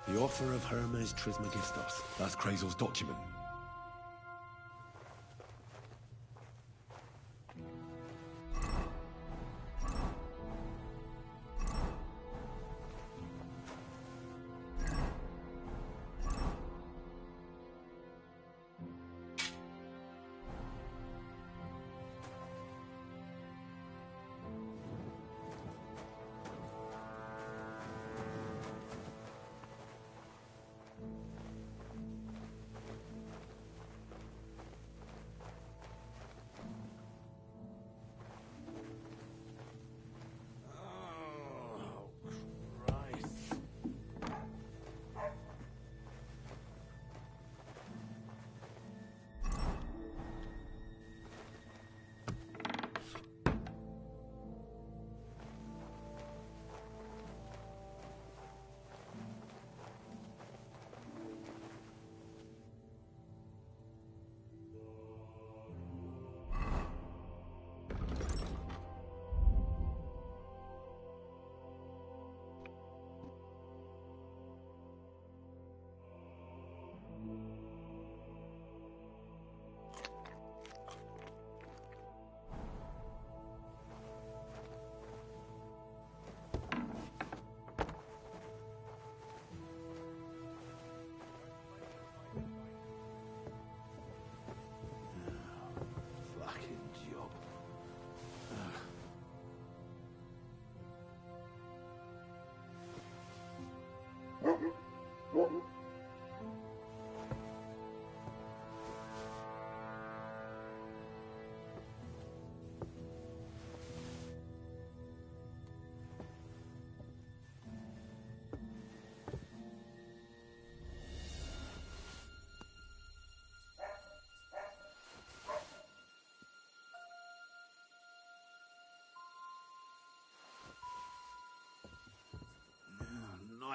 The author of Hermes Trismegistos. That's Krazel's document.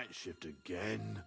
night shift again.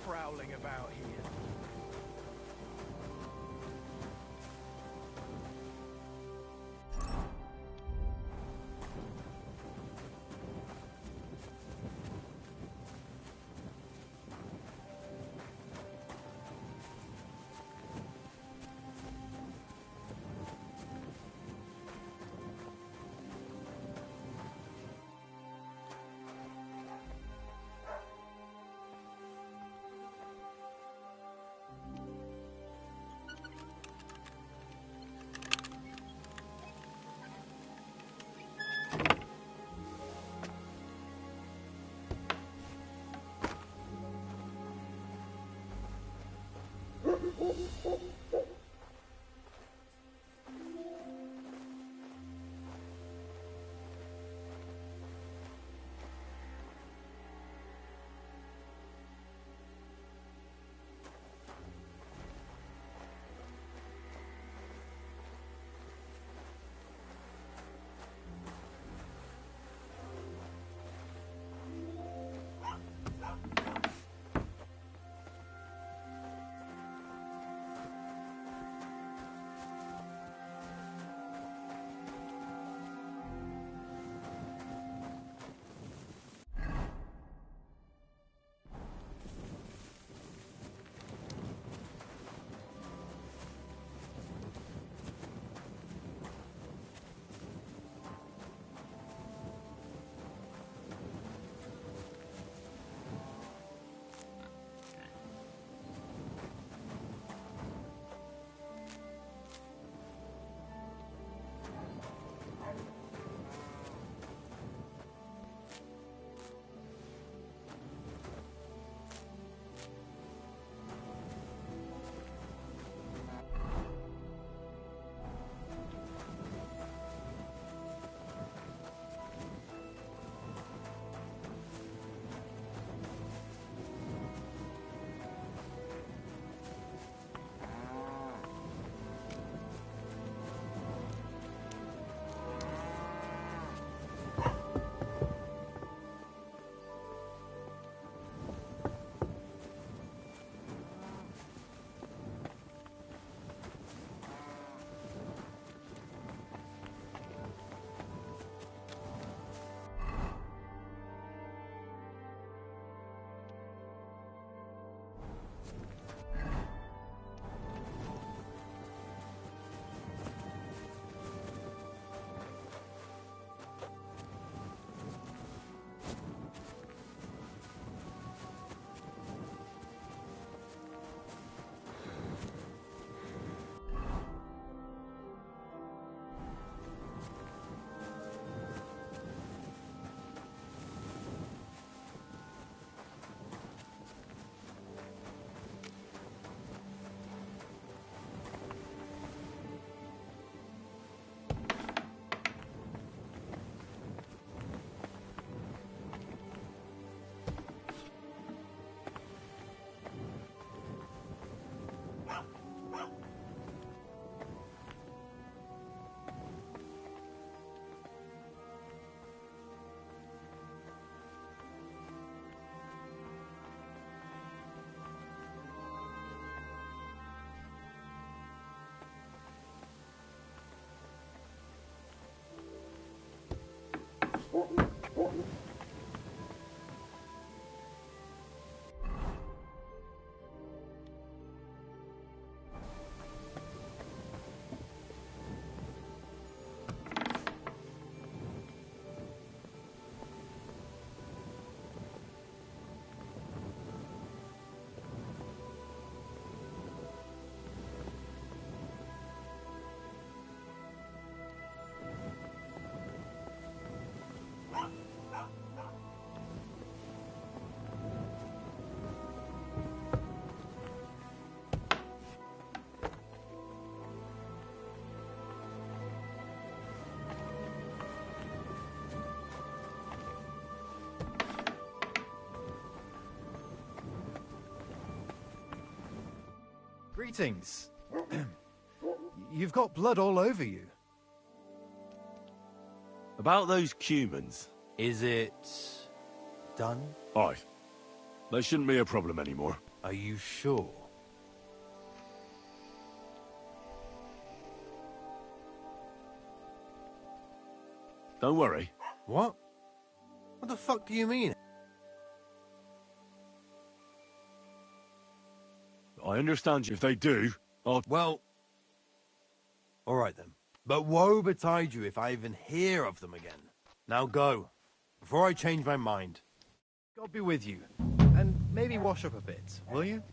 Prowling about here. Greetings. You've got blood all over you. About those Cumans. Is it... done? Aye. They shouldn't be a problem anymore. Are you sure? Don't worry. What? What the fuck do you mean? I understand you. If they do, I'll... Well... Alright then. But woe betide you if I even hear of them again. Now go. Before I change my mind. God be with you. And maybe wash up a bit, will you?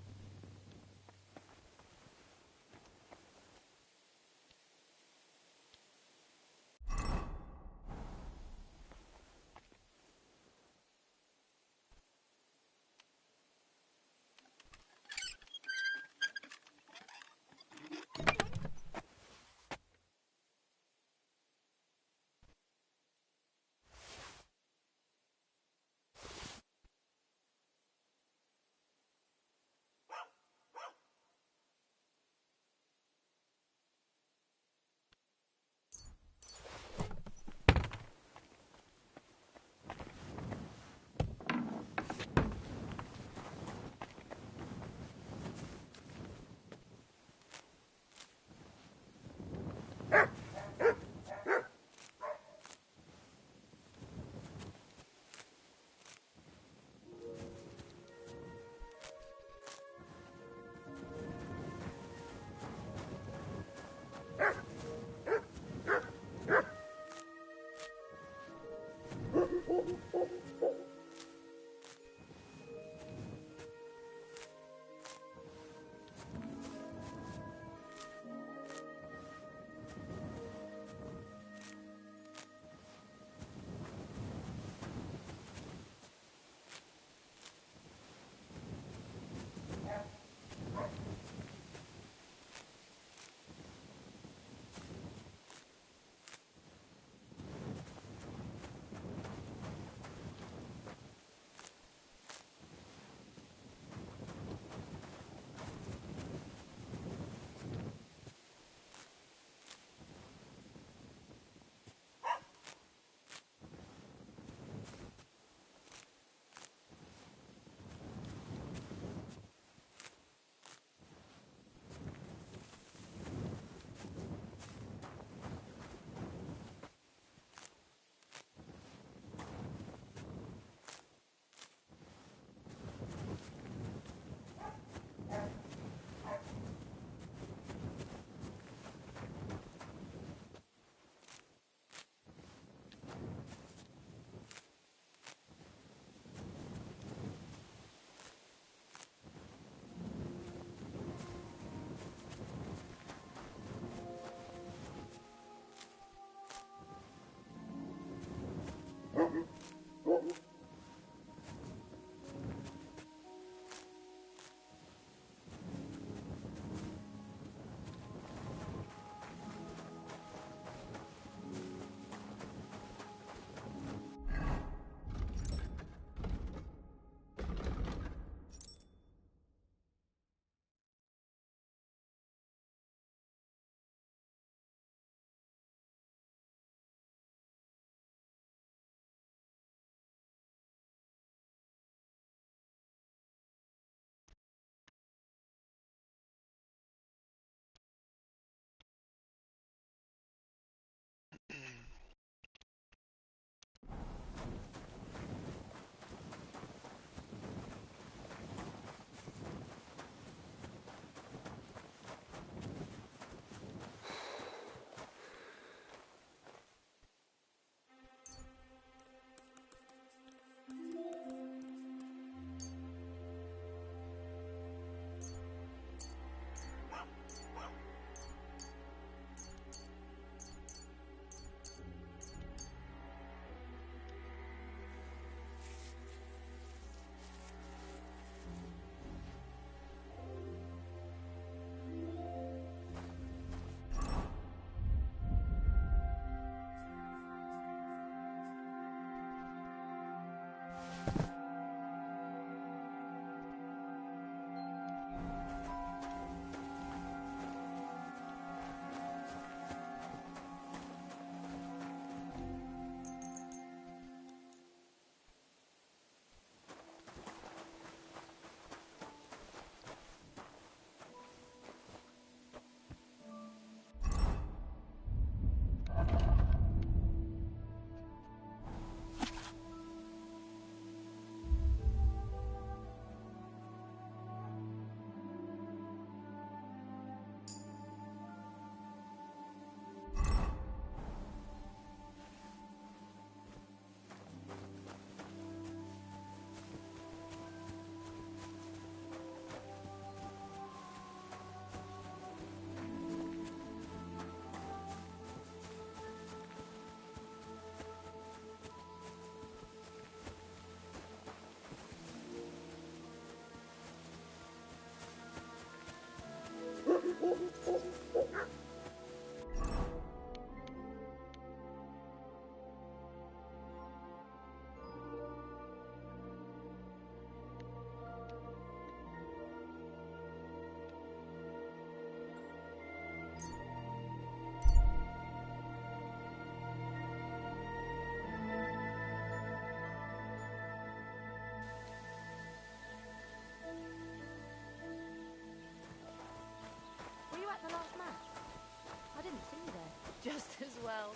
just as well.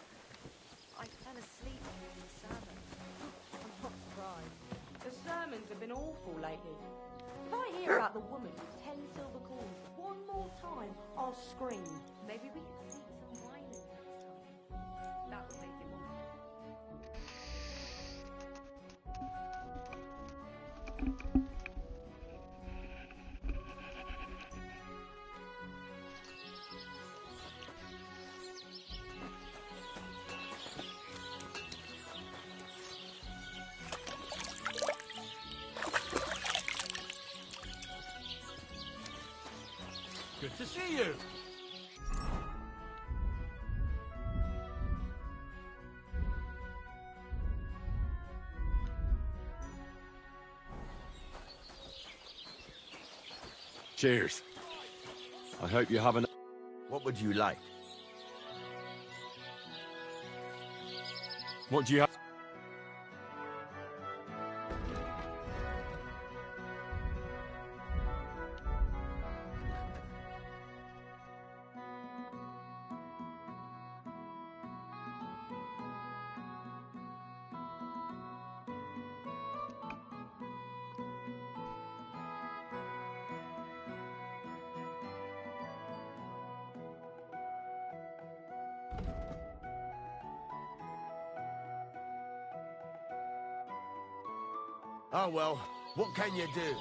I fell asleep during the sermon. I'm not surprised. The sermons have been awful lately. If I hear about the woman with 10 silver coins one more time, I'll scream. Maybe we could sneak some wine in next time. That would make it more. Good to see you. Cheers. I hope you haven't... What would you like? What do you have? Oh well, what can you do?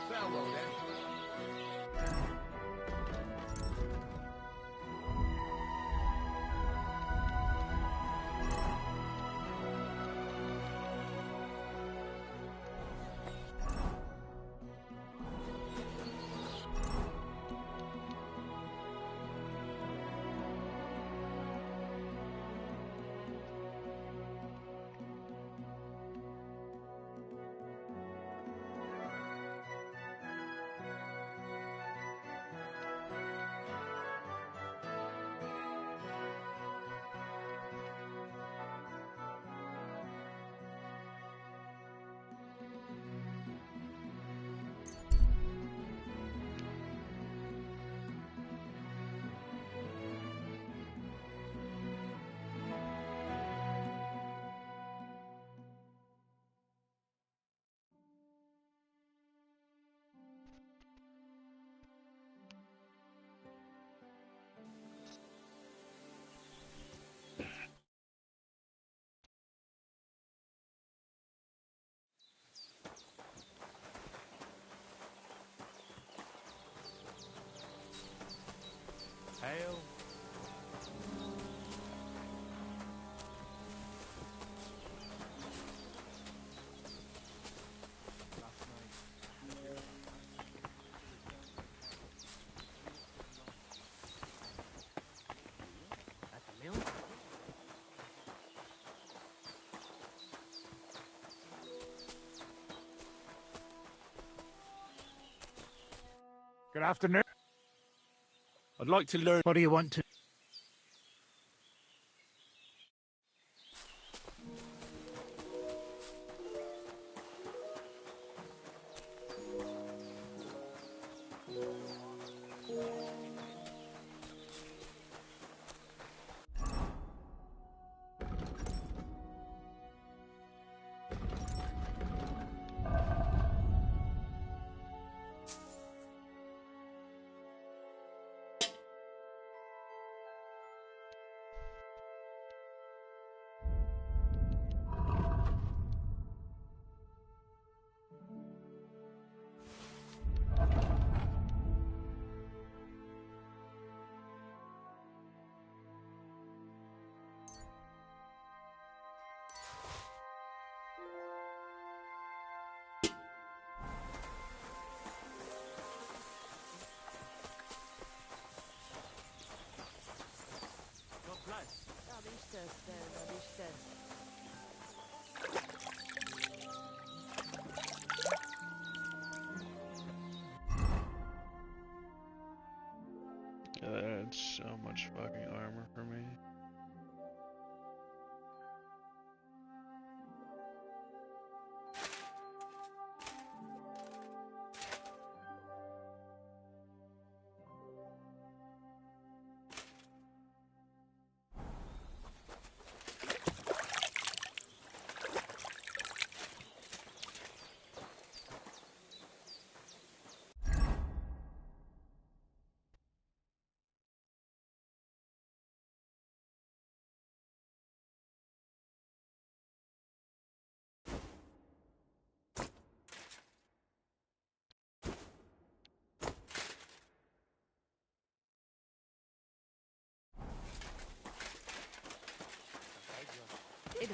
Farewell then. Hail. At the mill? Good afternoon. I'd like to learn... What do you want to... God bless. That's so much fucking armor for me.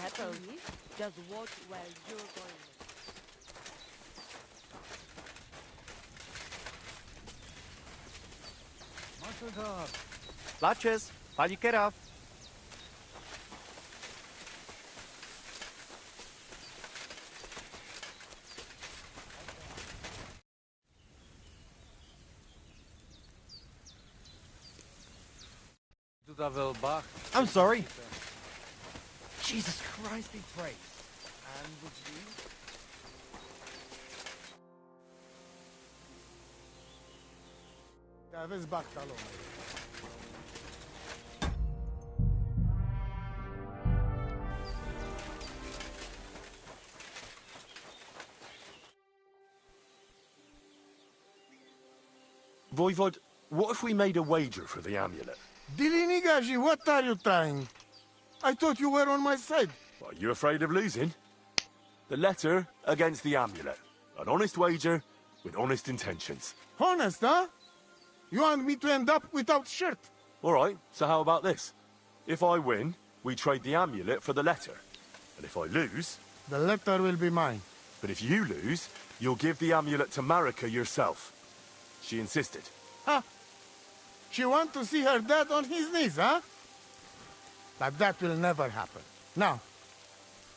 pepper you. Just watch where you're going. Latches, pali keraw. I'm sorry. Jesus Christ be praised. And would you? Aveți bacalon. Voivod, what if we made a wager for the amulet? Dilinigaji, what are you trying? I thought you were on my side. Are you afraid of losing? The letter against the amulet. An honest wager with honest intentions. Honest, huh? You want me to end up without shirt? All right, so how about this? If I win, we trade the amulet for the letter. And if I lose... The letter will be mine. But if you lose, you'll give the amulet to Marika yourself. She insisted. Huh? She wants to see her dad on his knees, huh? But that will never happen. Now,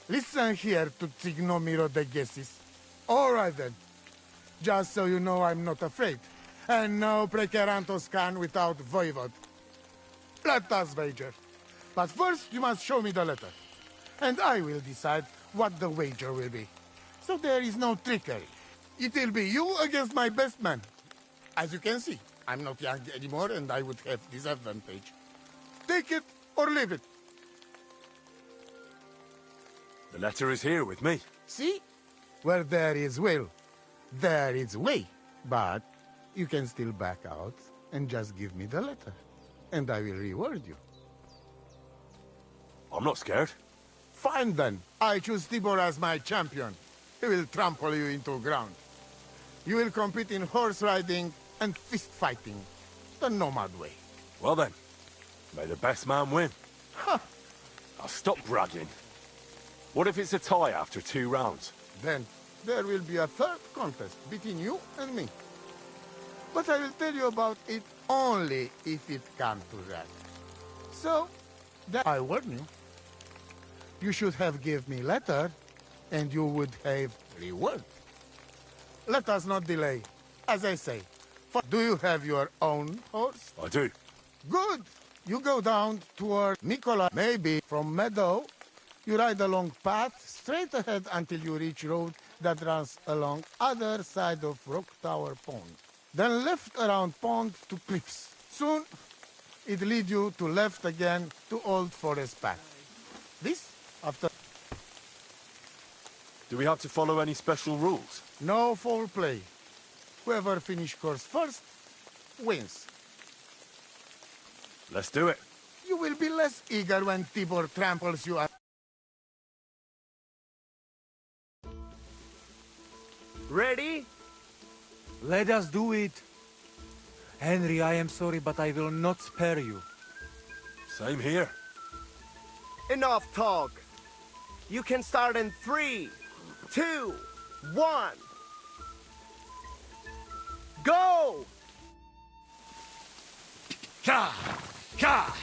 listen here to Tsignomiro de Gesis. All right then. Just so you know I'm not afraid. And no Prekerantos can without Voivod. Let us wager. But first you must show me the letter. And I will decide what the wager will be. So there is no trickery. It will be you against my best man. As you can see, I'm not young anymore and I would have this advantage. Take it or leave it. The letter is here with me. See? Where there is will, there is way. But you can still back out and just give me the letter. And I will reward you. I'm not scared. Fine then. I choose Tibor as my champion. He will trample you into ground. You will compete in horse riding and fist fighting. The nomad way. Well then, may the best man win. Huh. I'll stop bragging. What if it's a tie after 2 rounds? Then there will be a third contest between you and me. But I will tell you about it only if it comes to that. So, that I warn you. You should have give me letter, and you would have reward. Let us not delay. As I say, do you have your own horse? I do. Good. You go down toward Mikola. Maybe from Meadow, you ride along path straight ahead until you reach road that runs along other side of Rock Tower Pond. Then left around pond to cliffs. Soon, it lead you to left again to Old Forest Path. This, after... Do we have to follow any special rules? No foul play. Whoever finish course first, wins. Let's do it. You will be less eager when Tibor tramples you up. Ready? Let us do it. Henry, I am sorry, but I will not spare you. Same here. Enough talk. You can start in 3, 2, 1. Go! Ka! Ka!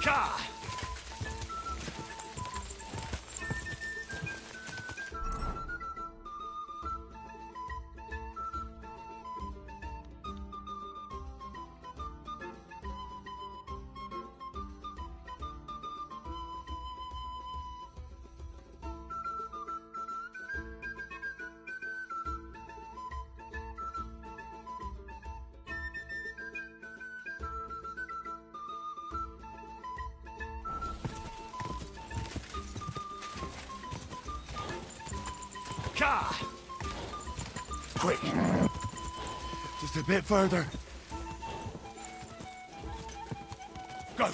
Ka! Quick! Just a bit further. Go!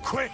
Quick!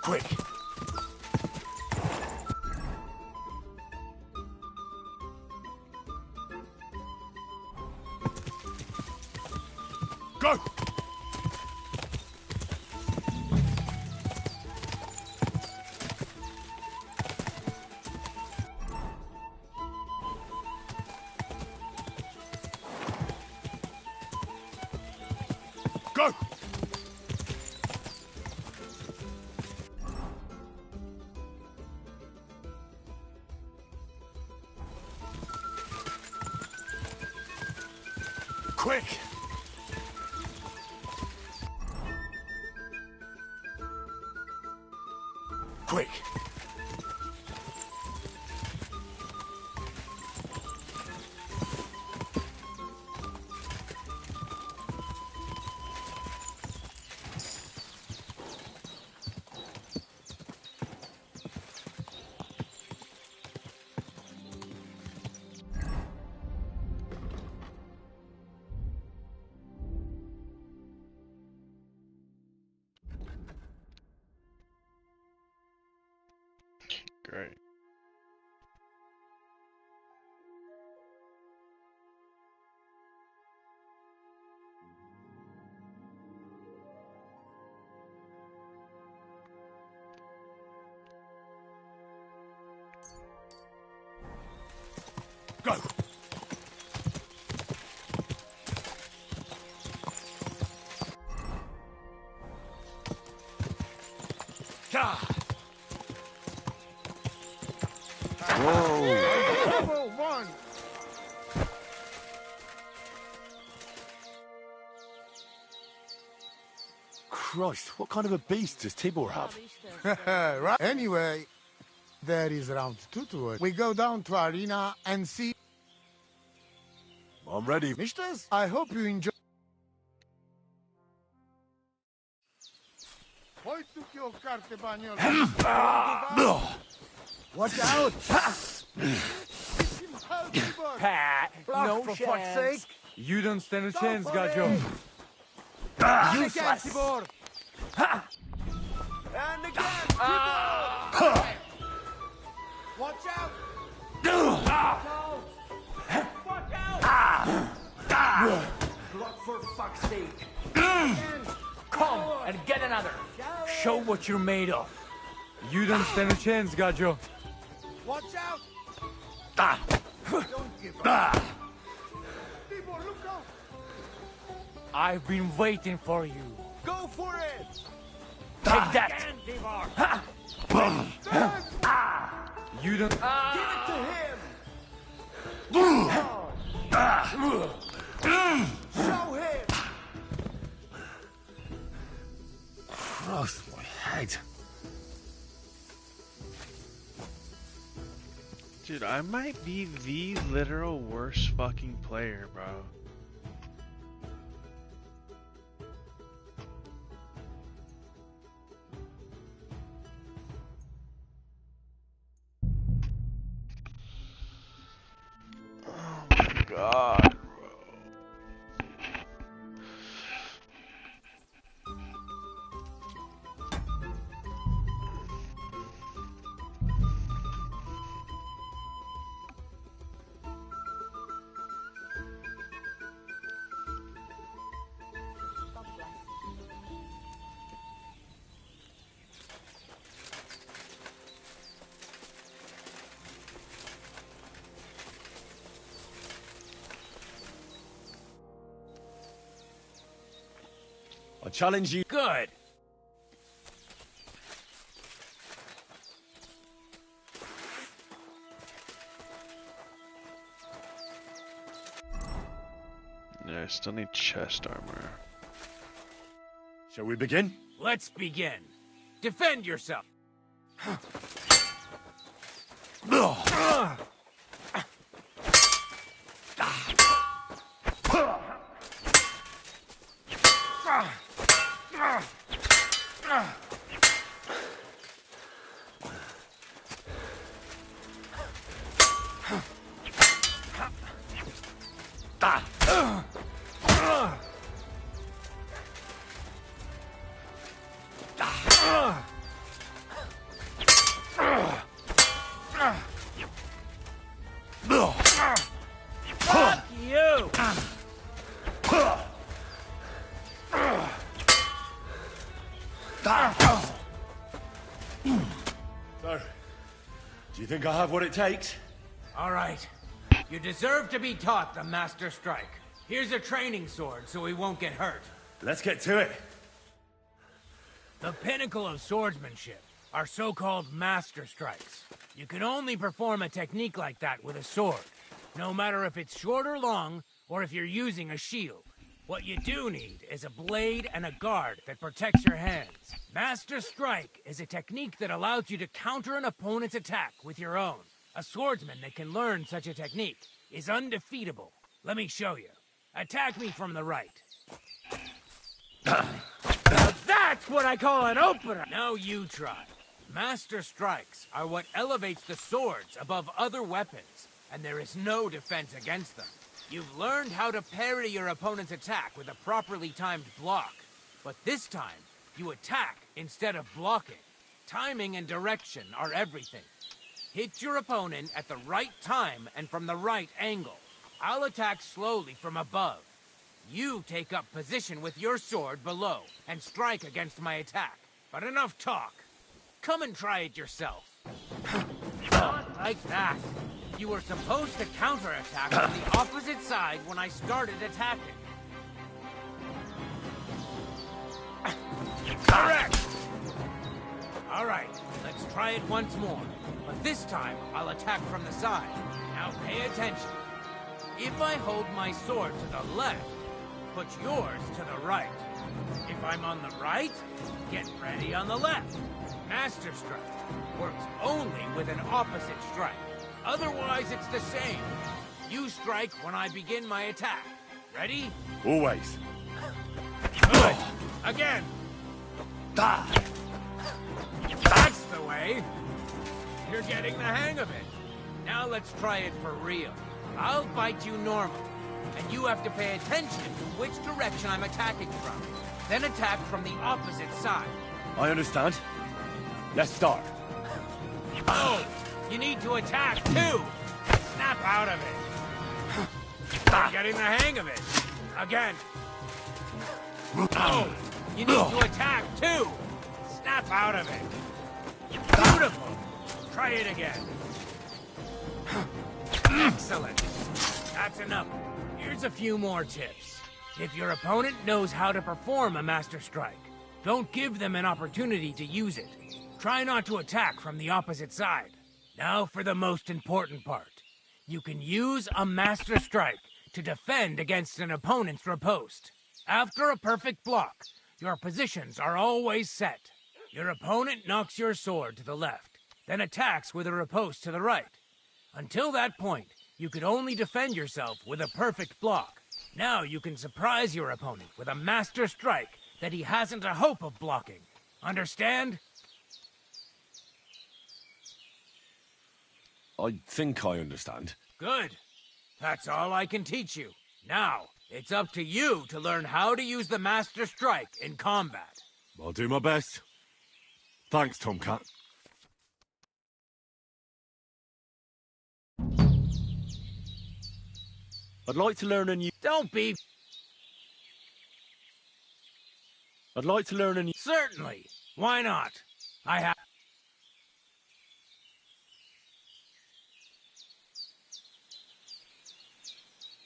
Quick! Go! Go! Quick! Quick! Great. Go! Level 1! Christ, what kind of a beast does Tibor have? Right. Anyway, there is round 2 to it. We go down to arena and see... I'm ready. Misters, I hope you enjoy... Watch out! Pat, no for fuck's sake! You don't stand a chance, Gajo. Useless! And again! Watch out! Watch out! Block for fuck's sake! Come and get another. Show what you're made of. You don't stand a chance, Gajo. Watch out! Don't give up. I've been waiting for you. Go for it! Take that! You don't... Give it to him! Show him! Cross my head. Dude, I might be the literal worst fucking player, bro. God. I challenge you. Good. Yeah, I still need chest armor. Shall we begin? Let's begin. Defend yourself. Fuck you! So, do you think I have what it takes? All right. You deserve to be taught the Master Strike. Here's a training sword so he won't get hurt. Let's get to it. The pinnacle of swordsmanship are so-called Master Strikes. You can only perform a technique like that with a sword, no matter if it's short or long, or if you're using a shield. What you do need is a blade and a guard that protects your hands. Master Strike is a technique that allows you to counter an opponent's attack with your own. A swordsman that can learn such a technique is undefeatable. Let me show you. Attack me from the right. Now that's what I call an opener! Now you try. Master Strikes are what elevates the swords above other weapons, and there is no defense against them. You've learned how to parry your opponent's attack with a properly timed block, but this time, you attack instead of blocking. Timing and direction are everything. Hit your opponent at the right time and from the right angle. I'll attack slowly from above. You take up position with your sword below and strike against my attack. But enough talk. Come and try it yourself. Not like that. You were supposed to counterattack from the opposite side when I started attacking. Correct! Alright, let's try it once more. But this time, I'll attack from the side. Now pay attention. If I hold my sword to the left, put yours to the right. If I'm on the right, get ready on the left. Master Strike works only with an opposite strike. Otherwise, it's the same. You strike when I begin my attack. Ready? Always. Good. Again. That's the way. You're getting the hang of it. Now let's try it for real. I'll fight you normal, and you have to pay attention to which direction I'm attacking from. Then attack from the opposite side. I understand. Let's start. Oh, you need to attack too. Snap out of it. You're getting the hang of it. Again. Oh, you need to attack too. Snap out of it. Beautiful. Try it again. Excellent. That's enough. Here's a few more tips. If your opponent knows how to perform a Master Strike, don't give them an opportunity to use it. Try not to attack from the opposite side. Now for the most important part. You can use a Master Strike to defend against an opponent's riposte. After a perfect block, your positions are always set. Your opponent knocks your sword to the left, then attacks with a riposte to the right. Until that point, you could only defend yourself with a perfect block. Now you can surprise your opponent with a Master Strike that he hasn't a hope of blocking. Understand? I think I understand. Good. That's all I can teach you. Now, it's up to you to learn how to use the Master Strike in combat. I'll do my best. Thanks, Tomcat. I'd like to learn a new... Don't be... I'd like to learn a new... Certainly. Why not? I have...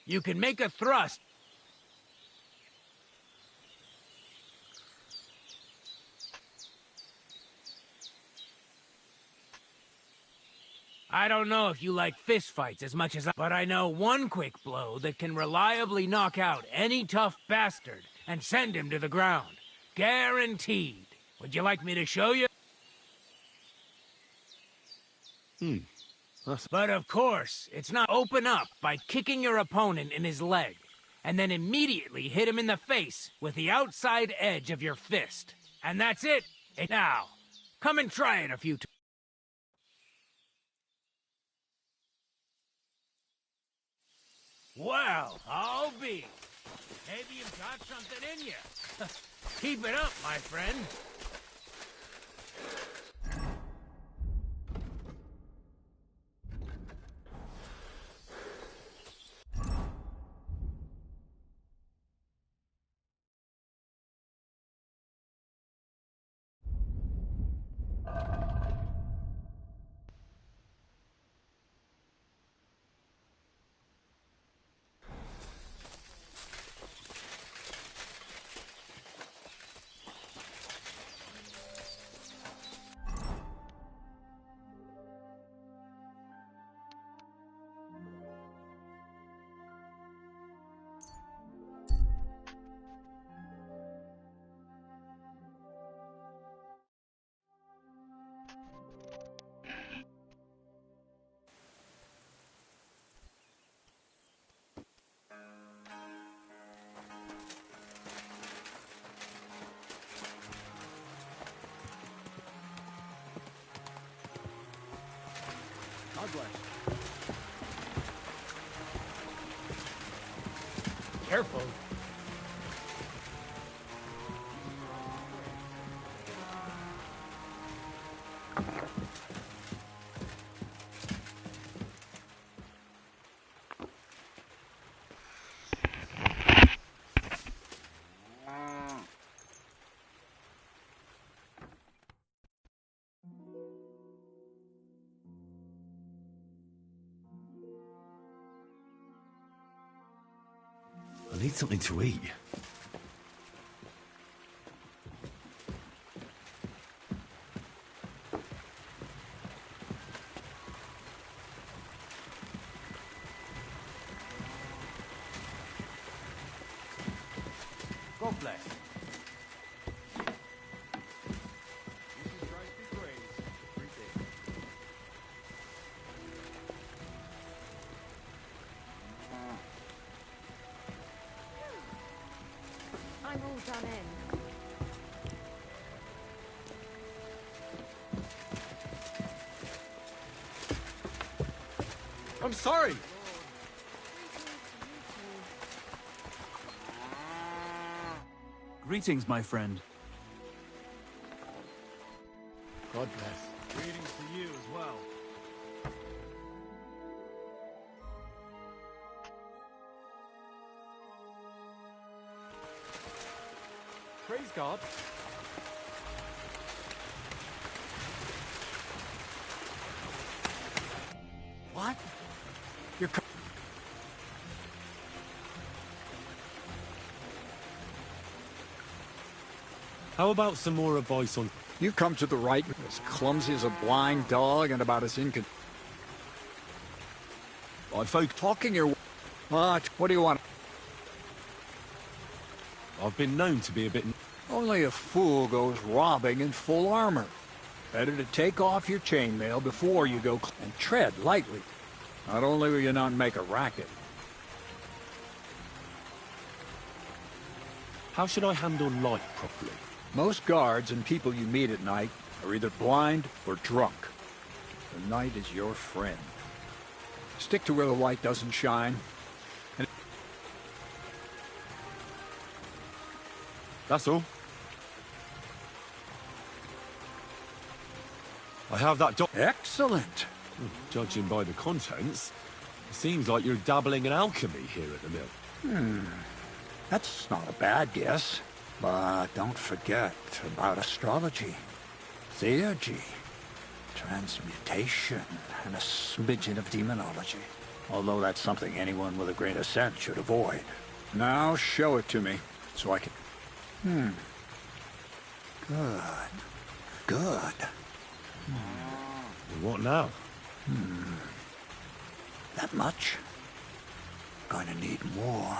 You can make a thrust. I don't know if you like fistfights as much as but I know one quick blow that can reliably knock out any tough bastard and send him to the ground. Guaranteed. Would you like me to show you? But of course, it's not open up by kicking your opponent in his leg, and then immediately hit him in the face with the outside edge of your fist. And that's it. Now, come and try it a few times. Well, I'll be. Maybe you've got something in you. Keep it up, my friend. God bless. Careful. I need something to eat. God bless. Jesus Christ be praised. Greetings. I'm all done in. I'm sorry. Greetings, my friend. God bless. Greetings to you as well. Praise God. What? You're How about some more advice on... You come to the right, as clumsy as a blind dog and about as talking your... What do you want? I've been known to be a bit... Only a fool goes robbing in full armor. Better to take off your chainmail before you go and tread lightly. Not only will you not make a racket. How should I handle light properly? Most guards and people you meet at night are either blind or drunk. The night is your friend. Stick to where the light doesn't shine. And that's all. I have that Excellent. Judging by the contents, it seems like you're dabbling in alchemy here at the mill. That's not a bad guess. But don't forget about astrology, theurgy, transmutation, and a smidgen of demonology. Although that's something anyone with a grain of sense should avoid. Now show it to me, so I can... Good. Good. What now? That much? Gonna need more.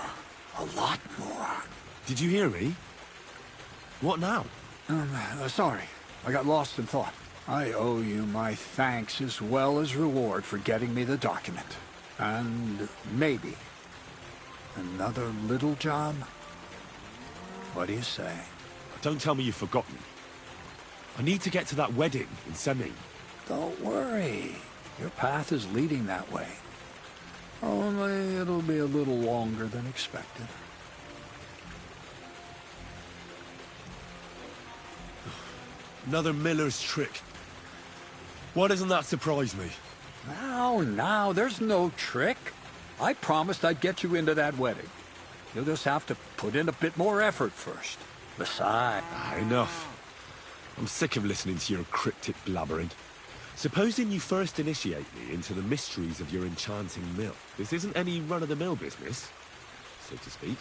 A lot more. Did you hear me? What now? Sorry. I got lost in thought. I owe you my thanks as well as reward for getting me the document. And maybe another little job? What do you say? Don't tell me you've forgotten. I need to get to that wedding in Semi. Don't worry. Your path is leading that way. Only it'll be a little longer than expected. Another miller's trick. Why doesn't that surprise me? Now, there's no trick. I promised I'd get you into that wedding. You'll just have to put in a bit more effort first. Besides... Enough. I'm sick of listening to your cryptic blabbering. Supposing you first initiate me into the mysteries of your enchanting mill. This isn't any run-of-the-mill business, so to speak.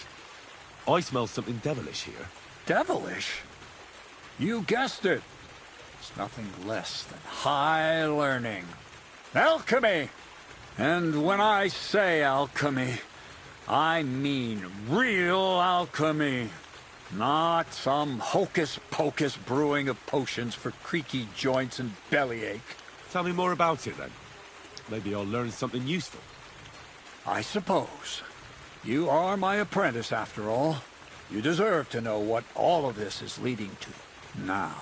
I smell something devilish here. Devilish? You guessed it. It's nothing less than high learning. Alchemy! And when I say alchemy, I mean real alchemy. Not some hocus-pocus brewing of potions for creaky joints and bellyache. Tell me more about it, then. Maybe I'll learn something useful. I suppose. You are my apprentice, after all. You deserve to know what all of this is leading to. Now,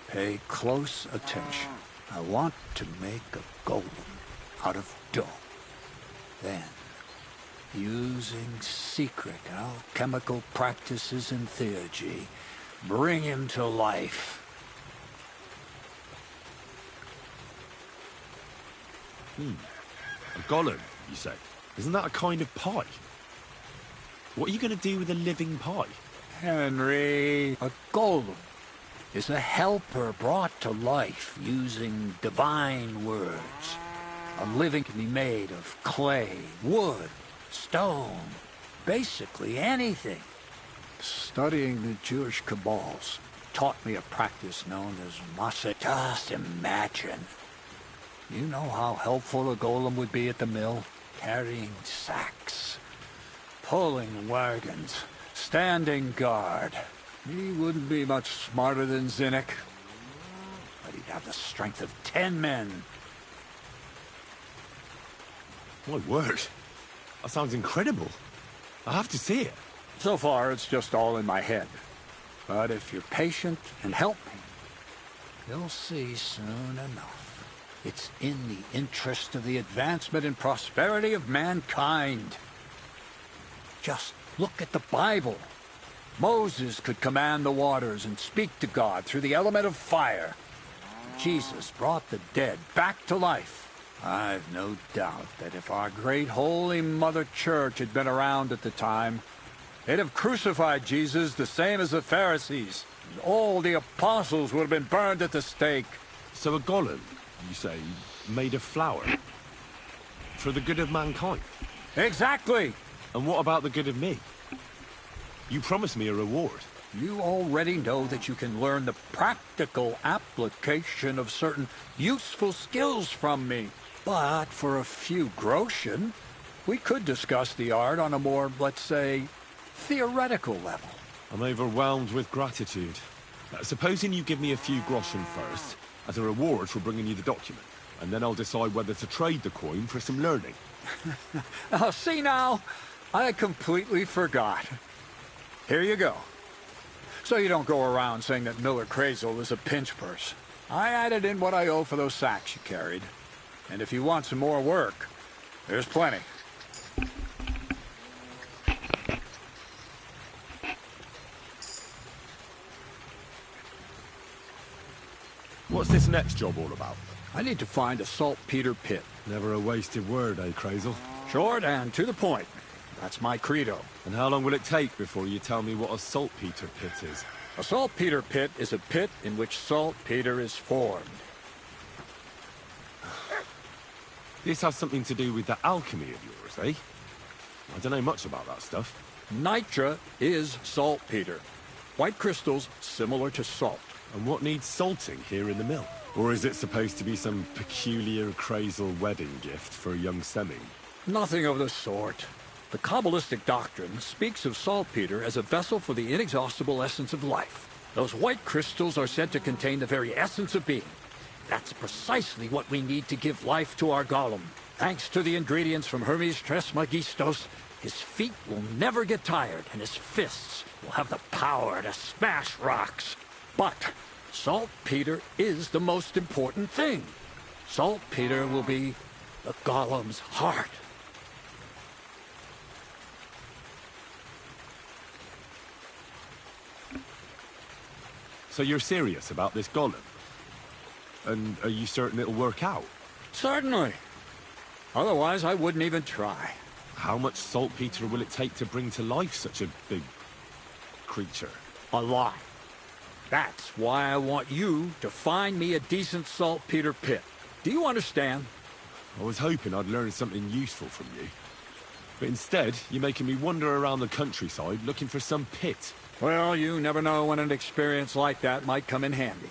pay close attention. I want to make a golem out of dough. Then, using secret alchemical practices and theurgy, bring him to life. A golem, you say? Isn't that a kind of pie? What are you going to do with a living pie? Henry, a golem is a helper brought to life using divine words. A living can be made of clay, wood, stone, basically anything. Studying the Jewish Kabbals taught me a practice known as Masa. Just imagine. You know how helpful a golem would be at the mill? Carrying sacks, pulling wagons, standing guard. He wouldn't be much smarter than Zinnik, but he'd have the strength of 10 men. My word. That sounds incredible. I have to see it. So far, it's just all in my head. But if you're patient and help me, you'll see soon enough. It's in the interest of the advancement and prosperity of mankind. Just look at the Bible. Moses could command the waters and speak to God through the element of fire. Jesus brought the dead back to life. I've no doubt that if our great Holy Mother Church had been around at the time, they'd have crucified Jesus the same as the Pharisees. And all the apostles would have been burned at the stake. So a golem, you say, made of flour? For the good of mankind? Exactly! And what about the good of me? You promised me a reward. You already know that you can learn the practical application of certain useful skills from me. But for a few groschen, we could discuss the art on a more, let's say, theoretical level. I'm overwhelmed with gratitude. Supposing you give me a few groschen first, as a reward for bringing you the document, and then I'll decide whether to trade the coin for some learning. Oh, see now, I completely forgot. Here you go. So you don't go around saying that Miller Crazel is a pinch purse. I added in what I owe for those sacks you carried. And if you want some more work, There's plenty. What's this next job all about? I need to find a saltpeter pit. Never a wasted word, eh, Crazel? Short and to the point. That's my credo. And how long will it take before you tell me what a saltpeter pit is? A saltpeter pit is a pit in which saltpeter is formed. This has something to do with the alchemy of yours, eh? I don't know much about that stuff. Nitra is saltpeter. White crystals similar to salt. And what needs salting here in the mill? Or is it supposed to be some peculiar Crazel wedding gift for a young semming? Nothing of the sort. The Kabbalistic doctrine speaks of saltpeter as a vessel for the inexhaustible essence of life. Those white crystals are said to contain the very essence of being. That's precisely what we need to give life to our golem. Thanks to the ingredients from Hermes Trismegistos, his feet will never get tired, and his fists will have the power to smash rocks. But saltpeter is the most important thing. Saltpeter will be the golem's heart. So you're serious about this golem? And are you certain it'll work out? Certainly. Otherwise, I wouldn't even try. How much saltpeter will it take to bring to life such a big creature? A lot. That's why I want you to find me a decent saltpeter pit. Do you understand? I was hoping I'd learn something useful from you. But instead, you're making me wander around the countryside looking for some pit. Well, you never know when an experience like that might come in handy.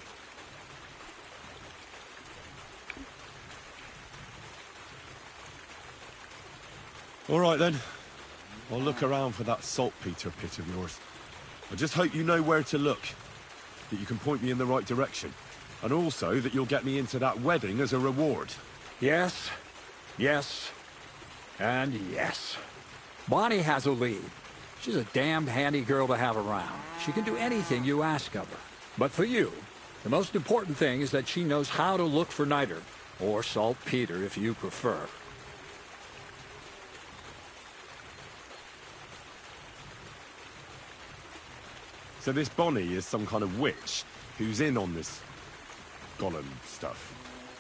All right, then. I'll look around for that saltpeter pit of yours. I just hope you know where to look, that you can point me in the right direction, and also that you'll get me into that wedding as a reward. Yes, yes, and yes. Bonnie has a lead. She's a damned handy girl to have around. She can do anything you ask of her. But for you, the most important thing is that she knows how to look for niter, or saltpeter if you prefer. So this Bonnie is some kind of witch who's in on this golem stuff.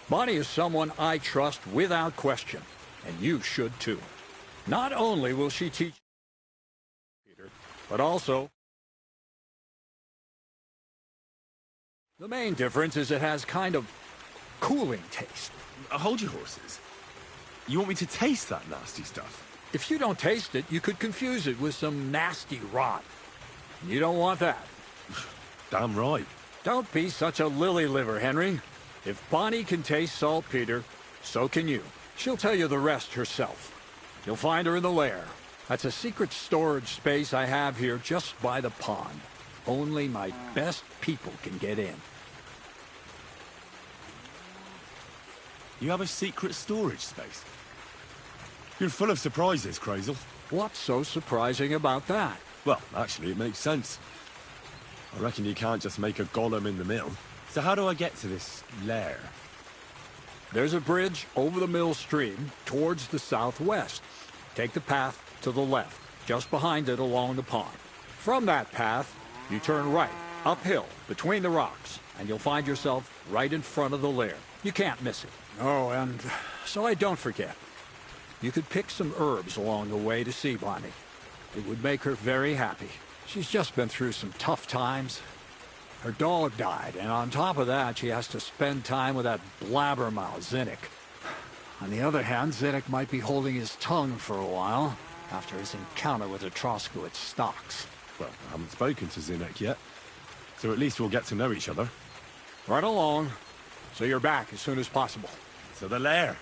Bonnie is someone I trust without question, and you should too. Not only will she teach Peter, but also the main difference is it has kind of cooling taste. Hold your horses. You want me to taste that nasty stuff? If you don't taste it, you could confuse it with some nasty rot. You don't want that. Damn right. Don't be such a lily-liver, Henry. If Bonnie can taste saltpeter, so can you. She'll tell you the rest herself. You'll find her in the lair. That's a secret storage space I have here just by the pond. Only my best people can get in. You have a secret storage space? You're full of surprises, Crazel. What's so surprising about that? Well, actually, it makes sense. I reckon you can't just make a golem in the mill. So how do I get to this lair? There's a bridge over the mill stream towards the southwest. Take the path to the left, just behind it along the pond. From that path, you turn right, uphill, between the rocks, and you'll find yourself right in front of the lair. You can't miss it. Oh, and so I don't forget. You could pick some herbs along the way to see Bonnie. It would make her very happy. She's just been through some tough times. Her dog died, and on top of that, she has to spend time with that blabbermouth, Zinnik. On the other hand, Zinnik might be holding his tongue for a while, after his encounter with the Trosku at Stocks. Well, I haven't spoken to Zinnik yet, so at least we'll get to know each other. Right along, so you're back as soon as possible. To the lair.